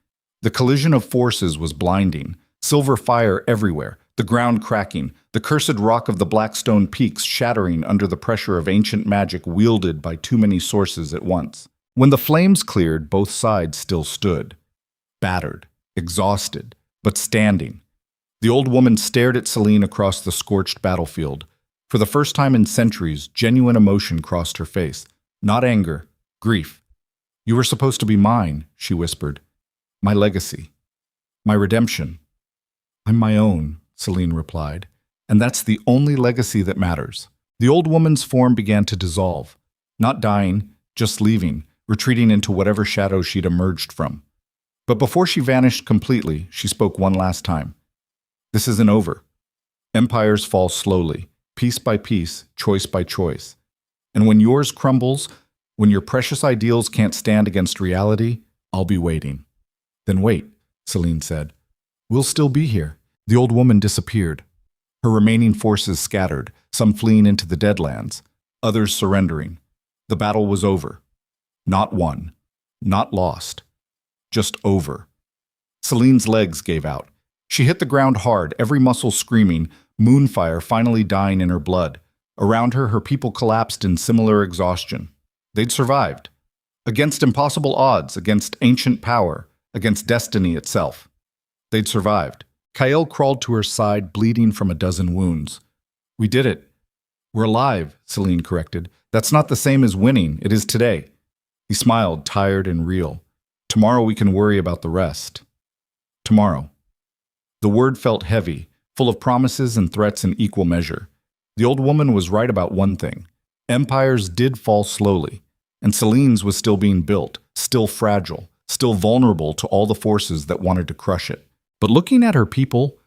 The collision of forces was blinding, silver fire everywhere, the ground cracking, the cursed rock of the Blackstone Peaks shattering under the pressure of ancient magic wielded by too many sources at once. When the flames cleared, both sides still stood, battered, exhausted, but standing. The old woman stared at Celine across the scorched battlefield. For the first time in centuries, genuine emotion crossed her face. Not anger, grief. "You were supposed to be mine," she whispered. "My legacy. My redemption." "I'm my own," Celine replied. And that's the only legacy that matters. The old woman's form began to dissolve, not dying, just leaving, retreating into whatever shadow she'd emerged from. But before she vanished completely, she spoke one last time. This isn't over. Empires fall slowly, piece by piece, choice by choice. And when yours crumbles, when your precious ideals can't stand against reality, I'll be waiting. Then wait, Celine said. We'll still be here. The old woman disappeared. Her remaining forces scattered, some fleeing into the Deadlands, others surrendering. The battle was over. Not won. Not lost. Just over. Celine's legs gave out. She hit the ground hard, every muscle screaming, moonfire finally dying in her blood. Around her, her people collapsed in similar exhaustion. They'd survived. Against impossible odds, against ancient power, against destiny itself. They'd survived. Kael crawled to her side, bleeding from a dozen wounds. We did it. We're alive, Celine corrected. That's not the same as winning. It is today. He smiled, tired and real. Tomorrow we can worry about the rest. Tomorrow. The word felt heavy, full of promises and threats in equal measure. The old woman was right about one thing. Empires did fall slowly, and Celine's was still being built, still fragile, still vulnerable to all the forces that wanted to crush it. But looking at her people,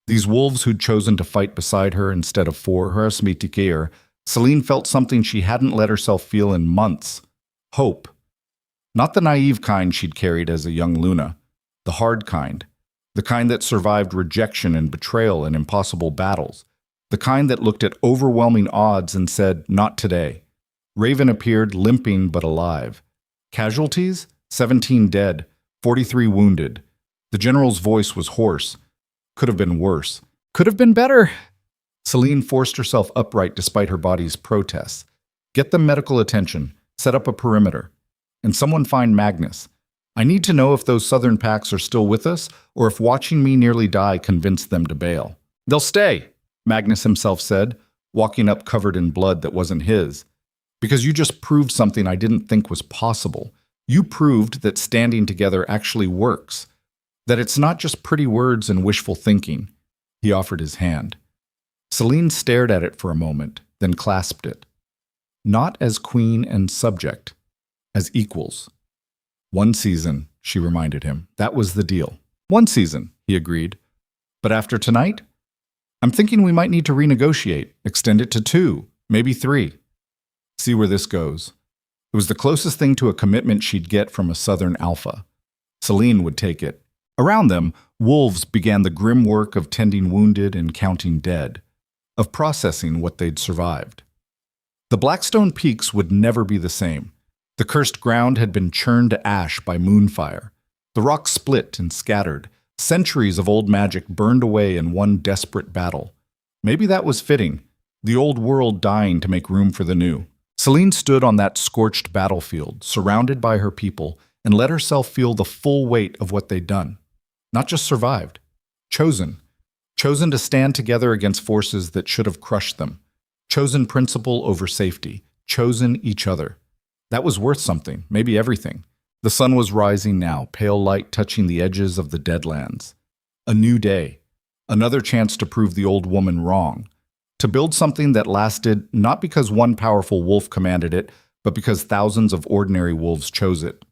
these wolves who'd chosen to fight beside her instead of for her, Celine felt something she hadn't let herself feel in months. Hope. Not the naive kind she'd carried as a young Luna. The hard kind. The kind that survived rejection and betrayal and impossible battles. The kind that looked at overwhelming odds and said, not today. Raven appeared, limping but alive. Casualties? 17 dead, 43 wounded. The general's voice was hoarse. Could have been worse. Could have been better. Celine forced herself upright despite her body's protests. Get them medical attention. Set up a perimeter. And someone find Magnus. I need to know if those southern packs are still with us, or if watching me nearly die convinced them to bail. They'll stay, Magnus himself said, walking up covered in blood that wasn't his. Because you just proved something I didn't think was possible. You proved that standing together actually works. That it's not just pretty words and wishful thinking. He offered his hand. Celine stared at it for a moment, then clasped it. Not as queen and subject, as equals. One season, she reminded him. That was the deal. One season, he agreed. But after tonight? I'm thinking we might need to renegotiate, extend it to 2, maybe 3. See where this goes. It was the closest thing to a commitment she'd get from a Southern alpha. Celine would take it. Around them, wolves began the grim work of tending wounded and counting dead, of processing what they'd survived. The Blackstone Peaks would never be the same. The cursed ground had been churned to ash by moonfire. The rocks split and scattered. Centuries of old magic burned away in one desperate battle. Maybe that was fitting, the old world dying to make room for the new. Celine stood on that scorched battlefield, surrounded by her people, and let herself feel the full weight of what they'd done. Not just survived. Chosen. Chosen to stand together against forces that should have crushed them. Chosen principle over safety. Chosen each other. That was worth something, maybe everything. The sun was rising now, pale light touching the edges of the Deadlands. A new day. Another chance to prove the old woman wrong. To build something that lasted not because one powerful wolf commanded it, but because thousands of ordinary wolves chose it.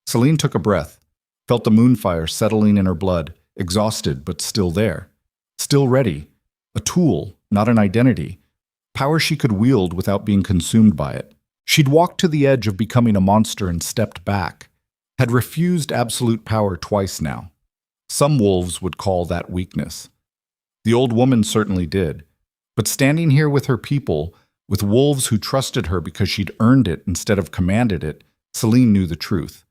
Celine took a breath, felt the moonfire settling in her blood, exhausted but still there. Still ready. A tool, not an identity. Power she could wield without being consumed by it. She'd walked to the edge of becoming a monster and stepped back. Had refused absolute power twice now. Some wolves would call that weakness. The old woman certainly did. But standing here with her people, with wolves who trusted her because she'd earned it instead of commanded it, Celine knew the truth.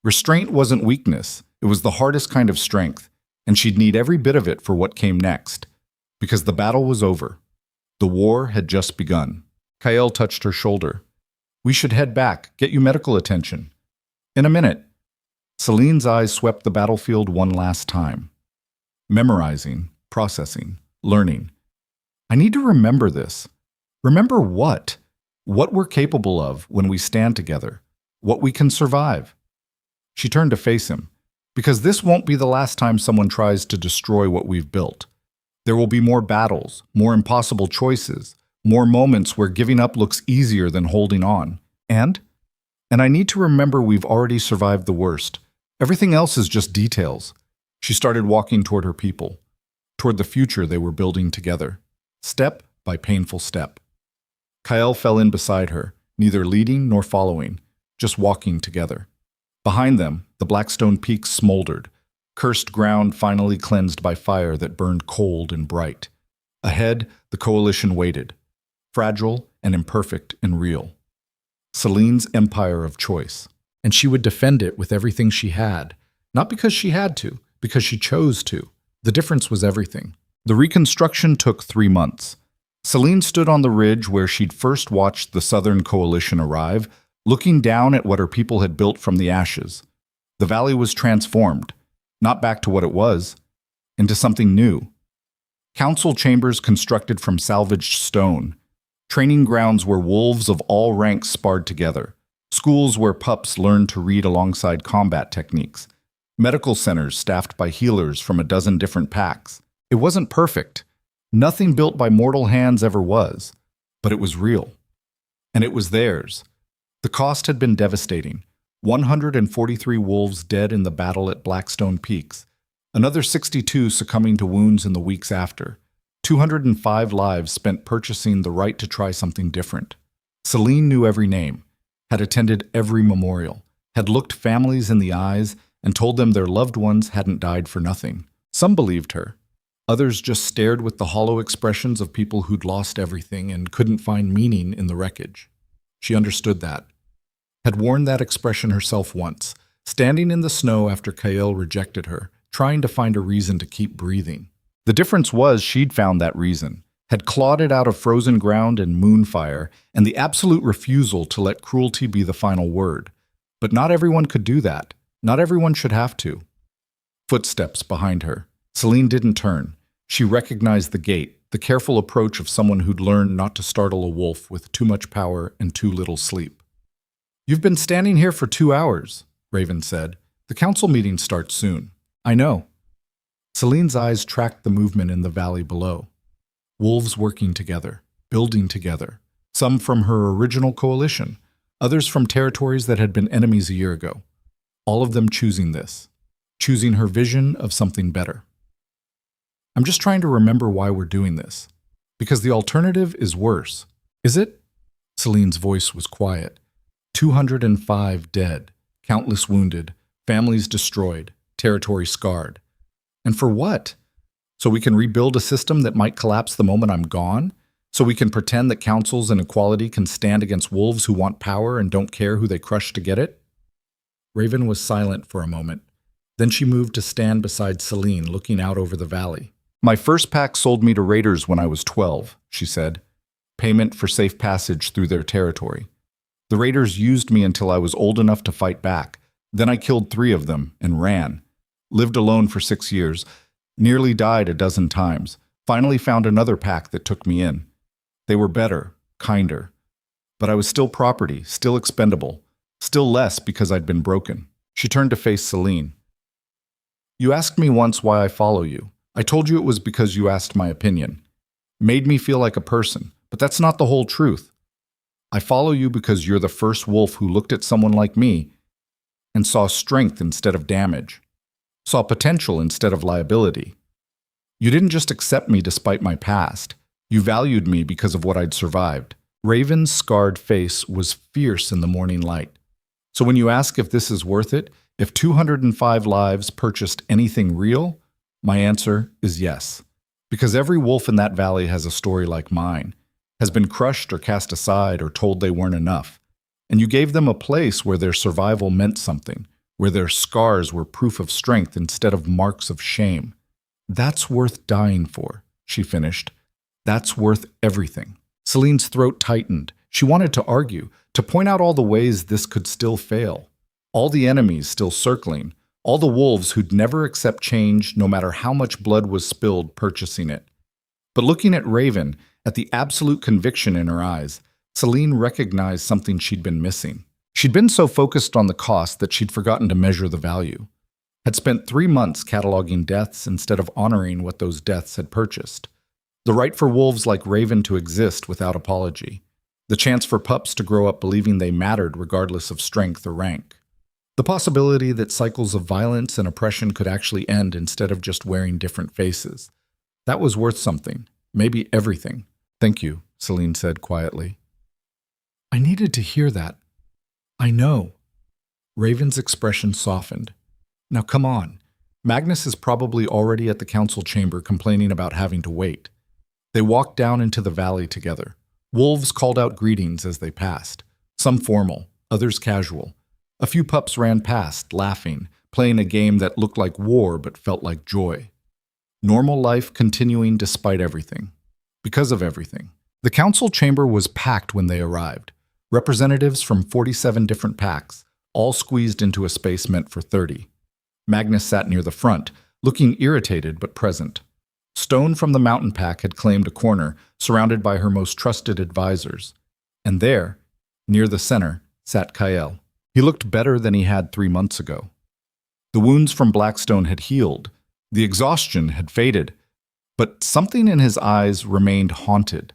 Restraint wasn't weakness. It was the hardest kind of strength, and she'd need every bit of it for what came next. Because the battle was over. The war had just begun. Kael touched her shoulder. We should head back, get you medical attention. In a minute. Celine's eyes swept the battlefield one last time. Memorizing, processing, learning. I need to remember this. Remember what? What we're capable of when we stand together. What we can survive. She turned to face him. Because this won't be the last time someone tries to destroy what we've built. There will be more battles, more impossible choices, more moments where giving up looks easier than holding on. And I need to remember we've already survived the worst. Everything else is just details. She started walking toward her people, toward the future they were building together, step by painful step. Kyle fell in beside her, neither leading nor following, just walking together. Behind them, the Blackstone peaks smoldered, cursed ground finally cleansed by fire that burned cold and bright. Ahead, the coalition waited, fragile and imperfect and real. Celine's empire of choice. And she would defend it with everything she had, not because she had to, because she chose to. The difference was everything. The reconstruction took 3 months. Celine stood on the ridge where she'd first watched the Southern Coalition arrive, looking down at what her people had built from the ashes. The valley was transformed, not back to what it was, into something new. Council chambers constructed from salvaged stone, training grounds where wolves of all ranks sparred together, schools where pups learned to read alongside combat techniques, medical centers staffed by healers from a dozen different packs. It wasn't perfect. Nothing built by mortal hands ever was, but it was real. And it was theirs. The cost had been devastating. 143 wolves dead in the battle at Blackstone Peaks, another 62 succumbing to wounds in the weeks after, 205 lives spent purchasing the right to try something different. Celine knew every name, had attended every memorial, had looked families in the eyes and told them their loved ones hadn't died for nothing. Some believed her. Others just stared with the hollow expressions of people who'd lost everything and couldn't find meaning in the wreckage. She understood that. Had worn that expression herself once, standing in the snow after Kael rejected her, trying to find a reason to keep breathing. The difference was she'd found that reason, had clawed it out of frozen ground and moonfire, and the absolute refusal to let cruelty be the final word. But not everyone could do that. Not everyone should have to. Footsteps behind her. Celine didn't turn. She recognized the gait, the careful approach of someone who'd learned not to startle a wolf with too much power and too little sleep. "You've been standing here for 2 hours," Raven said. "The council meeting starts soon." "I know." Celine's eyes tracked the movement in the valley below. Wolves working together, building together, some from her original coalition, others from territories that had been enemies a year ago. All of them choosing this, choosing her vision of something better. "I'm just trying to remember why we're doing this. Because the alternative is worse. Is it?" Celine's voice was quiet. 205 dead, countless wounded, families destroyed, territory scarred. And for what? So we can rebuild a system that might collapse the moment I'm gone? So we can pretend that councils and equality can stand against wolves who want power and don't care who they crush to get it? Raven was silent for a moment. Then she moved to stand beside Celine, looking out over the valley. "My first pack sold me to raiders when I was 12, she said. Payment for safe passage through their territory. The raiders used me until I was old enough to fight back. Then I killed 3 of them and ran. Lived alone for 6 years. Nearly died a dozen times. Finally found another pack that took me in. They were better, kinder. But I was still property, still expendable. Still less because I'd been broken." She turned to face Celine. "You asked me once why I follow you. I told you it was because you asked my opinion. Made me feel like a person, but that's not the whole truth. I follow you because you're the first wolf who looked at someone like me and saw strength instead of damage. Saw potential instead of liability. You didn't just accept me despite my past. You valued me because of what I'd survived." Raven's scarred face was fierce in the morning light. "So when you ask if this is worth it, if 205 lives purchased anything real, my answer is yes. Because every wolf in that valley has a story like mine, has been crushed or cast aside or told they weren't enough. And you gave them a place where their survival meant something, where their scars were proof of strength instead of marks of shame. That's worth dying for," she finished. "That's worth everything." Celine's throat tightened. She wanted to argue, to point out all the ways this could still fail. All the enemies still circling, all the wolves who'd never accept change no matter how much blood was spilled purchasing it. But looking at Raven, at the absolute conviction in her eyes, Celine recognized something she'd been missing. She'd been so focused on the cost that she'd forgotten to measure the value. had spent 3 months cataloging deaths instead of honoring what those deaths had purchased. The right for wolves like Raven to exist without apology. The chance for pups to grow up believing they mattered regardless of strength or rank. The possibility that cycles of violence and oppression could actually end instead of just wearing different faces. That was worth something, maybe everything. "Thank you," Celine said quietly. "I needed to hear that. I know." Raven's expression softened. "Now come on. Magnus is probably already at the council chamber complaining about having to wait." They walked down into the valley together. Wolves called out greetings as they passed, some formal, others casual. A few pups ran past, laughing, playing a game that looked like war but felt like joy. Normal life continuing despite everything. Because of everything. The council chamber was packed when they arrived. Representatives from 47 different packs, all squeezed into a space meant for 30. Magnus sat near the front, looking irritated but present. Stone from the mountain pack had claimed a corner, surrounded by her most trusted advisors. And there, near the center, sat Kael. He looked better than he had 3 months ago. The wounds from Blackstone had healed. The exhaustion had faded. But something in his eyes remained haunted.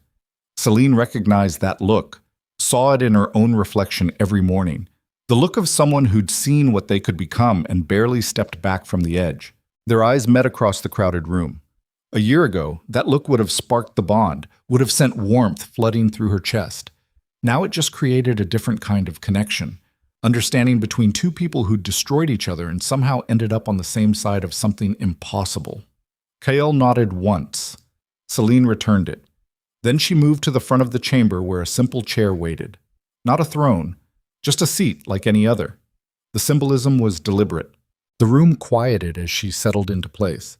Celine recognized that look, saw it in her own reflection every morning. The look of someone who'd seen what they could become and barely stepped back from the edge. Their eyes met across the crowded room. A year ago, that look would have sparked the bond, would have sent warmth flooding through her chest. Now it just created a different kind of connection. Understanding between two people who'd destroyed each other and somehow ended up on the same side of something impossible. Kael nodded once. Celine returned it. Then she moved to the front of the chamber where a simple chair waited. Not a throne, just a seat like any other. The symbolism was deliberate. The room quieted as she settled into place.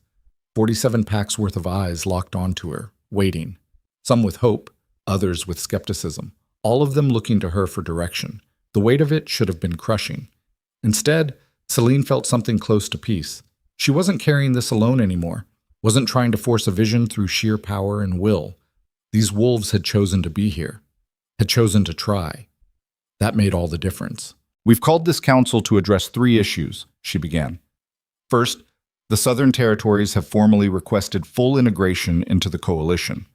47 packs worth of eyes locked onto her, waiting. Some with hope, others with skepticism. All of them looking to her for direction. The weight of it should have been crushing. Instead, Celine felt something close to peace. She wasn't carrying this alone anymore. Wasn't trying to force a vision through sheer power and will. These wolves had chosen to be here. Had chosen to try. That made all the difference. "We've called this council to address 3 issues," she began. First, the Southern Territories have formally requested full integration into the coalition.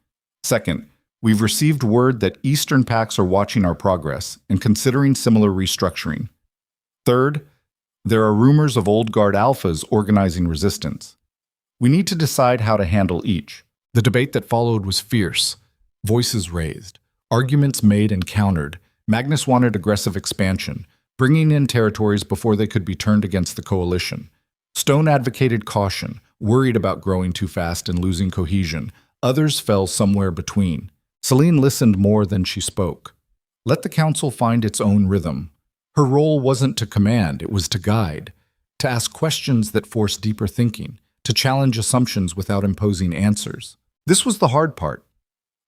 Second, we've received word that Eastern packs are watching our progress and considering similar restructuring. Third, there are rumors of Old Guard alphas organizing resistance. We need to decide how to handle each. The debate that followed was fierce. Voices raised. Arguments made and countered. Magnus wanted aggressive expansion, bringing in territories before they could be turned against the coalition. Stone advocated caution, worried about growing too fast and losing cohesion. Others fell somewhere between. Celine listened more than she spoke. Let the council find its own rhythm. Her role wasn't to command, it was to guide, to ask questions that force deeper thinking, to challenge assumptions without imposing answers. This was the hard part.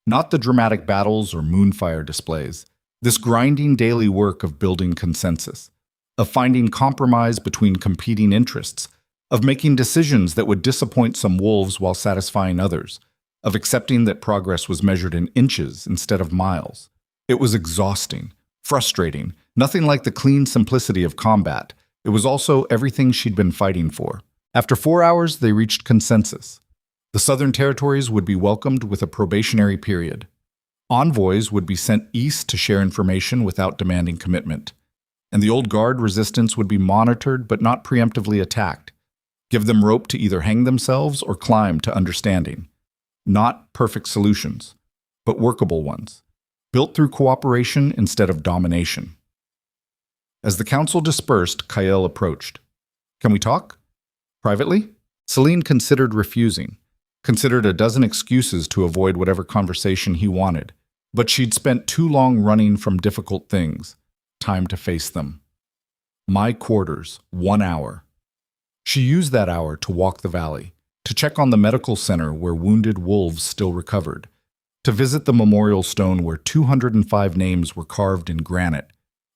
Not the dramatic battles or moonfire displays. This grinding daily work of building consensus, of finding compromise between competing interests, of making decisions that would disappoint some wolves while satisfying others, of accepting that progress was measured in inches instead of miles. It was exhausting, frustrating, nothing like the clean simplicity of combat. It was also everything she'd been fighting for. After 4 hours, they reached consensus. The Southern Territories would be welcomed with a probationary period. Envoys would be sent east to share information without demanding commitment. And the Old Guard resistance would be monitored but not preemptively attacked. Give them rope to either hang themselves or climb to understanding. Not perfect solutions, but workable ones, built through cooperation instead of domination. As the council dispersed, Kael approached. "Can we talk? Privately?" Celine considered refusing, considered a dozen excuses to avoid whatever conversation he wanted. But she'd spent too long running from difficult things. Time to face them. My quarters, 1 hour. She used that hour to walk the valley, to check on the medical center where wounded wolves still recovered, to visit the memorial stone where 205 names were carved in granite,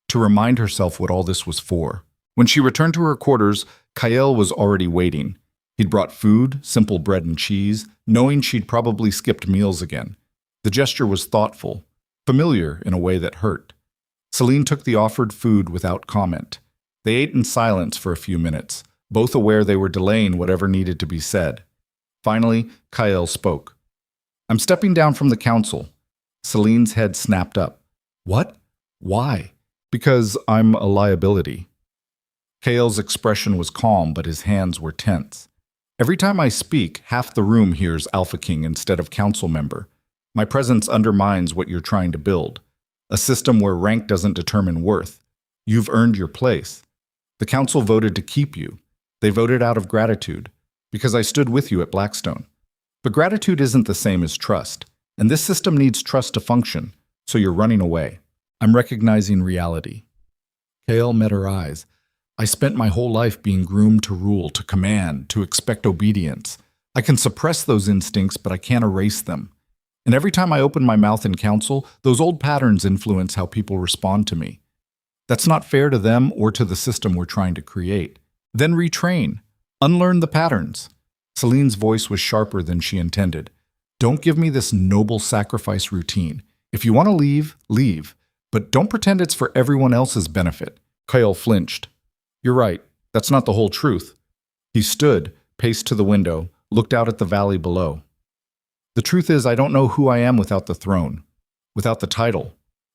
to remind herself what all this was for. When she returned to her quarters, Kael was already waiting. He'd brought food, simple bread and cheese, knowing she'd probably skipped meals again. The gesture was thoughtful, familiar in a way that hurt. Celine took the offered food without comment. They ate in silence for a few minutes, both aware they were delaying whatever needed to be said. Finally, Kael spoke. I'm stepping down from the council. Celine's head snapped up. What? Why? Because I'm a liability. Kael's expression was calm, but his hands were tense. Every time I speak, half the room hears Alpha King instead of council member. My presence undermines what you're trying to build. A system where rank doesn't determine worth. You've earned your place. The council voted to keep you. They voted out of gratitude, because I stood with you at Blackstone. But gratitude isn't the same as trust, and this system needs trust to function, so you're running away. I'm recognizing reality. Kael met her eyes. I spent my whole life being groomed to rule, to command, to expect obedience. I can suppress those instincts, but I can't erase them. And every time I open my mouth in council, those old patterns influence how people respond to me. That's not fair to them or to the system we're trying to create. Then retrain. Unlearn the patterns. Celine's voice was sharper than she intended. Don't give me this noble sacrifice routine. If you want to leave, leave. But don't pretend it's for everyone else's benefit. Kael flinched. You're right. That's not the whole truth. He stood, paced to the window, looked out at the valley below. The truth is, I don't know who I am without the throne, without the title,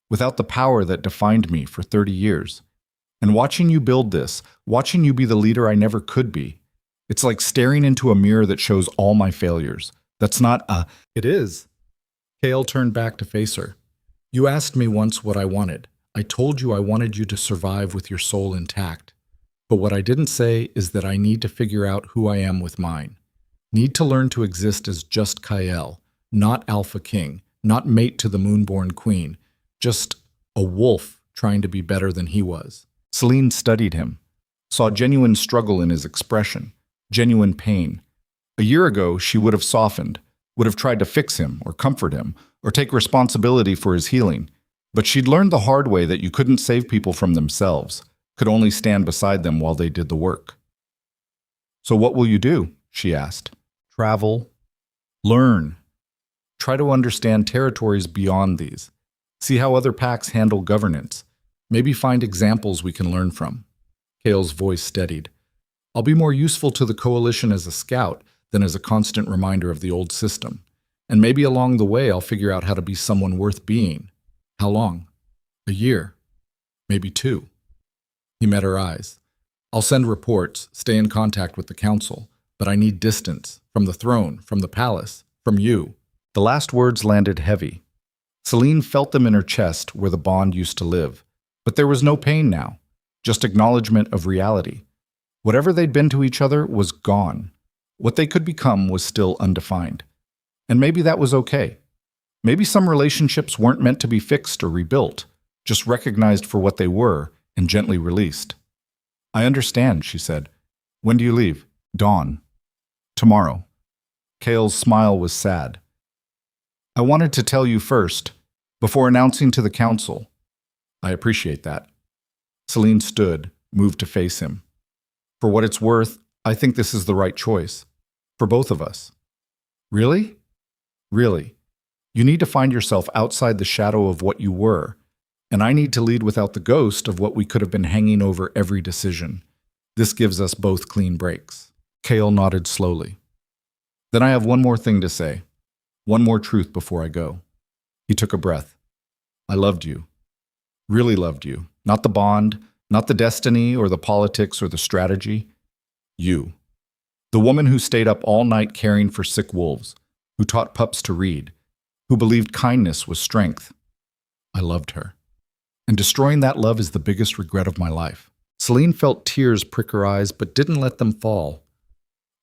without the power that defined me for 30 years. And watching you build this, watching you be the leader I never could be, it's like staring into a mirror that shows all my failures. That's not it is. Kael turned back to face her. You asked me once what I wanted. I told you I wanted you to survive with your soul intact. But what I didn't say is that I need to figure out who I am with mine. Need to learn to exist as just Kael, not Alpha King, not mate to the Moonborn Queen, just a wolf trying to be better than he was. Celine studied him, saw genuine struggle in his expression, genuine pain. A year ago, she would have softened, would have tried to fix him or comfort him or take responsibility for his healing. But she'd learned the hard way that you couldn't save people from themselves, could only stand beside them while they did the work. So what will you do? She asked. Travel, learn, try to understand territories beyond these, see how other packs handle governance, maybe find examples we can learn from. Kael's voice steadied. I'll be more useful to the coalition as a scout than as a constant reminder of the old system, and maybe along the way I'll figure out how to be someone worth being. How long? A year? Maybe 2. He met her eyes. I'll send reports, stay in contact with the council, but I need distance, from the throne, from the palace, from you. The last words landed heavy. Celine felt them in her chest where the bond used to live. But there was no pain now, just acknowledgement of reality. Whatever they'd been to each other was gone. What they could become was still undefined. And maybe that was okay. Maybe some relationships weren't meant to be fixed or rebuilt, just recognized for what they were and gently released. I understand, she said. When do you leave? Dawn. Tomorrow. Kael's smile was sad. I wanted to tell you first, before announcing to the council. I appreciate that. Celine stood, moved to face him. For what it's worth, I think this is the right choice. For both of us. Really? Really. You need to find yourself outside the shadow of what you were, and I need to lead without the ghost of what we could have been hanging over every decision. This gives us both clean breaks. Kael nodded slowly. Then I have one more thing to say. One more truth before I go. He took a breath. I loved you. Really loved you. Not the bond, not the destiny or the politics or the strategy. You. The woman who stayed up all night caring for sick wolves, who taught pups to read, who believed kindness was strength. I loved her. And destroying that love is the biggest regret of my life. Celine felt tears prick her eyes, but didn't let them fall.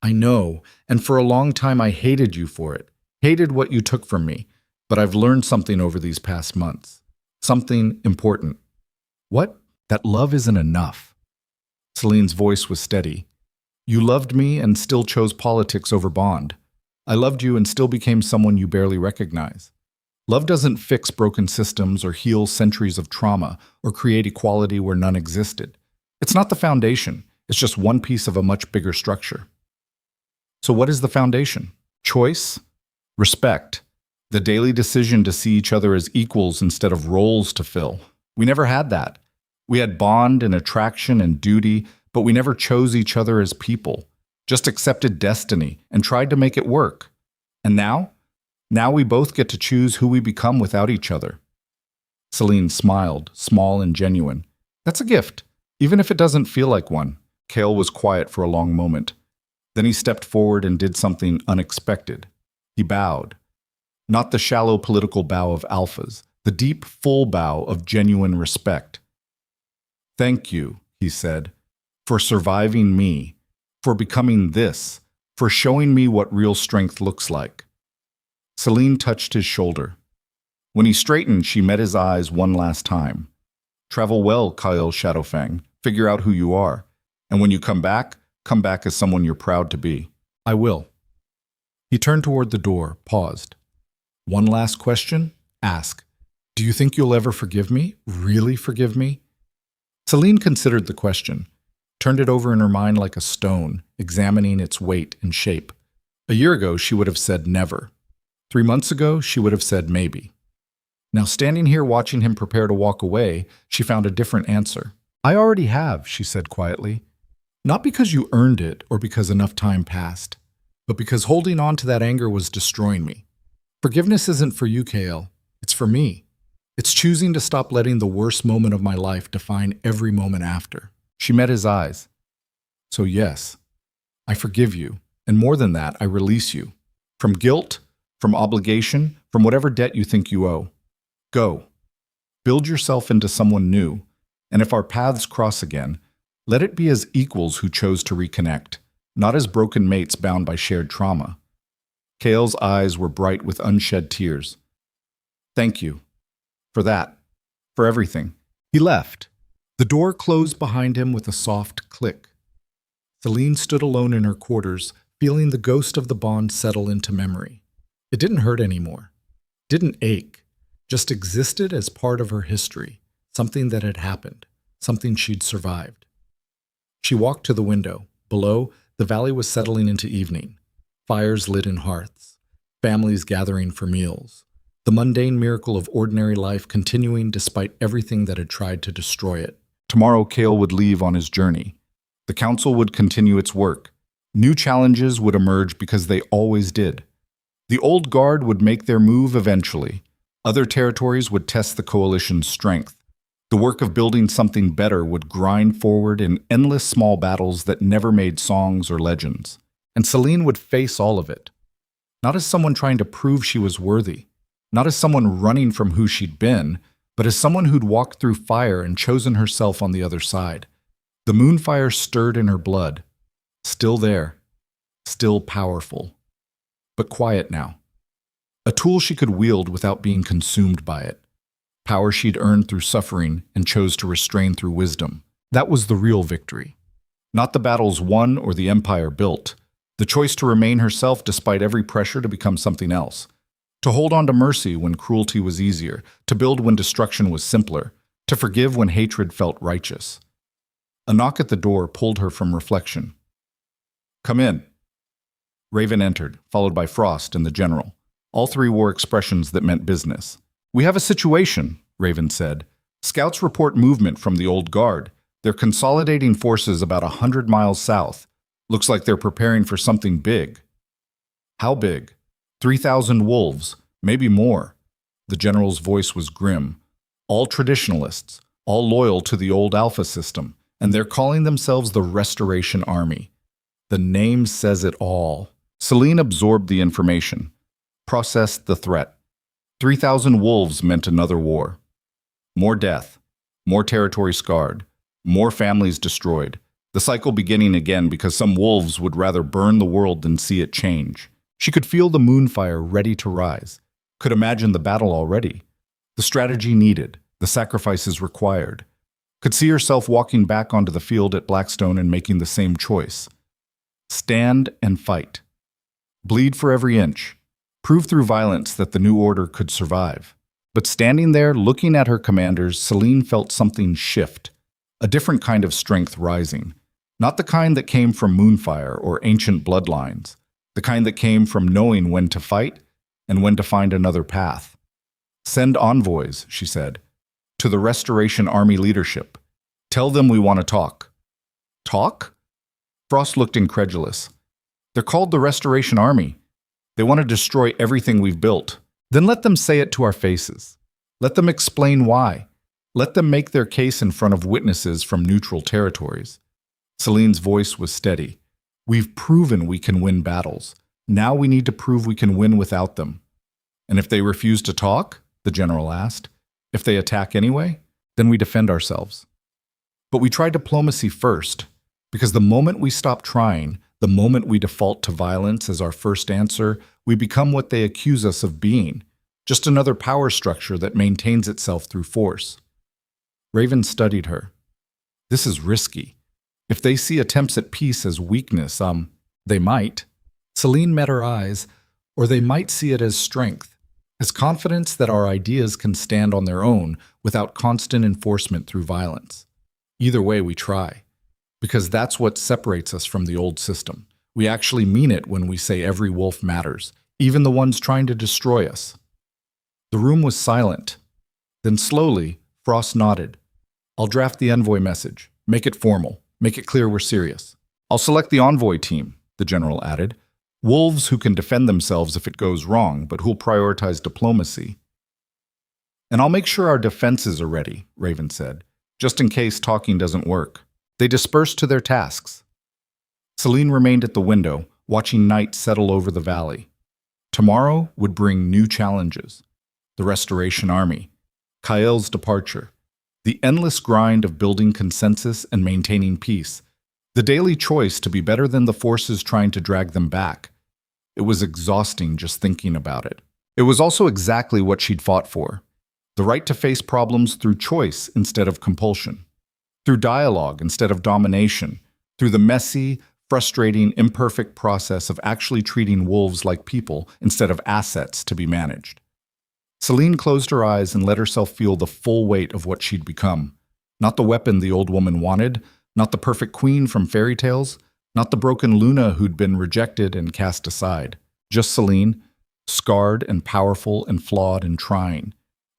I know, and for a long time I hated you for it, hated what you took from me, but I've learned something over these past months. Something important. What? That love isn't enough. Celine's voice was steady. You loved me and still chose politics over bond. I loved you and still became someone you barely recognize. Love doesn't fix broken systems or heal centuries of trauma or create equality where none existed. It's not the foundation. It's just one piece of a much bigger structure. So what is the foundation? Choice? Respect. The daily decision to see each other as equals instead of roles to fill. We never had that. We had bond and attraction and duty, but we never chose each other as people, just accepted destiny and tried to make it work. And now? Now we both get to choose who we become without each other. Celine smiled, small and genuine. That's a gift, even if it doesn't feel like one. Cale was quiet for a long moment. Then he stepped forward and did something unexpected. He bowed. Not the shallow political bow of alphas, the deep, full bow of genuine respect. Thank you, he said, for surviving me, for becoming this, for showing me what real strength looks like. Celine touched his shoulder. When he straightened, she met his eyes one last time. Travel well, Kyle Shadowfang. Figure out who you are. And when you come back as someone you're proud to be. I will. He turned toward the door, paused. One last question? Ask. Do you think you'll ever forgive me? Really forgive me? Celine considered the question, turned it over in her mind like a stone, examining its weight and shape. A year ago, she would have said never. 3 months ago, she would have said maybe. Now, standing here watching him prepare to walk away, she found a different answer. I already have, she said quietly. Not because you earned it or because enough time passed, but because holding on to that anger was destroying me. Forgiveness isn't for you, Kale. It's for me. It's choosing to stop letting the worst moment of my life define every moment after. She met his eyes. So yes, I forgive you, and more than that, I release you. From guilt, from obligation, from whatever debt you think you owe. Go. Build yourself into someone new, and if our paths cross again, let it be as equals who chose to reconnect, not as broken mates bound by shared trauma. Kale's eyes were bright with unshed tears. Thank you. For that. For everything. He left. The door closed behind him with a soft click. Celine stood alone in her quarters, feeling the ghost of the bond settle into memory. It didn't hurt anymore. Didn't ache. Just existed as part of her history, something that had happened, something she'd survived. She walked to the window. Below, the valley was settling into evening. Fires lit in hearths, families gathering for meals. The mundane miracle of ordinary life continuing despite everything that had tried to destroy it. Tomorrow, Cale would leave on his journey. The council would continue its work. New challenges would emerge because they always did. The old guard would make their move eventually. Other territories would test the coalition's strength. The work of building something better would grind forward in endless small battles that never made songs or legends. And Celine would face all of it. Not as someone trying to prove she was worthy. Not as someone running from who she'd been, but as someone who'd walked through fire and chosen herself on the other side. The moonfire stirred in her blood. Still there. Still powerful. But quiet now. A tool she could wield without being consumed by it. Power she'd earned through suffering and chose to restrain through wisdom. That was the real victory. Not the battles won or the empire built. The choice to remain herself despite every pressure to become something else. To hold on to mercy when cruelty was easier. To build when destruction was simpler. To forgive when hatred felt righteous. A knock at the door pulled her from reflection. Come in. Raven entered, followed by Frost and the general. All three wore expressions that meant business. We have a situation, Raven said. Scouts report movement from the old guard. They're consolidating forces about 100 miles south. Looks like they're preparing for something big. How big? 3,000 wolves, maybe more. The general's voice was grim. All traditionalists, all loyal to the old Alpha system, and they're calling themselves the Restoration Army. The name says it all. Celine absorbed the information, processed the threat. 3,000 wolves meant another war. More death, more territory scarred, more families destroyed. The cycle beginning again because some wolves would rather burn the world than see it change. She could feel the moonfire ready to rise, could imagine the battle already, the strategy needed, the sacrifices required, could see herself walking back onto the field at Blackstone and making the same choice. Stand and fight. Bleed for every inch. Prove through violence that the new order could survive. But standing there, looking at her commanders, Celine felt something shift, a different kind of strength rising. Not the kind that came from moonfire or ancient bloodlines, the kind that came from knowing when to fight and when to find another path. Send envoys, she said, to the Restoration Army leadership. Tell them we want to talk. Talk? Frost looked incredulous. They're called the Restoration Army. They want to destroy everything we've built. Then let them say it to our faces. Let them explain why. Let them make their case in front of witnesses from neutral territories. Celine's voice was steady. We've proven we can win battles. Now we need to prove we can win without them. And if they refuse to talk, the general asked, if they attack anyway, then we defend ourselves. But we try diplomacy first, because the moment we stop trying, the moment we default to violence as our first answer, we become what they accuse us of being, just another power structure that maintains itself through force. Raven studied her. This is risky. If they see attempts at peace as weakness, they might. Celine met her eyes, or they might see it as strength, as confidence that our ideas can stand on their own without constant enforcement through violence. Either way, we try, because that's what separates us from the old system. We actually mean it when we say every wolf matters, even the ones trying to destroy us. The room was silent. Then slowly, Frost nodded. I'll draft the envoy message. Make it formal. Make it clear we're serious. I'll select the envoy team, the general added. Wolves who can defend themselves if it goes wrong, but who'll prioritize diplomacy. And I'll make sure our defenses are ready, Raven said, just in case talking doesn't work. They dispersed to their tasks. Celine remained at the window, watching night settle over the valley. Tomorrow would bring new challenges. The Restoration Army, Kael's departure, the endless grind of building consensus and maintaining peace, the daily choice to be better than the forces trying to drag them back. It was exhausting just thinking about it. It was also exactly what she'd fought for. The right to face problems through choice instead of compulsion, through dialogue instead of domination, through the messy, frustrating, imperfect process of actually treating wolves like people instead of assets to be managed. Celine closed her eyes and let herself feel the full weight of what she'd become. Not the weapon the old woman wanted, not the perfect queen from fairy tales, not the broken Luna who'd been rejected and cast aside. Just Celine, scarred and powerful and flawed and trying.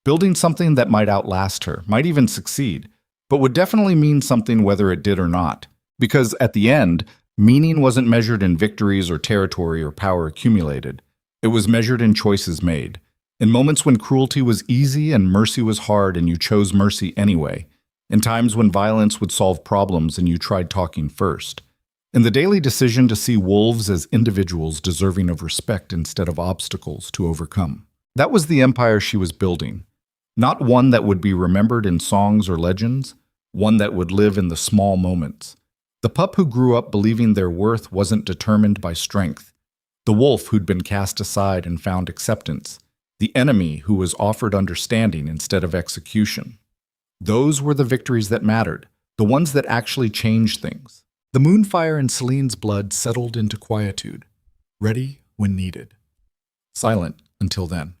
Building something that might outlast her, might even succeed, but would definitely mean something whether it did or not. Because at the end, meaning wasn't measured in victories or territory or power accumulated. It was measured in choices made. In moments when cruelty was easy and mercy was hard and you chose mercy anyway. In times when violence would solve problems and you tried talking first. In the daily decision to see wolves as individuals deserving of respect instead of obstacles to overcome. That was the empire she was building. Not one that would be remembered in songs or legends, one that would live in the small moments. The pup who grew up believing their worth wasn't determined by strength. The wolf who'd been cast aside and found acceptance. The enemy who was offered understanding instead of execution. Those were the victories that mattered, the ones that actually changed things. The moonfire in Celine's blood settled into quietude, ready when needed. Silent until then.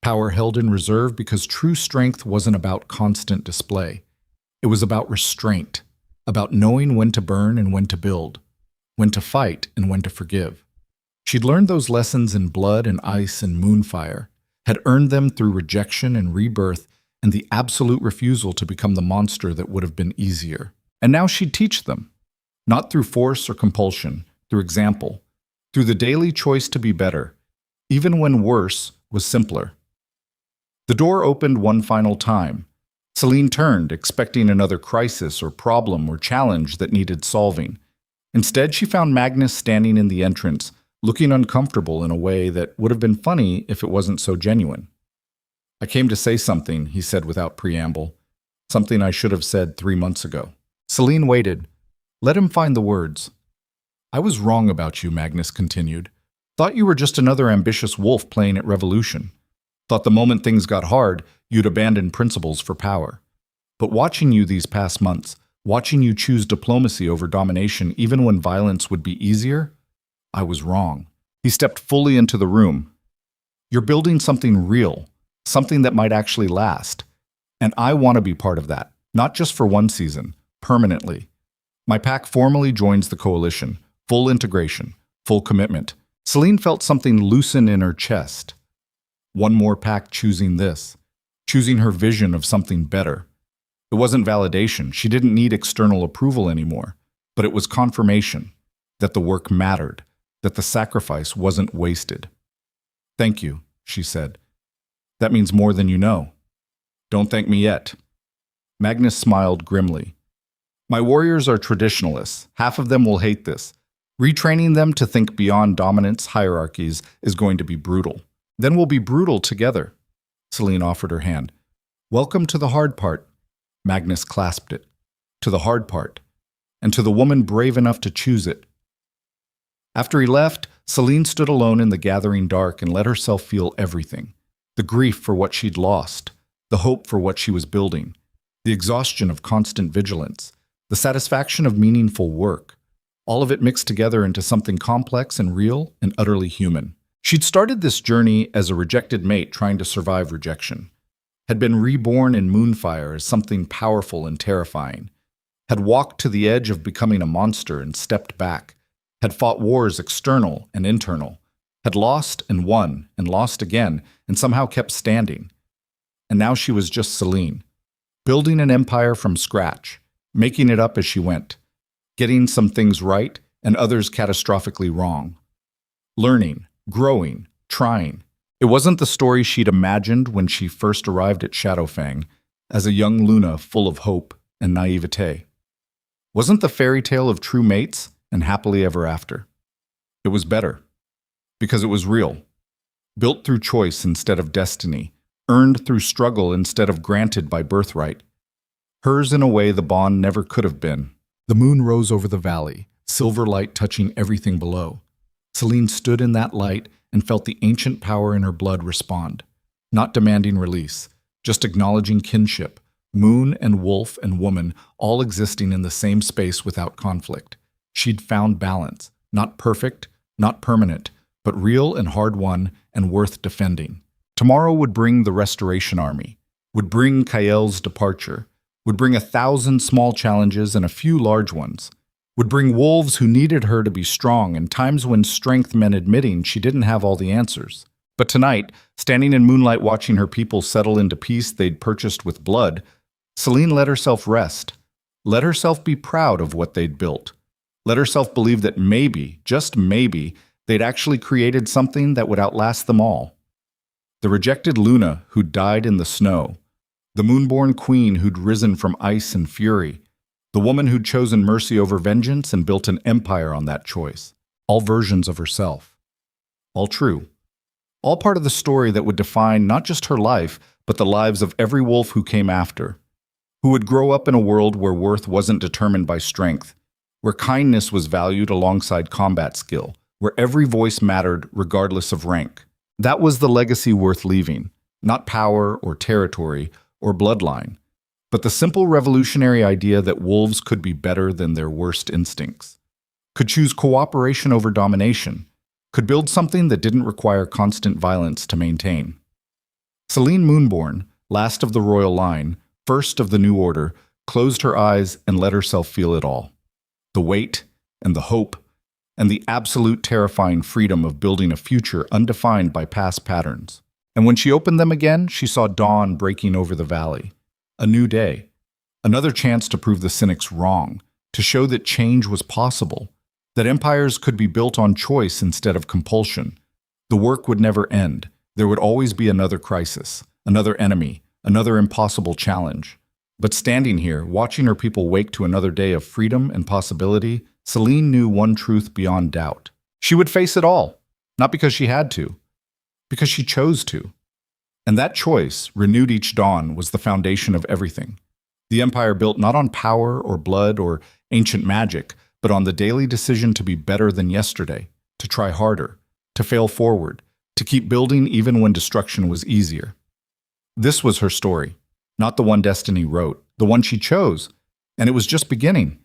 Power held in reserve because true strength wasn't about constant display. It was about restraint, about knowing when to burn and when to build, when to fight and when to forgive. She'd learned those lessons in blood and ice and moonfire, had earned them through rejection and rebirth and the absolute refusal to become the monster that would have been easier. And now she'd teach them, not through force or compulsion, through example, through the daily choice to be better, even when worse was simpler. The door opened one final time. Celine turned, expecting another crisis or problem or challenge that needed solving. Instead, she found Magnus standing in the entrance, looking uncomfortable in a way that would have been funny if it wasn't so genuine. I came to say something, he said without preamble. Something I should have said 3 months ago. Celine waited. Let him find the words. I was wrong about you, Magnus continued. Thought you were just another ambitious wolf playing at revolution. Thought the moment things got hard, you'd abandon principles for power. But watching you these past months, watching you choose diplomacy over domination even when violence would be easier, I was wrong. He stepped fully into the room. You're building something real, something that might actually last. And I want to be part of that, not just for one season, permanently. My pack formally joins the coalition, full integration, full commitment. Celine felt something loosen in her chest. One more pack choosing this, choosing her vision of something better. It wasn't validation. She didn't need external approval anymore. but it was confirmation that the work mattered, that the sacrifice wasn't wasted. "Thank you," she said. "That means more than you know." "Don't thank me yet." Magnus smiled grimly. "My warriors are traditionalists. Half of them will hate this. Retraining them to think beyond dominance hierarchies is going to be brutal. Then we'll be brutal together." Celine offered her hand. "Welcome to the hard part." Magnus clasped it. "To the hard part. And to the woman brave enough to choose it." After he left, Celine stood alone in the gathering dark and let herself feel everything. The grief for what she'd lost, the hope for what she was building, the exhaustion of constant vigilance, the satisfaction of meaningful work. All of it mixed together into something complex and real and utterly human. She'd started this journey as a rejected mate trying to survive rejection, had been reborn in Moonfire as something powerful and terrifying, had walked to the edge of becoming a monster and stepped back, had fought wars external and internal, had lost and won and lost again and somehow kept standing. And now she was just Celine, building an empire from scratch, making it up as she went, getting some things right and others catastrophically wrong, learning, growing, trying. It wasn't the story she'd imagined when she first arrived at Shadowfang as a young Luna full of hope and naivete. Wasn't the fairy tale of true mates and happily ever after. It was better, because it was real, built through choice instead of destiny, earned through struggle instead of granted by birthright. Hers in a way the bond never could have been. The moon rose over the valley, silver light touching everything below. Celine stood in that light and felt the ancient power in her blood respond, not demanding release, just acknowledging kinship, moon and wolf and woman all existing in the same space without conflict. She'd found balance, not perfect, not permanent, but real and hard-won and worth defending. Tomorrow would bring the Restoration Army, would bring Kael's departure, would bring 1,000 small challenges and a few large ones, would bring wolves who needed her to be strong in times when strength meant admitting she didn't have all the answers. But tonight, standing in moonlight watching her people settle into peace they'd purchased with blood, Celine let herself rest, let herself be proud of what they'd built, let herself believe that maybe, just maybe, they'd actually created something that would outlast them all. The rejected Luna who'd died in the snow, the moonborn queen who'd risen from ice and fury, the woman who'd chosen mercy over vengeance and built an empire on that choice, all versions of herself. All true. All part of the story that would define not just her life, but the lives of every wolf who came after, who would grow up in a world where worth wasn't determined by strength, where kindness was valued alongside combat skill, where every voice mattered regardless of rank. That was the legacy worth leaving, not power or territory or bloodline, but the simple revolutionary idea that wolves could be better than their worst instincts, could choose cooperation over domination, could build something that didn't require constant violence to maintain. Celine Moonborn, last of the royal line, first of the new order, closed her eyes and let herself feel it all. The weight and the hope and the absolute terrifying freedom of building a future undefined by past patterns. And when she opened them again, she saw dawn breaking over the valley. A new day. Another chance to prove the cynics wrong, to show that change was possible, that empires could be built on choice instead of compulsion. The work would never end. There would always be another crisis, another enemy, another impossible challenge. But standing here, watching her people wake to another day of freedom and possibility, Celine knew one truth beyond doubt. She would face it all, not because she had to, because she chose to. And that choice, renewed each dawn, was the foundation of everything. The empire built not on power or blood or ancient magic, but on the daily decision to be better than yesterday, to try harder, to fail forward, to keep building even when destruction was easier. This was her story, not the one destiny wrote, the one she chose, and it was just beginning.